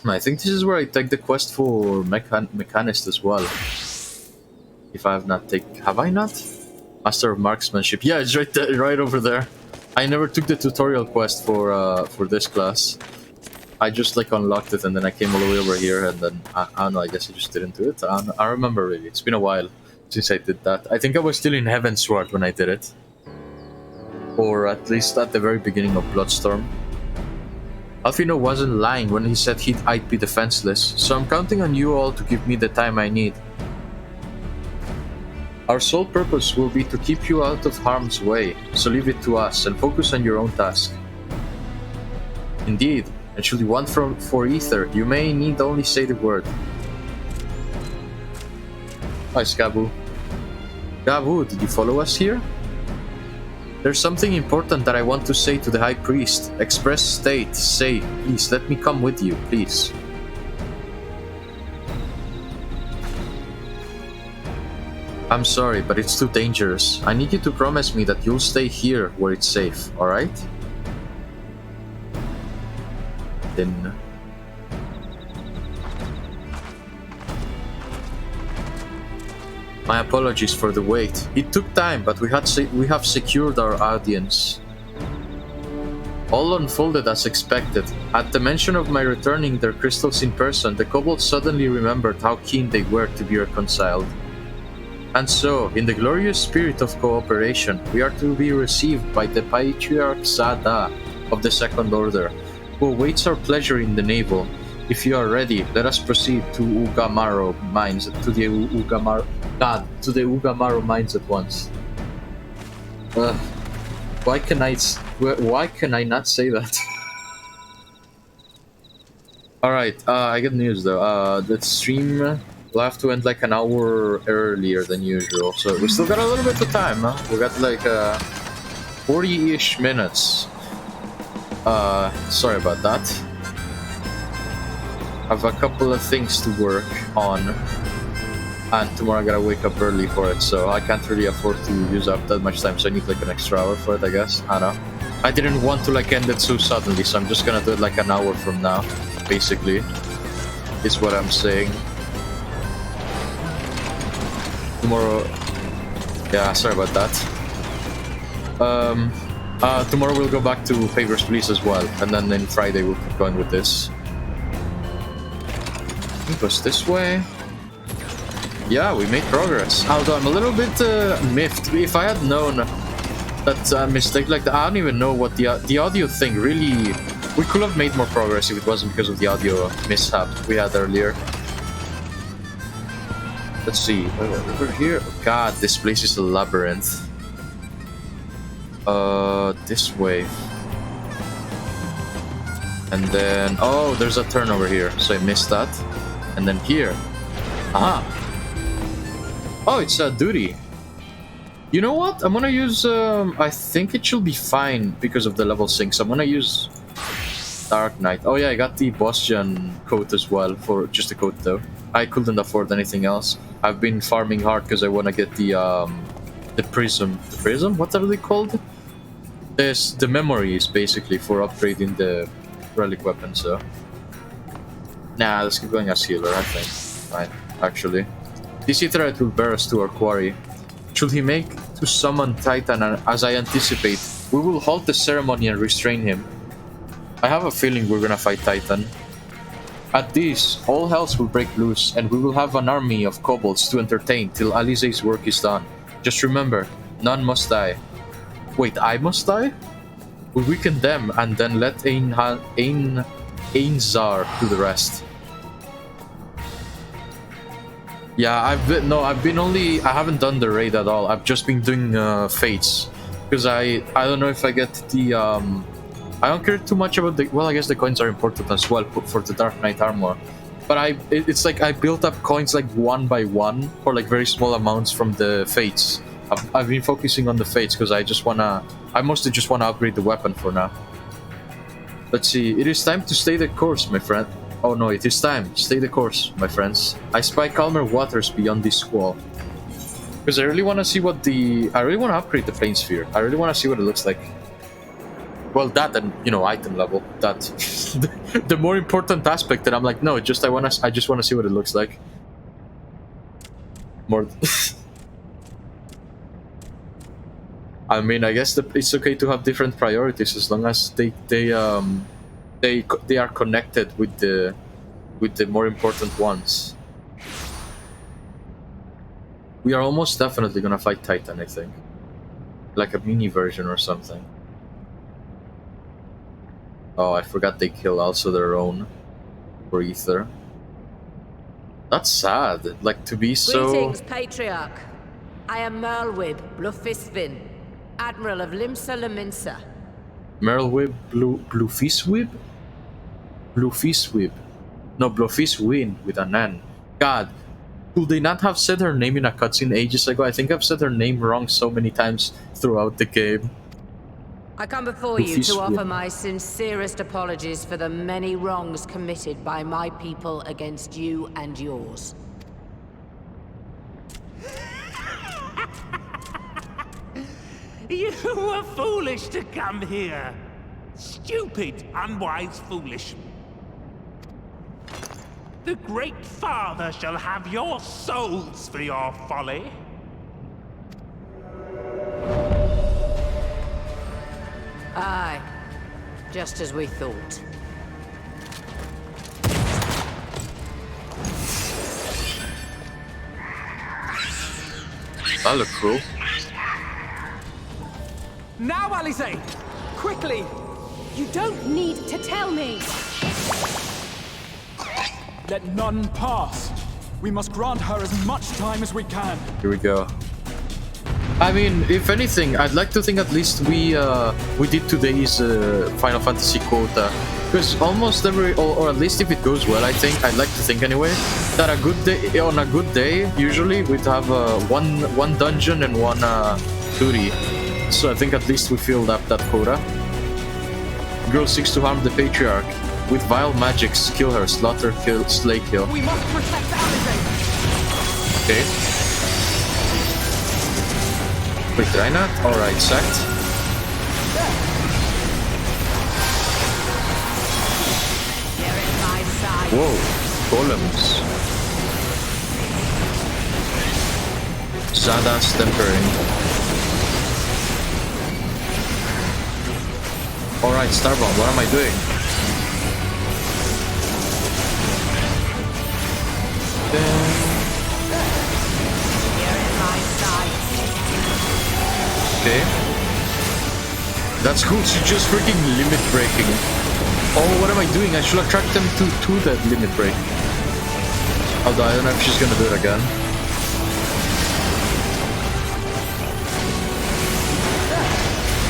I think this is where I take the quest for Mechanist as well. If I have not have I not? Master of Marksmanship. Yeah, it's right there, right over there. I never took the tutorial quest for this class. I just like unlocked it and then I came all the way over here and then I don't know. I guess I just didn't do it. I remember really. It's been a while since I did that. I think I was still in Heavensward when I did it, or at least at the very beginning of Bloodstorm. Alfino wasn't lying when he said I'd be defenseless, so I'm counting on you all to give me the time I need. Our sole purpose will be to keep you out of harm's way, so leave it to us and focus on your own task. Indeed, and should you want for ether, you may need only say the word. Hi, Skabu. Gabu, did you follow us here? There's something important that I want to say to the High Priest. Express state, say, please let me come with you, please. I'm sorry, but it's too dangerous. I need you to promise me that you'll stay here where it's safe, alright? Then... My apologies for the wait. It took time, but we have secured our audience. All unfolded as expected. At the mention of my returning their crystals in person, the kobolds suddenly remembered how keen they were to be reconciled. And so, in the glorious spirit of cooperation, we are to be received by the Patriarch Zada of the Second Order, who awaits our pleasure in the navel. If you are ready, let us proceed to Ugamaro mines, to the Ugamaro mines at once. Why can I not say that? Alright, I get news though. The stream will have to end like an hour earlier than usual, so we still got a little bit of time, huh? We got like 40-ish minutes. Sorry about that. I have a couple of things to work on, and tomorrow I gotta wake up early for it, so I can't really afford to use up that much time, so I need like an extra hour for it, I guess. I don't know. I didn't want to like end it so suddenly, so I'm just gonna do it like an hour from now, basically, is what I'm saying. Tomorrow... Yeah, sorry about that. Tomorrow we'll go back to Favors Please as well, and then Friday we'll keep going with this. It goes this way. Yeah, we made progress. Although I'm a little bit miffed. If I had known that mistake like that, I don't even know what the audio thing really... We could have made more progress if it wasn't because of the audio mishap we had earlier. Let's see. Over here. God, this place is a labyrinth. This way. And then... Oh, there's a turn over here, so I missed that. And then here. Aha! Oh, it's a duty. You know what? I'm gonna use... I think it should be fine because of the level sync. So I'm gonna use Dark Knight. Oh yeah, I got the boss gen coat as well, for just the coat though. I couldn't afford anything else. I've been farming hard because I want to get the prism. The prism? What are they called? There's the memories basically for upgrading the relic weapon. So nah, let's keep going as healer. I think. Right, actually, this Aetheryte will bear us to our quarry. Should he make to summon Titan, as I anticipate, we will halt the ceremony and restrain him. I have a feeling we're gonna fight Titan. At this, all hells will break loose, and we will have an army of kobolds to entertain till Alize's work is done. Just remember, none must die. Wait, I must die? We weaken them, and then let Ainzar do the rest. Yeah, I haven't done the raid at all. I've just been doing fates, because I don't know if I get the I don't care too much about the... Well, I guess the coins are important as well for the Dark Knight armor. But it's like I built up coins like one by one for like very small amounts from the fates. I've been focusing on the fates because I mostly just wanna upgrade the weapon for now. Let's see. It is time to stay the course, my friend. Oh no, it is time. Stay the course, my friends. I spy calmer waters beyond this squall. Because I really want to see what I really want to upgrade the plane sphere. I really want to see what it looks like. Well, that and, you know, item level. That's the more important aspect that I'm like, no, I just want to see what it looks like. More... I mean, I guess it's okay to have different priorities as long as they are connected with the more important ones. We are almost definitely gonna fight Titan, I think. Like a mini version or something. Oh, I forgot they kill also their own for Ether. That's sad. Like, to be so... Greetings, Patriarch. I am Merlwib Blufisvin, Admiral of Limsa Laminsa. Merlwib Blufiswib? Blufiswib. No, Blufiswin with an N. God, could they not have said her name in a cutscene ages ago? I think I've said her name wrong so many times throughout the game. I come before you to offer my sincerest apologies for the many wrongs committed by my people against you and yours. You were foolish to come here. Stupid, unwise, foolish. The Great Father shall have your souls for your folly. Aye, just as we thought. That looked cool. Now, Alize! Quickly! You don't need to tell me! Let none pass. We must grant her as much time as we can. Here we go. I mean, if anything, I'd like to think at least we did today's Final Fantasy quota, because almost every, or at least if it goes well, I think I'd like to think anyway, that on a good day, usually we'd have one dungeon and one duty. So I think at least we filled up that quota. Girl seeks to harm the Patriarch. With vile magics, kill her, slaughter, kill, slay, kill. We must protect Alize! Okay. Wait, did I not? Alright, sacked. Whoa, golems. Zada's tempering. Alright, Starbomb, what am I doing? Okay. That's cool, she's just freaking limit breaking. Oh, what am I doing? I should attract them to that limit break. Although I don't know if she's gonna do it again.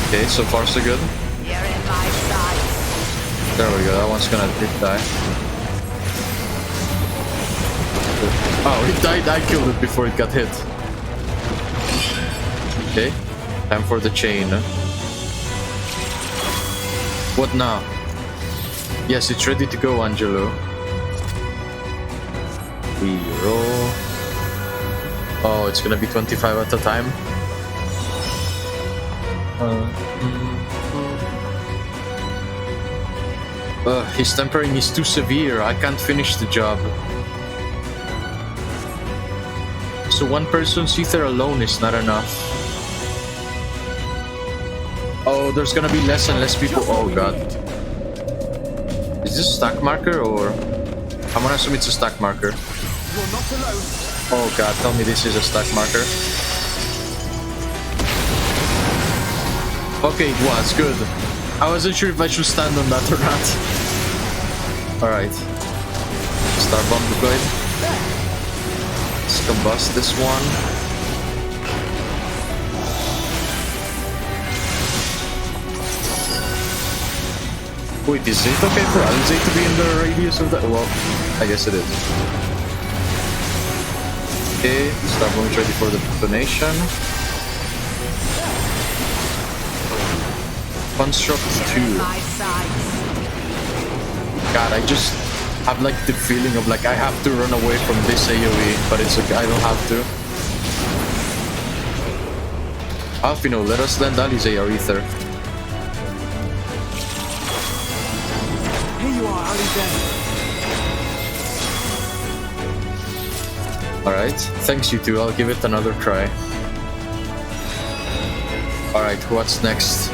Okay, so far so good. There we go, that one's gonna die. Oh, it died, I killed it before it got hit. Okay, time for the chain. What now? Yes, it's ready to go, Angelo. We roll. Oh, it's gonna be 25 at a time. His tempering is too severe. I can't finish the job. So one person's ether alone is not enough. Oh, there's gonna be less and less people. Oh god. Is this a stack marker or? I'm gonna assume it's a stack marker. You're not alone. Oh god, tell me this is a stack marker. Okay, it was good. I wasn't sure if I should stand on that or not. Alright. Starbomb deployed. Let's combust this one. Wait, is it okay for Alizé to be in the radius of that? Well, I guess it is. Okay, Starbomb is ready for the detonation. Construct 2. God, I just have like the feeling of like I have to run away from this AoE, but it's okay, I don't have to. Alfino, let us lend Alizé our ether. Here you are, Alizé. Alright, thanks you two, I'll give it another try. Alright, what's next?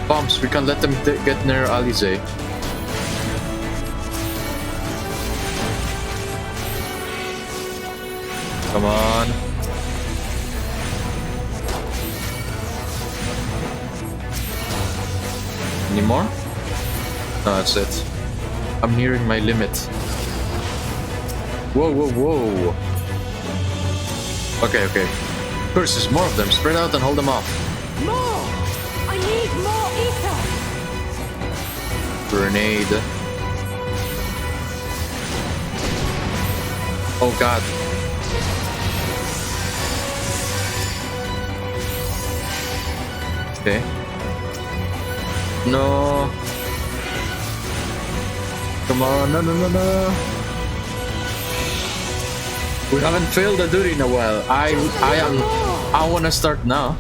Bombs, we can't let them get near Alizé. Come on. Any more? No, that's it. I'm nearing my limit. Whoa, whoa, whoa. Okay, okay. Curses, more of them. Spread out and hold them off. More! I need more ether! Grenade. Oh god. Okay. No. Come on, no, no, no, no. We haven't failed a duty in a while. I wanna start now.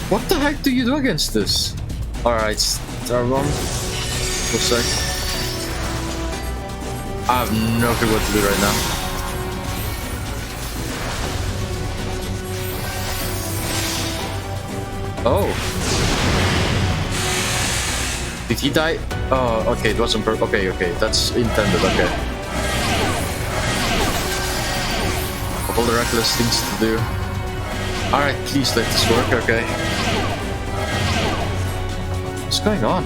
What the heck do you do against this? Alright, Starbomb. One sec. I have no clue what to do right now. Oh. Did he die? Oh, okay, it wasn't okay, okay, that's intended, okay. Of all the reckless things to do. Alright, please let this work, okay. What's going on?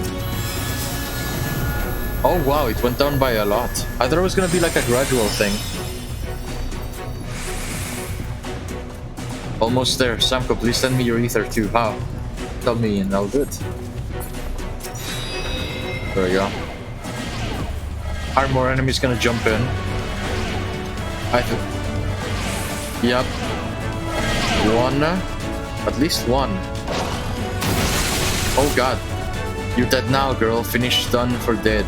Oh wow, it went down by a lot. I thought it was gonna be like a gradual thing. Almost there. Samko, please send me your ether too. How? Tell me and I'll do it. There we go. Are more enemies gonna jump in? I think. Yep. One. At least one. Oh god. You're dead now, girl. Finish done for dead.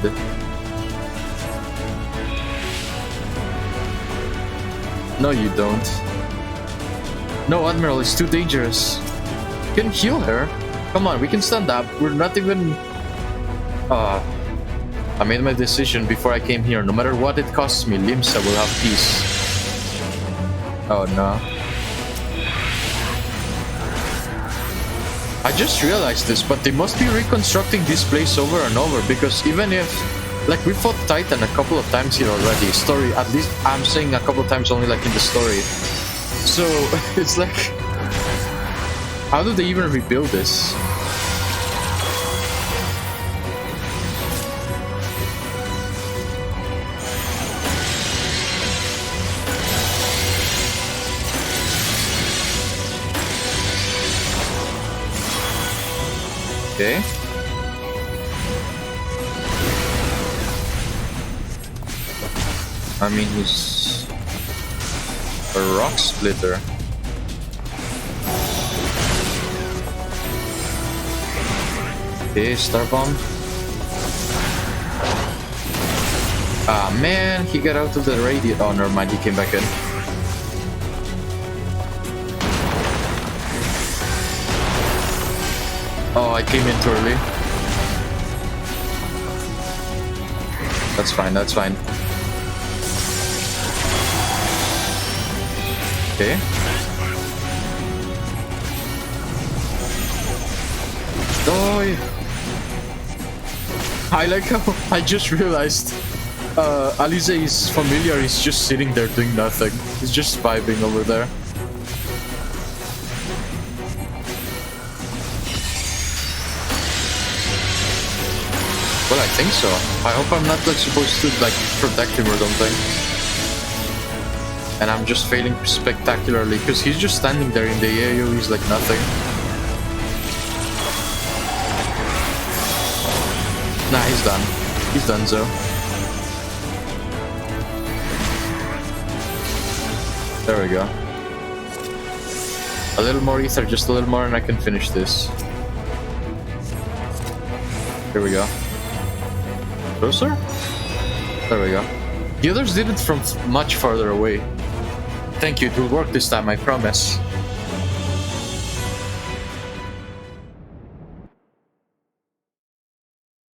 No, you don't. No, Admiral, it's too dangerous. You can heal her. Come on, we can stand up. We're not even... I made my decision before I came here. No matter what it costs me, Limsa will have peace. Oh no. I just realized this, but they must be reconstructing this place over and over, because even if, like, we fought Titan a couple of times here already, story, at least I'm saying a couple of times only, like, in the story. So, it's like, how do they even rebuild this? Okay. I mean, he's a rock splitter. Okay, star bomb. Ah man, he got out of the radius. Oh, never mind, he came back in. Oh, I came in too early. That's fine, that's fine. Okay. Oh, I like how I just realized Alize's familiar is just sitting there doing nothing. He's just vibing over there. Well, I think so. I hope I'm not like supposed to like protect him or something. And I'm just failing spectacularly because he's just standing there in the AoE, he's like nothing. Nah, he's done. He's done, so. There we go. A little more ether, just a little more, and I can finish this. Here we go. Closer? There we go. The others did it from much farther away. Thank you, it will work this time, I promise.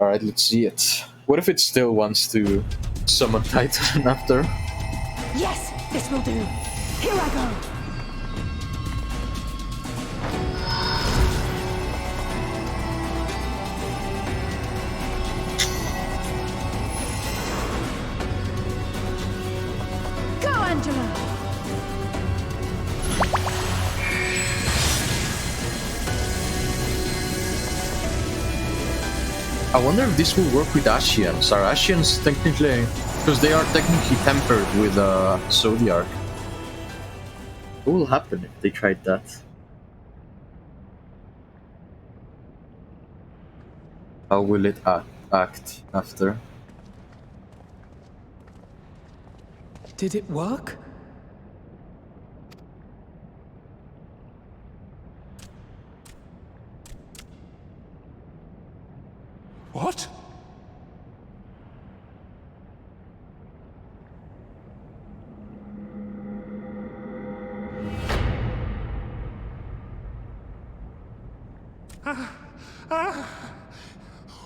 Alright, let's see it. What if it still wants to summon Titan after? Yes, this will do. Here I go. Go, Angela. I wonder if this will work with Ashians. Are Ashians technically... because they are technically tempered with Zodiac. What will happen if they tried that? How will it act after? Did it work? What?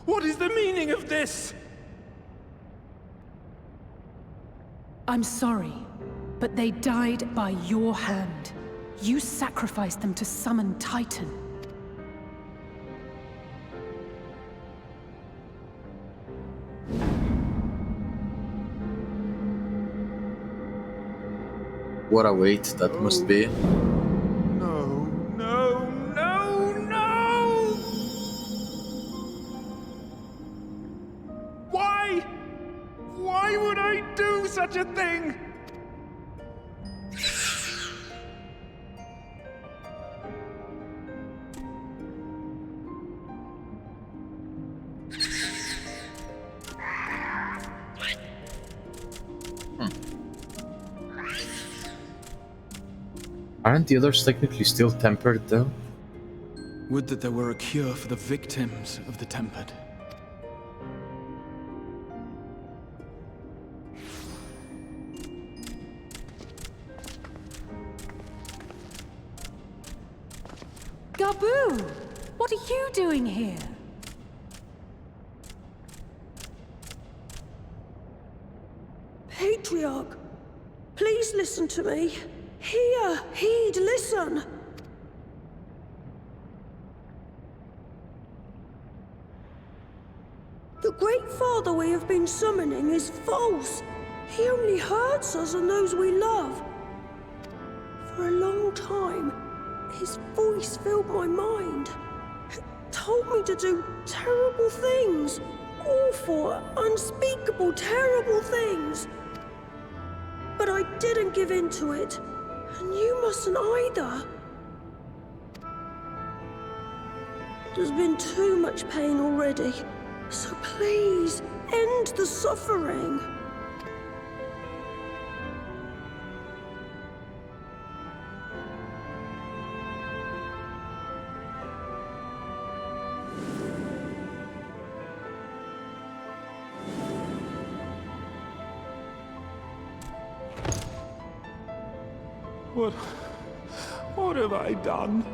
What is the meaning of this? I'm sorry, but they died by your hand. You sacrificed them to summon Titan. What a weight that must be. No, no, no, no! Why? Why would I do such a thing? Aren't the others technically still tempered though? Would that there were a cure for the victims of the tempered. Gabu! What are you doing here? Patriarch, please listen to me. Hear, heed, listen. The Great Father we have been summoning is false. He only hurts us and those we love. For a long time, his voice filled my mind. It told me to do terrible things. Awful, unspeakable, terrible things. But I didn't give in to it. And you mustn't either. There's been too much pain already. So please, end the suffering. What have I done?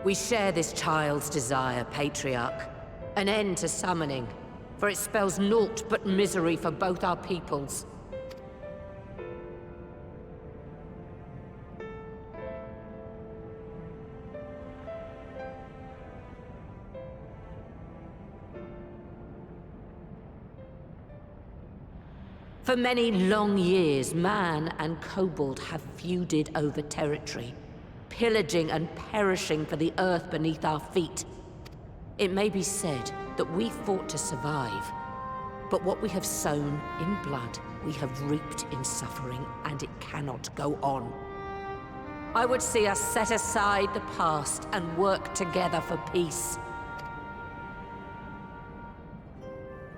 We share this child's desire, Patriarch. An end to summoning, for it spells naught but misery for both our peoples. For many long years, man and kobold have feuded over territory, pillaging and perishing for the earth beneath our feet. It may be said that we fought to survive, but what we have sown in blood, we have reaped in suffering, and it cannot go on. I would see us set aside the past and work together for peace.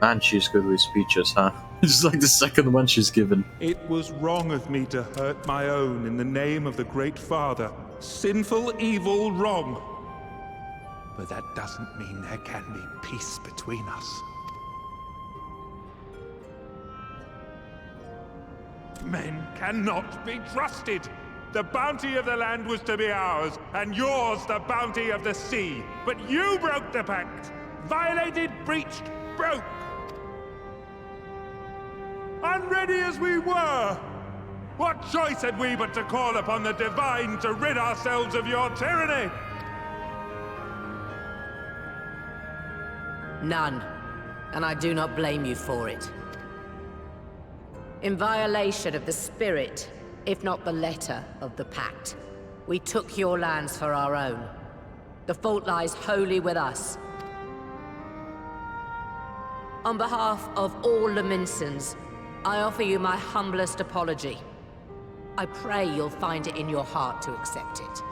Man, she's good with speeches, huh? It's like the second one she's given. It was wrong of me to hurt my own in the name of the Great Father. Sinful, evil, wrong. But that doesn't mean there can be peace between us. Men cannot be trusted. The bounty of the land was to be ours, and yours the bounty of the sea. But you broke the pact. Violated, breached, broke. Unready as we were, what choice had we but to call upon the divine to rid ourselves of your tyranny? None, and I do not blame you for it. In violation of the spirit, if not the letter, of the pact, we took your lands for our own. The fault lies wholly with us. On behalf of all Laminsons, I offer you my humblest apology. I pray you'll find it in your heart to accept it.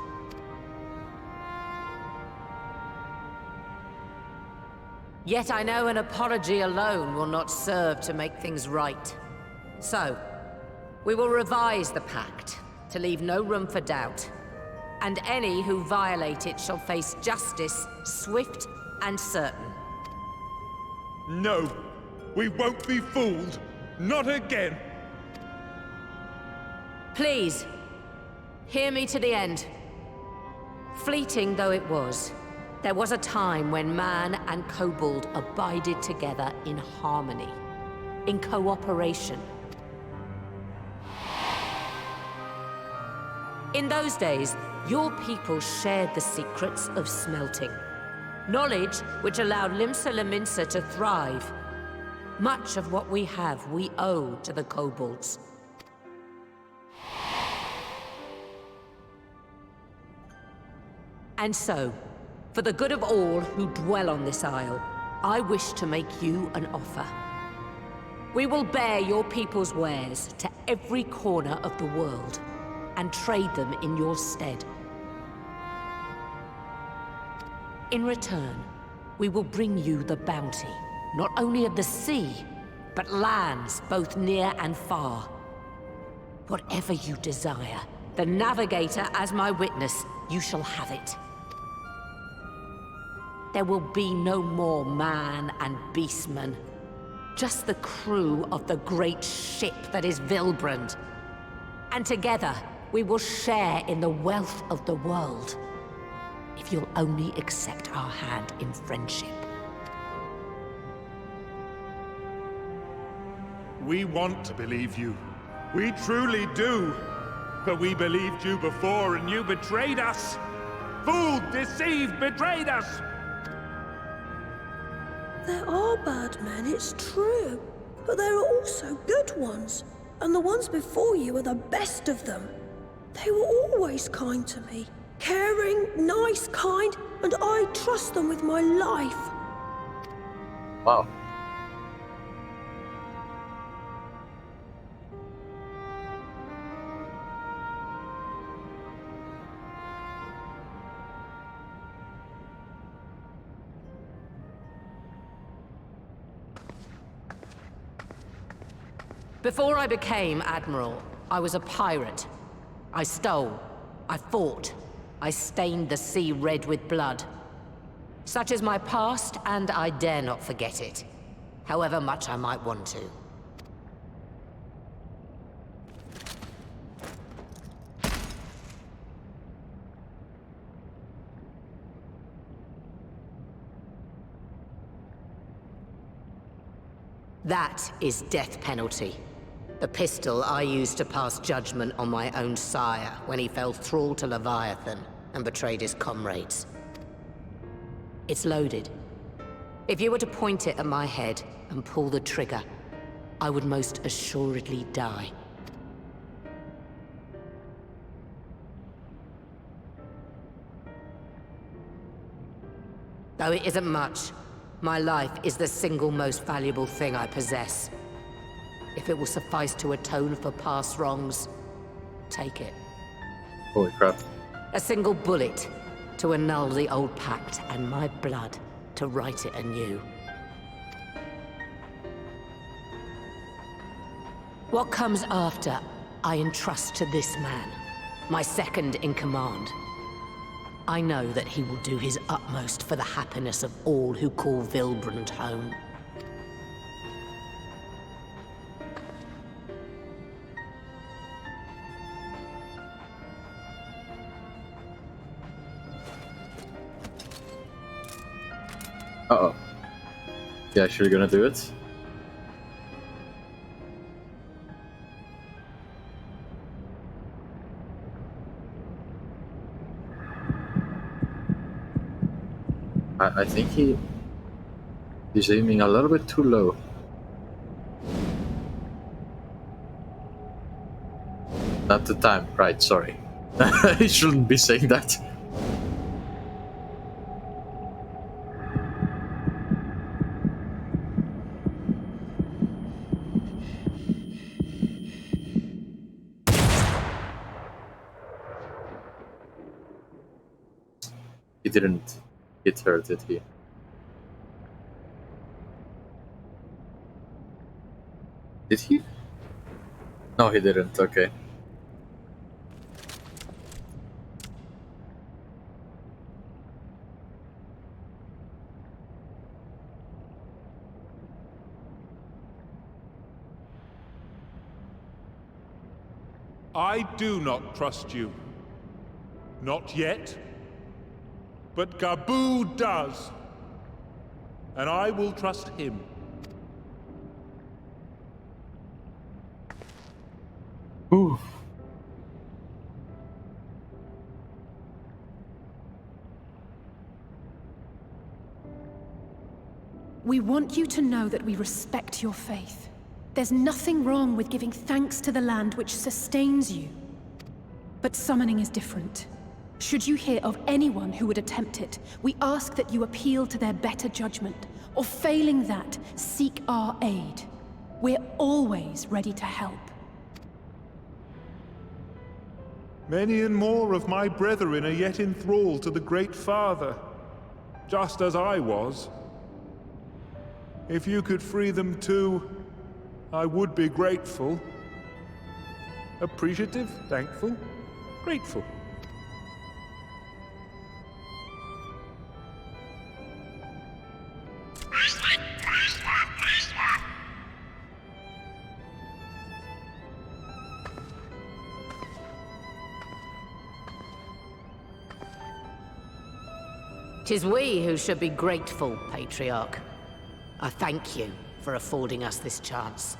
Yet I know an apology alone will not serve to make things right. So, we will revise the pact to leave no room for doubt. And any who violate it shall face justice, swift and certain. No, we won't be fooled. Not again! Please, hear me to the end. Fleeting though it was, there was a time when man and kobold abided together in harmony, in cooperation. In those days, your people shared the secrets of smelting, knowledge which allowed Limsa Lominsa to thrive. Much of what we have, we owe to the kobolds. And so, for the good of all who dwell on this isle, I wish to make you an offer. We will bear your people's wares to every corner of the world, and trade them in your stead. In return, we will bring you the bounty, not only of the sea, but lands both near and far. Whatever you desire, the Navigator as my witness, you shall have it. There will be no more man and beastman, just the crew of the great ship that is Vilbrand. And together, we will share in the wealth of the world, if you'll only accept our hand in friendship. We want to believe you. We truly do. But we believed you before and you betrayed us! Fooled, deceived, betrayed us! There are bad men, it's true. But there are also good ones. And the ones before you are the best of them. They were always kind to me. Caring, nice, kind, and I trust them with my life. Wow. Before I became Admiral, I was a pirate. I stole, I fought, I stained the sea red with blood. Such is my past, and I dare not forget it, however much I might want to. That is death penalty. The pistol I used to pass judgment on my own sire when he fell thrall to Leviathan and betrayed his comrades. It's loaded. If you were to point it at my head and pull the trigger, I would most assuredly die. Though it isn't much, my life is the single most valuable thing I possess. If it will suffice to atone for past wrongs, take it. Holy crap. A single bullet to annul the old pact, and my blood to write it anew. What comes after, I entrust to this man, my second in command. I know that he will do his utmost for the happiness of all who call Vilbrand home. Uh-oh. You actually gonna do it? I think he's aiming a little bit too low. Not the time, right, sorry. He shouldn't be saying that. He didn't hit her, did he? Did he? No, he didn't, okay. I do not trust you. Not yet. But Gaboo does. And I will trust him. Ooh. We want you to know that we respect your faith. There's nothing wrong with giving thanks to the land which sustains you. But summoning is different. Should you hear of anyone who would attempt it, we ask that you appeal to their better judgment, or failing that, seek our aid. We're always ready to help. Many and more of my brethren are yet in thrall to the Great Father, just as I was. If you could free them too, I would be grateful. Appreciative, thankful, grateful. 'Tis we who should be grateful, Patriarch. I thank you for affording us this chance.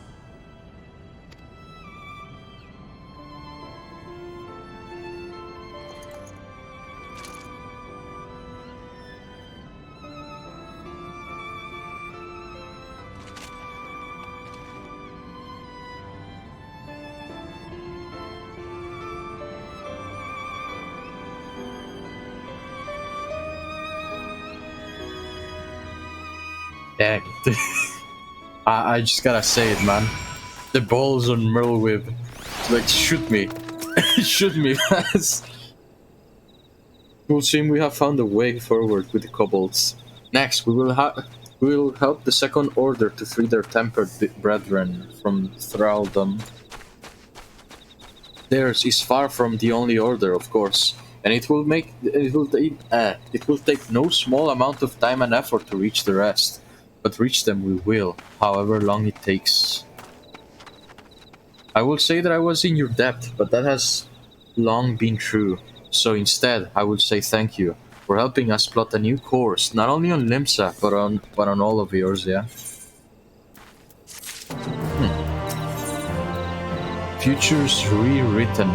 Dang it. I just gotta say it, man. The balls on Merlwyb. Like, shoot me. Shoot me, guys. It would seem we have found a way forward with the kobolds. Next, we will help the Second Order to free their tempered brethren from thraldom. Theirs is far from the only order, of course, and it will take no small amount of time and effort to reach the rest. But reach them we will, however long it takes. I will say that I was in your debt, but that has long been true. So instead, I will say thank you for helping us plot a new course, not only on Limsa, but on all of yours, yeah? Futures rewritten.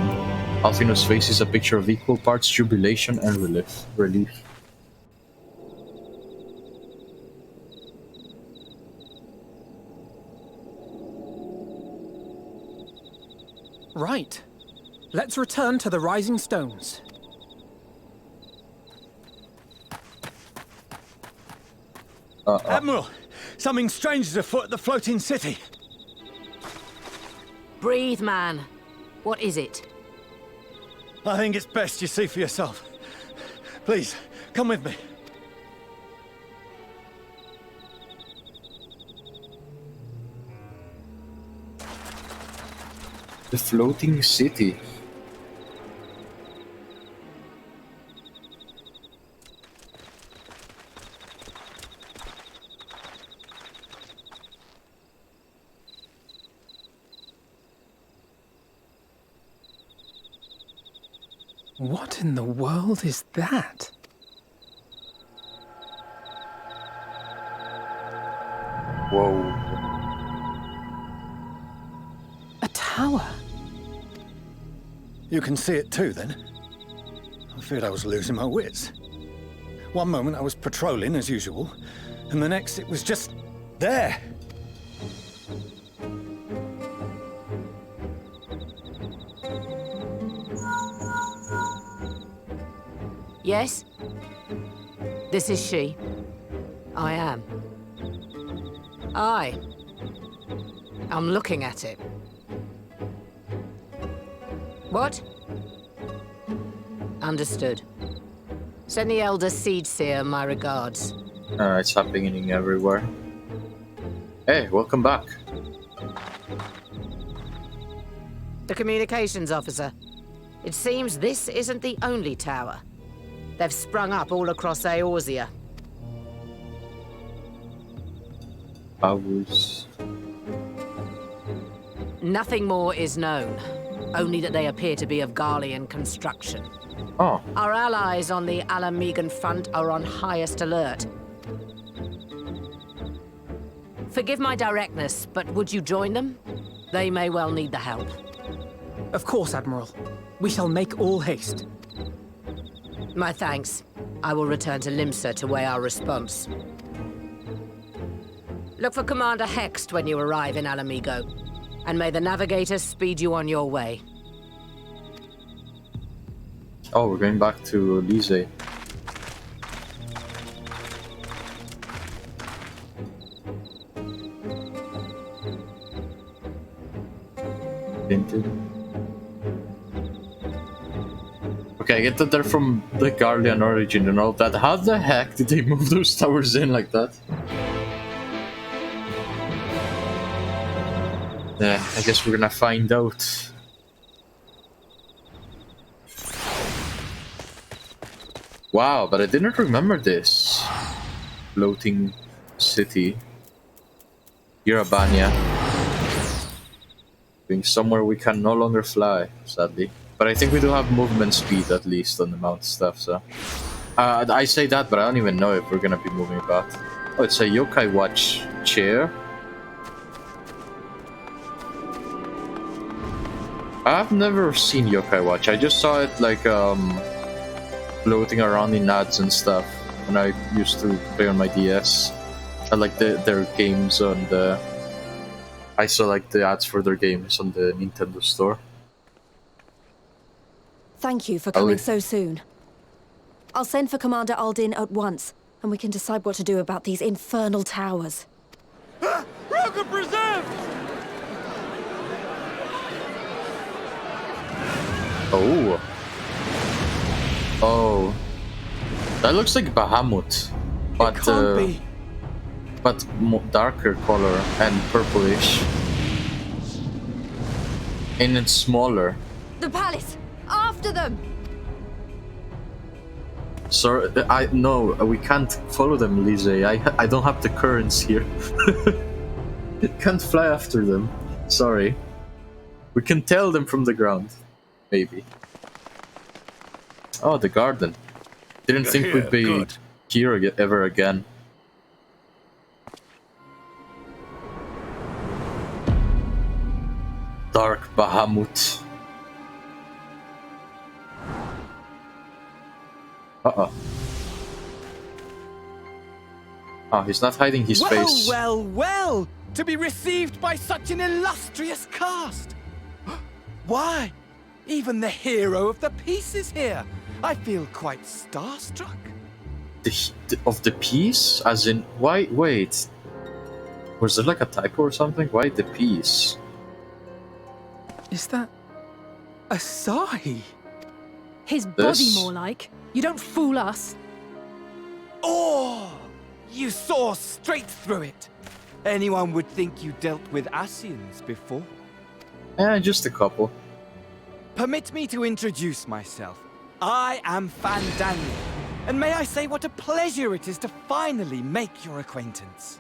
Alphinaud's face is a picture of equal parts jubilation and relief. Right. Let's return to the Rising Stones. Admiral, something strange is afoot at the floating city. Breathe, man. What is it? I think it's best you see for yourself. Please, come with me. The floating city. What in the world is that? Whoa. A tower? You can see it too, then? I feared I was losing my wits. One moment I was patrolling as usual, and the next it was just there. Yes? This is she. I am. I'm looking at it. What? Understood. Send the Elder Seedseer my regards. It's happening everywhere. Hey, welcome back. The communications officer. It seems this isn't the only tower. They've sprung up all across Eorzea. Nothing more is known. Only that they appear to be of Garlean construction. Oh. Our allies on the Alamegan front are on highest alert. Forgive my directness, but would you join them? They may well need the help. Of course, Admiral. We shall make all haste. My thanks. I will return to Limsa to weigh our response. Look for Commander Hext when you arrive in Alamigo, and may the Navigator speed you on your way. Oh, we're going back to Lise. Vinted. Okay, I get that they're from the Garlean origin and all that. How the heck did they move those towers in like that? Yeah, I guess we're gonna find out. Wow, but I didn't remember this. Floating city. Irabania. Being somewhere we can no longer fly, sadly. But I think we do have movement speed, at least, on the mount stuff, so... I say that, but I don't even know if we're gonna be moving about. Oh, it's a Yokai Watch chair. I've never seen Yokai Watch. I just saw it, like, floating around in ads and stuff when I used to play on my DS. I like their games on the... I saw, like, the ads for their games on the Nintendo store. Thank you for coming so soon. I'll send for Commander Aldin at once, and we can decide what to do about these infernal towers. Broken preserve! Oh. Oh. That looks like Bahamut. But, but darker color and purplish. And it's smaller. The palace! After them! Sorry, no, we can't follow them, Lise. I don't have the currents here. Can't fly after them. Sorry. We can tell them from the ground. Maybe. Oh, the garden. Didn't think we'd be here ever again. Dark Bahamut. Uh-oh. Oh, he's not hiding his face. Well, well! To be received by such an illustrious cast! Why? Even the hero of the piece is here! I feel quite starstruck. Of the piece? As in, why? Wait. Was there like a typo or something? Why the piece? Is that a sigh? His body, more like. You don't fool us. Oh! You saw straight through it. Anyone would think you dealt with Ascians before. Just a couple. Permit me to introduce myself. I am Fandaniel, and may I say what a pleasure it is to finally make your acquaintance.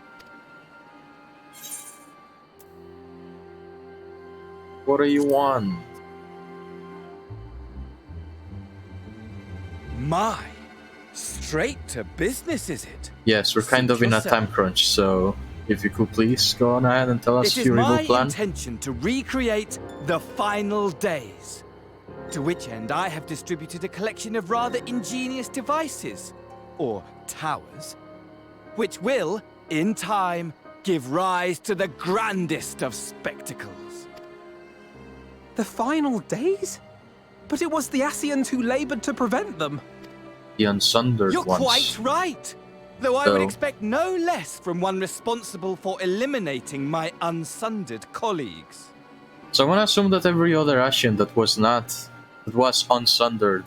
What do you want? My, straight to business, is it? Yes, we're kind of in a time crunch, so if you could please go on ahead and tell us your evil plan. It is my intention to recreate the final days, to which end I have distributed a collection of rather ingenious devices, or towers, which will, in time, give rise to the grandest of spectacles. The final days? But it was the Ascians who labored to prevent them. The unsundered You're ones. quite right. Though I would expect no less from one responsible for eliminating my unsundered colleagues. So I'm gonna assume that every other Ascian that was unsundered,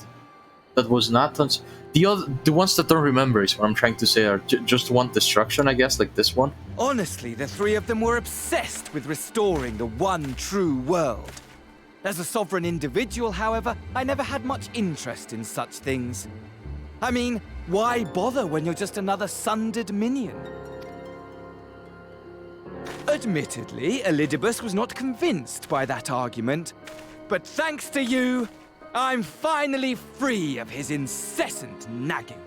the ones that don't remember is what I'm trying to say are just want destruction, I guess, like this one. Honestly, the three of them were obsessed with restoring the one true world. As a sovereign individual, however, I never had much interest in such things. I mean, why bother when you're just another sundered minion? Admittedly, Elidibus was not convinced by that argument, but thanks to you, I'm finally free of his incessant nagging.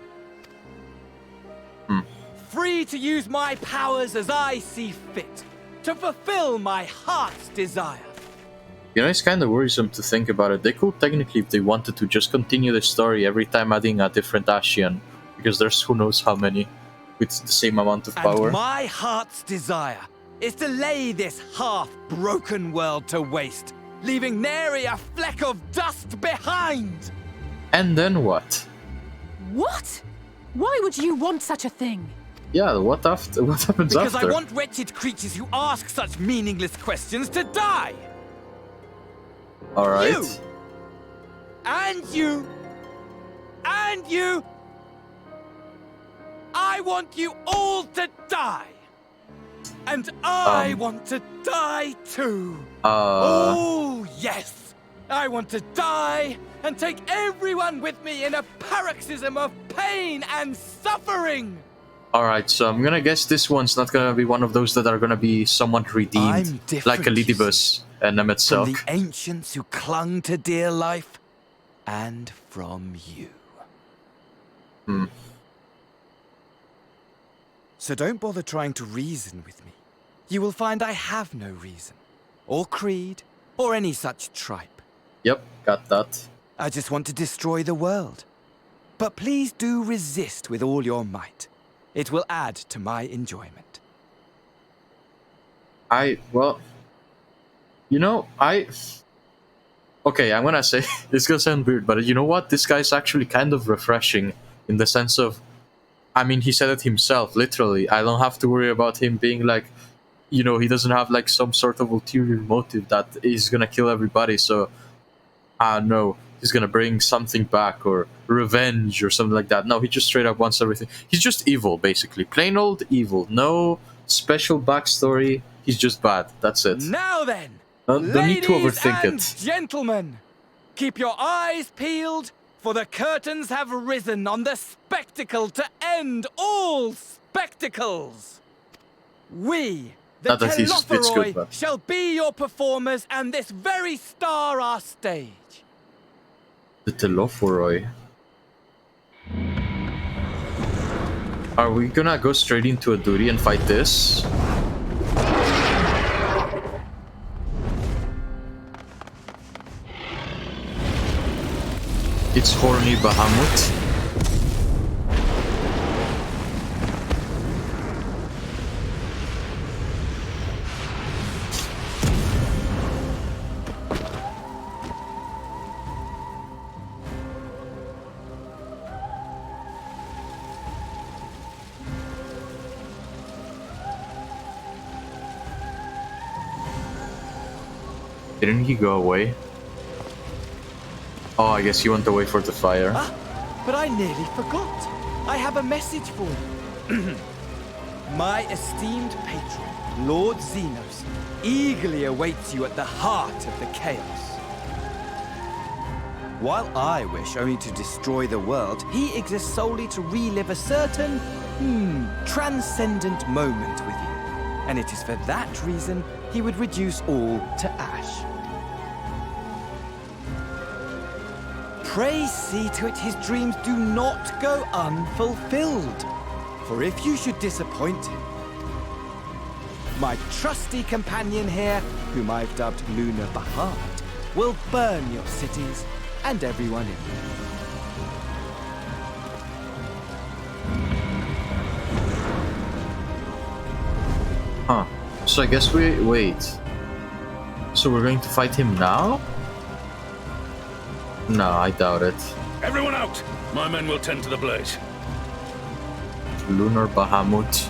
Free to use my powers as I see fit, to fulfill my heart's desire. You know, it's kind of worrisome to think about it. They could technically, if they wanted to, just continue the story every time adding a different Ascian, because there's who knows how many with the same amount of power. And my heart's desire is to lay this half-broken world to waste, leaving nary a fleck of dust behind! And then what? What? Why would you want such a thing? Yeah, what after? What happens because after? I want wretched creatures who ask such meaningless questions to die! Alright. You! And you! And you! I want you all to die! And I want to die too! Oh, yes! I want to die and take everyone with me in a paroxysm of pain and suffering! Alright, so I'm gonna guess this one's not gonna be one of those that are gonna be somewhat redeemed, like Elidibus and Nemetselk. From the ancients who clung to dear life, and from you. So don't bother trying to reason with me. You will find I have no reason, or creed, or any such tripe. Yep, got that. I just want to destroy the world. But please do resist with all your might. It will add to my enjoyment. Okay, I'm gonna say, it's gonna sound weird, but you know what? This guy's actually kind of refreshing, in the sense of, I mean, he said it himself, literally. I don't have to worry about him being like, you know, he doesn't have like some sort of ulterior motive that he's gonna kill everybody, so no, he's gonna bring something back or revenge or something like that. No, he just straight up wants everything. He's just evil, basically. Plain old evil. No special backstory. He's just bad. That's it. Now then, don't need to ladies overthink and it. gentlemen, keep your eyes peeled, for the curtains have risen on the spectacle to end all spectacles. We, the Not that it's good, Telophoroi, but shall be your performers, and this very star our stage. the Telophoroi. Are we gonna go straight into a duty and fight this? It's horny Bahamut. Didn't he go away? Oh, I guess he went away for the fire. Ah, but I nearly forgot. I have a message for you. My esteemed patron, Lord Xenos, eagerly awaits you at the heart of the chaos. While I wish only to destroy the world, he exists solely to relive a certain, transcendent moment with you. And it is for that reason he would reduce all to ash. Pray see to it his dreams do not go unfulfilled. For if you should disappoint him, my trusty companion here, whom I've dubbed Lunar Bahamut, will burn your cities and everyone in them. Huh. So I guess we wait. So we're going to fight him now? No, I doubt it. Everyone out! My men will tend to the blaze. Lunar Bahamut.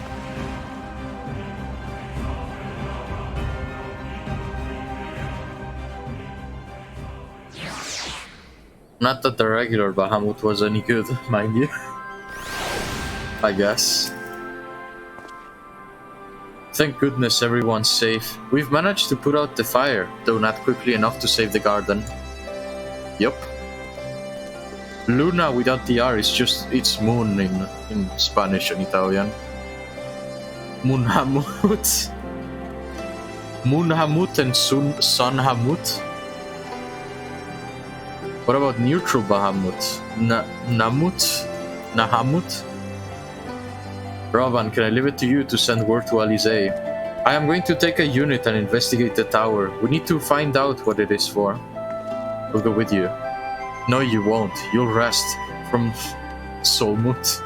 Not that the regular Bahamut was any good, mind you. I guess. Thank goodness everyone's safe. We've managed to put out the fire, though not quickly enough to save the garden. Yup. Luna without the R is just, it's moon in Spanish and Italian. Munhamut. Munhamut and Sunhamut. What about neutral Bahamut? Namut? Nahamut? Ravan, can I leave it to you to send word to Alizé? I am going to take a unit and investigate the tower. We need to find out what it is for. We'll go with you. No, you won't. You'll rest from Solmut.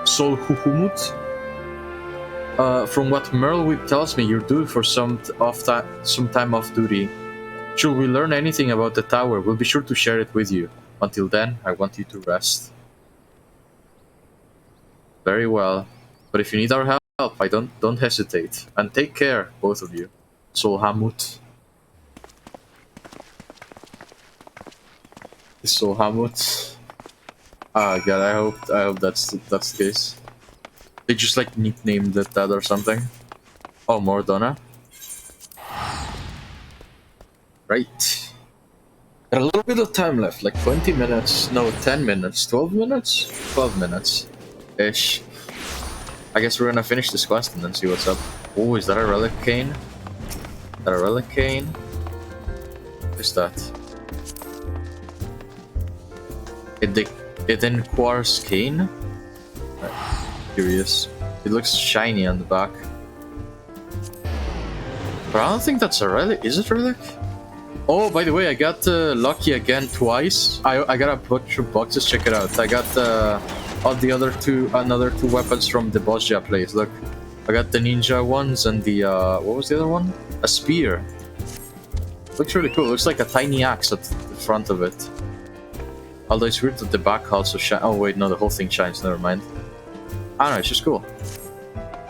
Solhuhumut? From what Merlwyt tells me, you're due for some time off duty. Should we learn anything about the tower, we'll be sure to share it with you. Until then, I want you to rest. Very well. But if you need our help, don't hesitate. And take care, both of you. Solhamut. Solhamut. Ah, God, I hope that's the case. They just like nicknamed it that or something. Oh, Mordona. Right. Got a little bit of time left, like 20 minutes. No, 10 minutes. 12 minutes? 12 minutes. Ish. I guess we're gonna finish this quest and then see what's up. Oh, is that a relic cane? Is that a relic cane? What is that? It quartz cane? Curious. It looks shiny on the back. But I don't think that's a relic. Is it a relic? Oh, by the way, I got lucky again twice. I got a bunch of boxes. Check it out. I got all the other another two weapons from the Bosja place. Look, I got the ninja ones and the what was the other one? A spear. Looks really cool. Looks like a tiny axe at the front of it. Although it's weird that the back also shines. Oh wait, no, the whole thing shines, never mind. I don't know, it's just cool.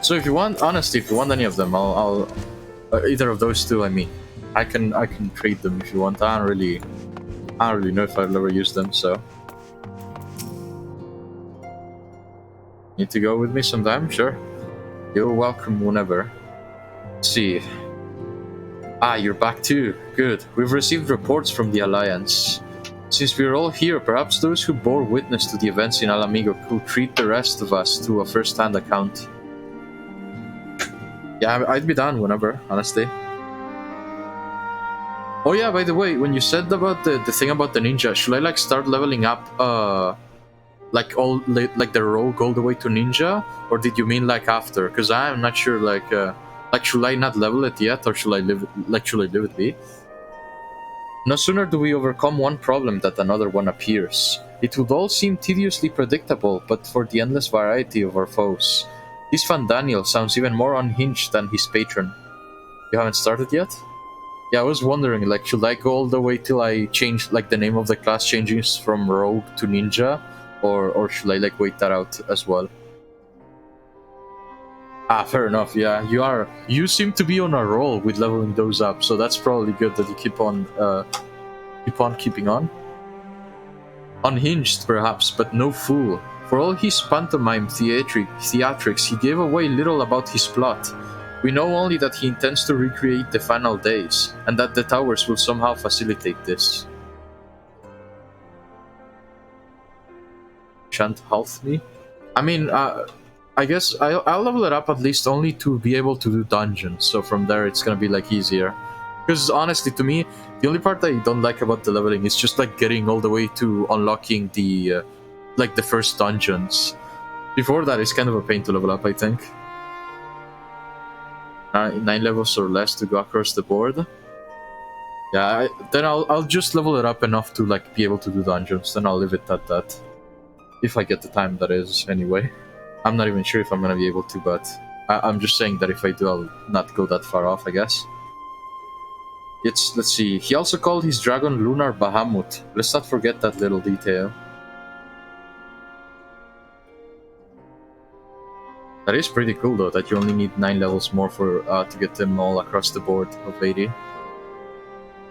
So if you want, honestly, if you want any of them, I'll either of those two, I mean. I can trade them if you want. I don't really know if I'll ever use them, so. Need to go with me sometime? Sure. You're welcome whenever. Let's see. Ah, you're back too. Good. We've received reports from the Alliance. Since we're all here, perhaps those who bore witness to the events in Alamigo could treat the rest of us to a first-hand account. Yeah, I'd be down whenever, honestly. Oh yeah, by the way, when you said about the thing about the ninja, should I like start leveling up like the rogue all the way to ninja, or did you mean like after? Because I'm not sure. Like should I not level it yet, or should I leave it be? No sooner do we overcome one problem that another one appears. It would all seem tediously predictable, but for the endless variety of our foes. This Van Daniel sounds even more unhinged than his patron. You haven't started yet? Yeah, I was wondering, like, should I go all the way till I change, like, the name of the class changes from Rogue to Ninja? Or should I, like, wait that out as well? Ah, fair enough, yeah. You seem to be on a roll with leveling those up, so that's probably good that you keep on keeping on. Unhinged, perhaps, but no fool. For all his pantomime theatrics, he gave away little about his plot. We know only that he intends to recreate the final days, and that the towers will somehow facilitate this. Shan't health me? I mean, I guess I'll level it up at least only to be able to do dungeons, so from there it's gonna be like easier. Because honestly, to me, the only part I don't like about the leveling is just like getting all the way to unlocking the like the first dungeons. Before that, it's kind of a pain to level up, I think. 9 levels or less to go across the board. Yeah, then I'll just level it up enough to like be able to do dungeons. Then I'll leave it at that. If I get the time, that is. Anyway, I'm not even sure if I'm gonna be able to, but I'm just saying that if I do, I'll not go that far off, I guess. Let's see. He also called his dragon Lunar Bahamut. Let's not forget that little detail. That is pretty cool though, that you only need 9 levels more for to get them all across the board of 80.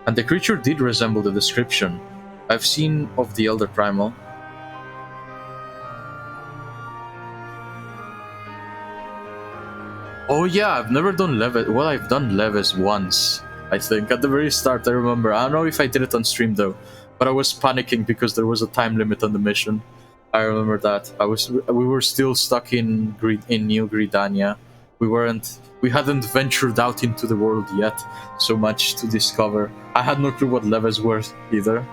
And the creature did resemble the description I've seen of the Elder Primal. Oh yeah, I've never done Leves. Well, I've done Leves once, I think. At the very start, I remember. I don't know if I did it on stream though, but I was panicking because there was a time limit on the mission. I remember that. We were still stuck in New Gridania. We hadn't ventured out into the world yet. So much to discover. I had no clue what Leves were either.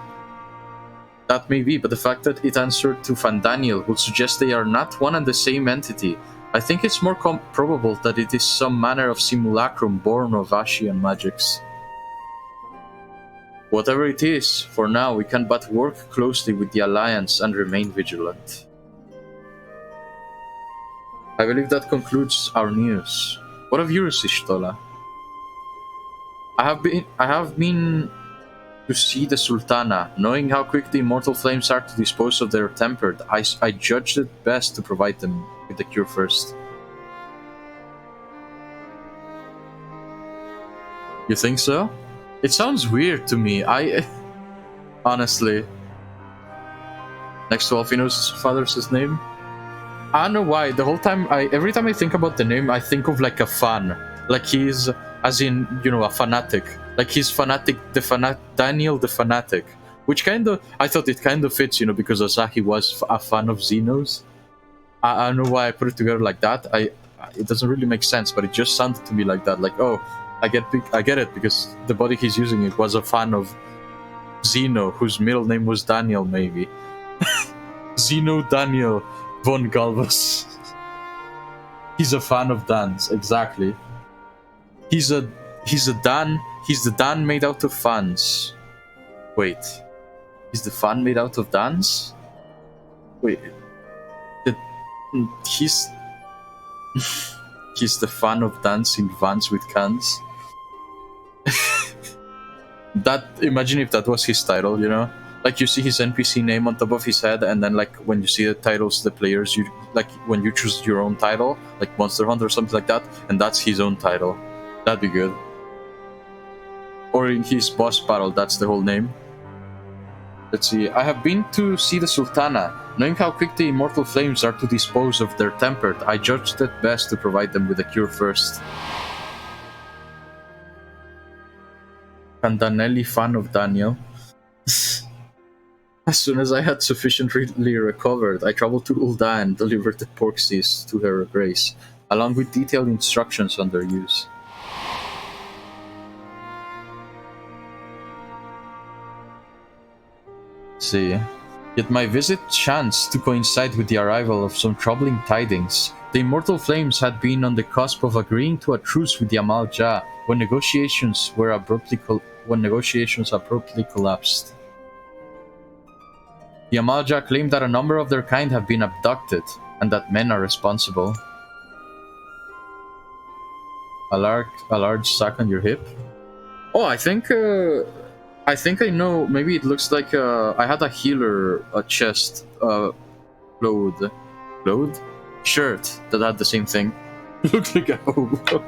That may be, but the fact that it answered to Van Daniel would suggest they are not one and the same entity. I think it's more probable that it is some manner of simulacrum born of Ashian magics. Whatever it is, for now we can but work closely with the Alliance and remain vigilant. I believe that concludes our news. What of yours, Ishtola? I have been to see the Sultana. Knowing how quick the immortal flames are to dispose of their tempered, I judged it best to provide them with the cure first. You think so? It sounds weird to me. Honestly. Next to Alfino's father's name? I don't know why. The whole time, every time I think about the name, I think of like a fan. Like he's, as in, you know, a fanatic. Like he's fanatic, Daniel the Fanatic. Which I thought it kind of fits, you know, because Asahi was a fan of Xenos. I don't know why I put it together like that. It doesn't really make sense, but it just sounded to me like that. Like, oh, I get it, because the body he's using it was a fan of Zeno, whose middle name was Daniel, maybe. Zeno Daniel von Galvas. He's a fan of Dan's, exactly. He's the Dan made out of fans. Wait. Is the fan made out of Dan's? Wait. He's the fan of dancing vans with cans. Imagine if that was his title, you know? Like you see his NPC name on top of his head, and then like when you see the titles, the players, you like when you choose your own title, like Monster Hunter or something like that, and that's his own title. That'd be good. Or in his boss battle, that's the whole name. Let's see. I have been to see the Sultana. Knowing how quick the immortal flames are to dispose of their tempered, I judged it best to provide them with a cure first. Candanelli, fan of Daniel. As soon as I had sufficiently recovered, I traveled to Ul'dah and delivered the porksies to Her Grace, along with detailed instructions on their use. See. Yet my visit chanced to coincide with the arrival of some troubling tidings. The Immortal Flames had been on the cusp of agreeing to a truce with the Amal Jah when negotiations abruptly collapsed. The Amal Jah claimed that a number of their kind have been abducted, and that men are responsible. A large sack on your hip? Oh, I think I know. Maybe it looks like I had a healer chest clothed shirt that had the same thing. Looks like a hobo.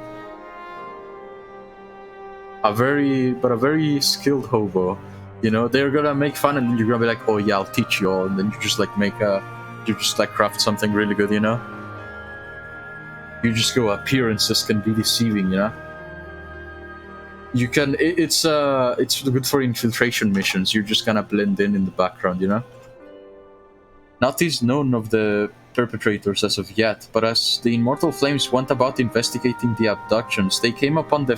A very skilled hobo. You know, they're gonna make fun, and then you're gonna be like, "Oh yeah, I'll teach you all," and then you just like craft something really good. You know, you just go appearances can be deceiving. You know. You can. It's good for infiltration missions. You're just gonna blend in the background, you know. Not is known of the perpetrators as of yet, but as the Immortal Flames went about investigating the abductions, they came upon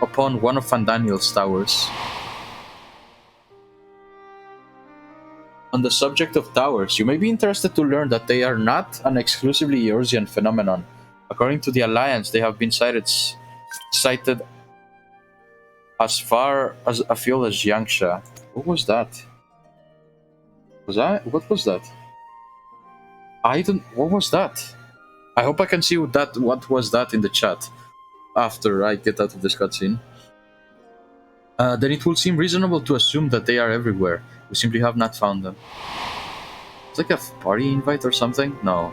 upon one of Fandaniel's towers. On the subject of towers, you may be interested to learn that they are not an exclusively Eorzean phenomenon. According to the Alliance, they have been sighted as far as afield as Yangsha. What was that? What was that? What was that? I hope I can see what was that in the chat after I get out of this cutscene. Then it will seem reasonable to assume that they are everywhere. We simply have not found them. It's like a party invite or something? No.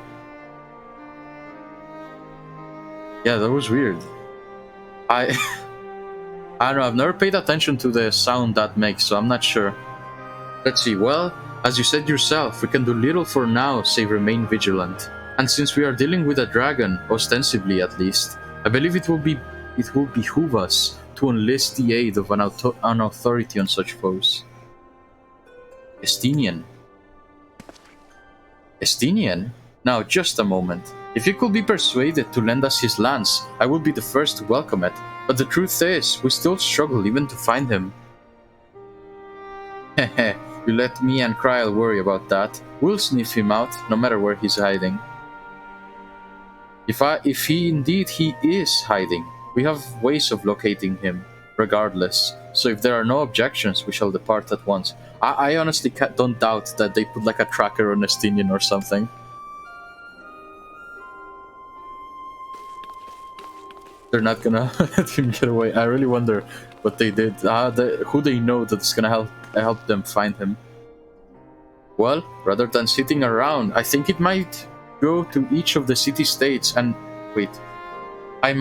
Yeah, that was weird. I don't know, I've never paid attention to the sound that makes, so I'm not sure. Let's see, well, as you said yourself, we can do little for now save remain vigilant. And since we are dealing with a dragon, ostensibly at least, I believe it will behoove us to enlist the aid of an authority on such foes. Estinian? Now, just a moment. If you could be persuaded to lend us his lance, I would be the first to welcome it. But the truth is, we still struggle even to find him. Hehe, you let me and Kryl worry about that. We'll sniff him out, no matter where he's hiding. If he indeed is hiding, we have ways of locating him, regardless. So if there are no objections, we shall depart at once. I honestly don't doubt that they put like a tracker on Estinian or something. They're not gonna let him get away. I really wonder what they did. Who they know that's gonna help them find him. Well, rather than sitting around, I think it might go to each of the city-states and... Wait. I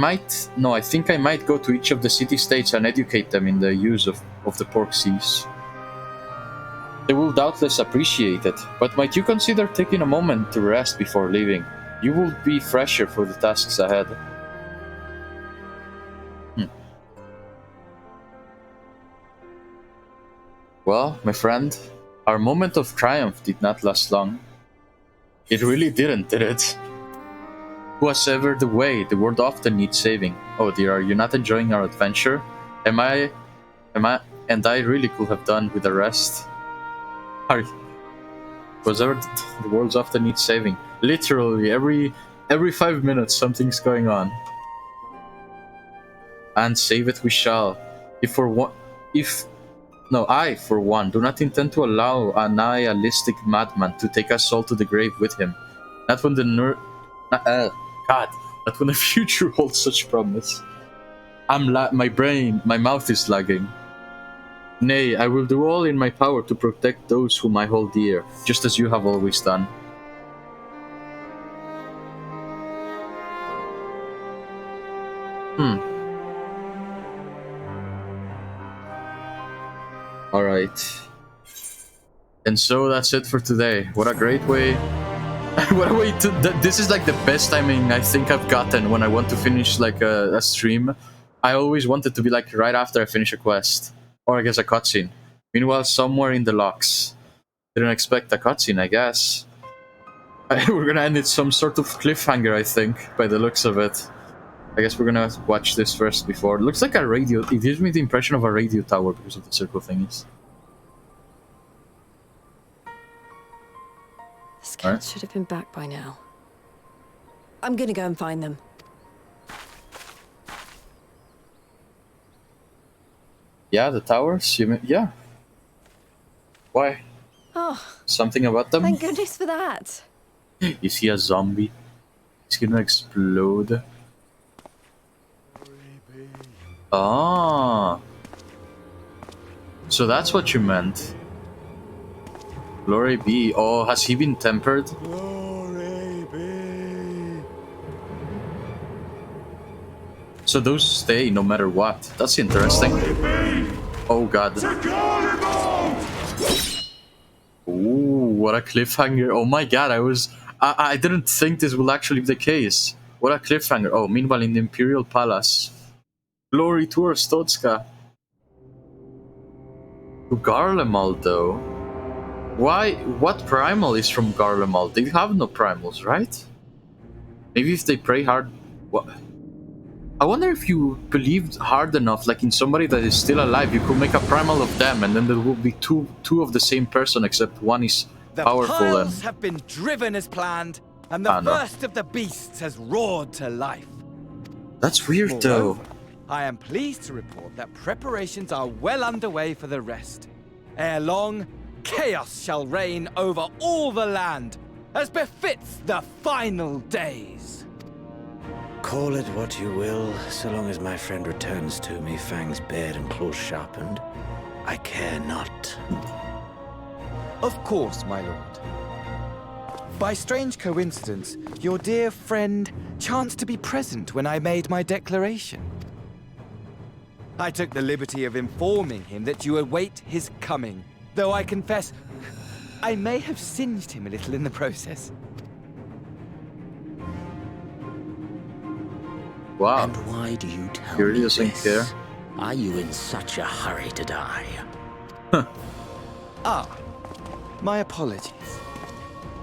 think I might go to each of the city-states and educate them in the use of the porksies. They will doubtless appreciate it, but might you consider taking a moment to rest before leaving? You will be fresher for the tasks ahead. Well, my friend, our moment of triumph did not last long. It really didn't, did it? Whoever the way, the world often needs saving. Oh dear, are you not enjoying our adventure? And I really could have done with the rest. Whoever the world often needs saving. Literally, every 5 minutes something's going on. And save it we shall. I, for one, do not intend to allow a nihilistic madman to take us all to the grave with him. Not when not when the future holds such promise. My mouth is lagging. Nay, I will do all in my power to protect those whom I hold dear, just as you have always done. Alright. And so that's it for today. What a great way. What a way to. This is like the best timing I think I've gotten when I want to finish like a stream. I always want it to be like right after I finish a quest. Or I guess a cutscene. Meanwhile, somewhere in the locks. Didn't expect a cutscene, I guess. We're gonna end it some sort of cliffhanger, I think, by the looks of it. I guess we're gonna watch this first before. It looks like a radio. It gives me the impression of a radio tower because of the circle thingies. The scouts should have been back by now. I'm gonna go and find them. Yeah, the towers? You mean, yeah. Why? Oh, Something about them? thank goodness for that. You see a zombie? It's gonna explode. Ah. So that's what you meant. Glory be. Oh, has he been tempered? Glory be. So those stay no matter what. That's interesting. Oh god. Ooh, what a cliffhanger. Oh my god, I didn't think this will actually be the case. What a cliffhanger. Oh, meanwhile in the Imperial Palace. Glory to Stotska. To Garlemald though. Why? What primal is from Garlemald? They have no primals, right? Maybe if they pray hard... What? I wonder if you believed hard enough, like in somebody that is still alive, you could make a primal of them, and then there will be two of the same person, except one is powerful. The piles have been driven as planned, and the first of the beasts has roared to life. That's weird, though. I am pleased to report that preparations are well underway for the rest. Ere long, chaos shall reign over all the land, as befits the final days. Call it what you will, so long as my friend returns to me, fangs bared and claws sharpened. I care not. Of course, my lord. By strange coincidence, your dear friend chanced to be present when I made my declaration. I took the liberty of informing him that you await his coming, though I confess I may have singed him a little in the process. Wow. And why do you tell he really me doesn't this? care. Are you in such a hurry to die? Ah, my apologies.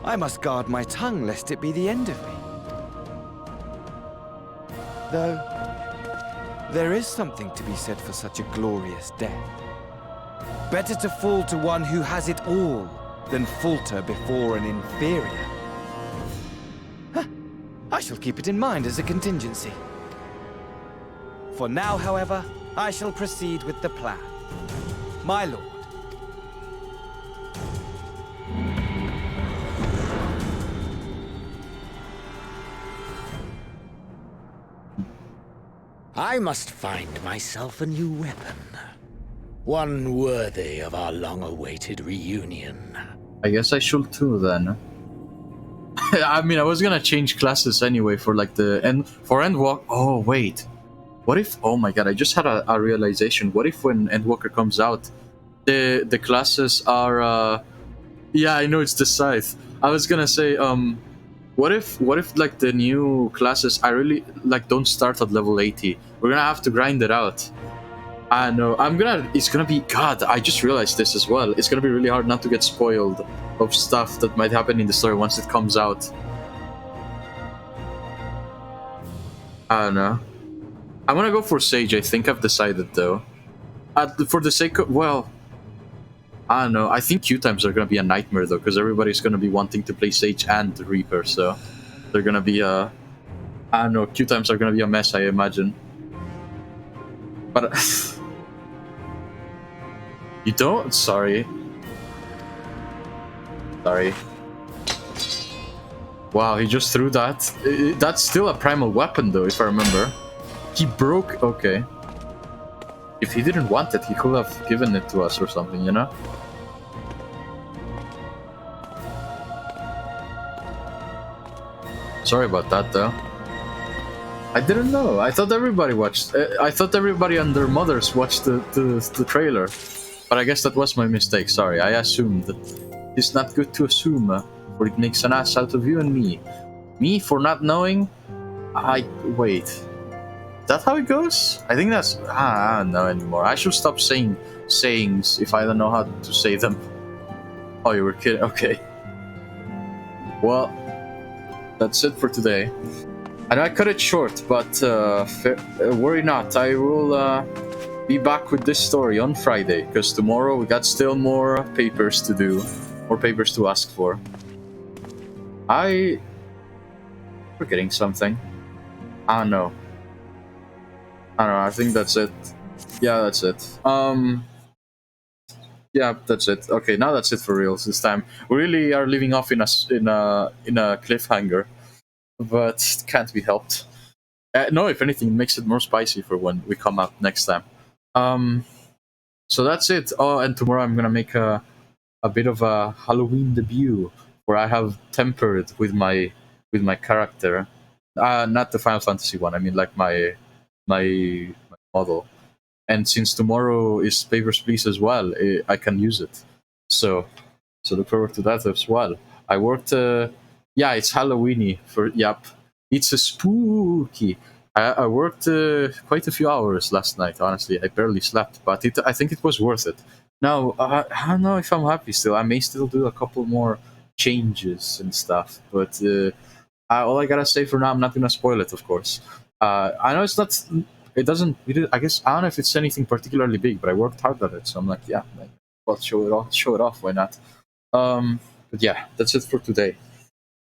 I must guard my tongue lest it be the end of me. Though, there is something to be said for such a glorious death. Better to fall to one who has it all than falter before an inferior. Huh. I shall keep it in mind as a contingency. For now, however, I shall proceed with the plan. My lord. I must find myself a new weapon. One worthy of our long-awaited reunion. I guess I should too, then. I mean, I was gonna change classes anyway for like the... Endwalker... Oh, wait. What if... Oh my god, I just had a realization. What if when Endwalker comes out, the classes are... Yeah, I know it's the Scythe. I was gonna say, What if like the new classes I really like don't start at level 80? We're gonna have to grind it out. I know. It's gonna be... God, I just realized this as well. It's gonna be really hard not to get spoiled of stuff that might happen in the story once it comes out. I don't know. I'm gonna go for Sage, I think I've decided though. For the sake of... Well... I don't know. I think queue times are gonna be a nightmare though, because everybody's gonna be wanting to play Sage and Reaper, so... They're gonna be I don't know, queue times are gonna be a mess, I imagine. But... You don't? Sorry. Sorry. Wow, he just threw that. That's still a primal weapon though, if I remember. He broke... Okay. If he didn't want it, he could have given it to us or something, you know? Sorry about that, though. I didn't know. I thought everybody watched. I thought everybody and their mothers watched the trailer. But I guess that was my mistake. Sorry, I assumed. It's not good to assume, for it makes an ass out of you and me. Me for not knowing? Wait. Is that how it goes? I think that's... I don't know anymore. I should stop saying sayings if I don't know how to say them. Oh, you were kidding? Okay. Well, that's it for today. I know I cut it short, but worry not. I will be back with this story on Friday, because tomorrow we got still more papers to do, more papers to ask for. Forgetting something. I don't know. I think that's it. Yeah, that's it. Yeah, that's it. Okay, now that's it for reals this time. We really are leaving off in a cliffhanger, but can't be helped. No, if anything, it makes it more spicy for when we come up next time. So that's it. Oh, and tomorrow I'm gonna make a bit of a Halloween debut where I have tempered with my character. Not the Final Fantasy one. I mean, like my model. And since tomorrow is Papers, Please as well, I can use it. So look forward to that as well. I worked. Yeah, it's Halloweeny for. Yep, it's a spooky. I worked quite a few hours last night. Honestly, I barely slept, but I think it was worth it. Now I don't know if I'm happy still. I may still do a couple more changes and stuff, but all I gotta say for now, I'm not gonna spoil it, of course. I know it's not. It doesn't. I guess I don't know if it's anything particularly big, but I worked hard at it, so I'm like, yeah, well, show it off. Show it off. Why not? But yeah, that's it for today.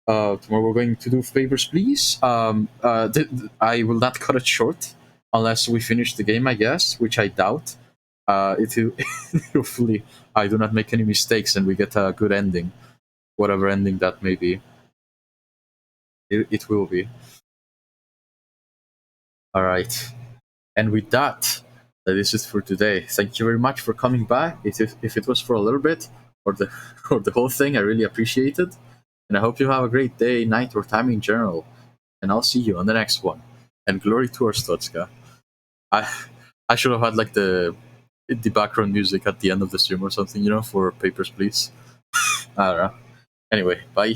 Tomorrow we're going to do Papers, Please. I will not cut it short unless we finish the game, I guess, which I doubt. Hopefully I do not make any mistakes and we get a good ending, whatever ending that may be. It will be. All right. And with that, that is it for today. Thank you very much for coming by. If it was for a little bit or the or the whole thing, I really appreciate it. And I hope you have a great day, night, or time in general. And I'll see you on the next one. And glory to our Stotska. I should have had like the background music at the end of the stream or something, you know, for Papers, Please. I don't know. Anyway, bye.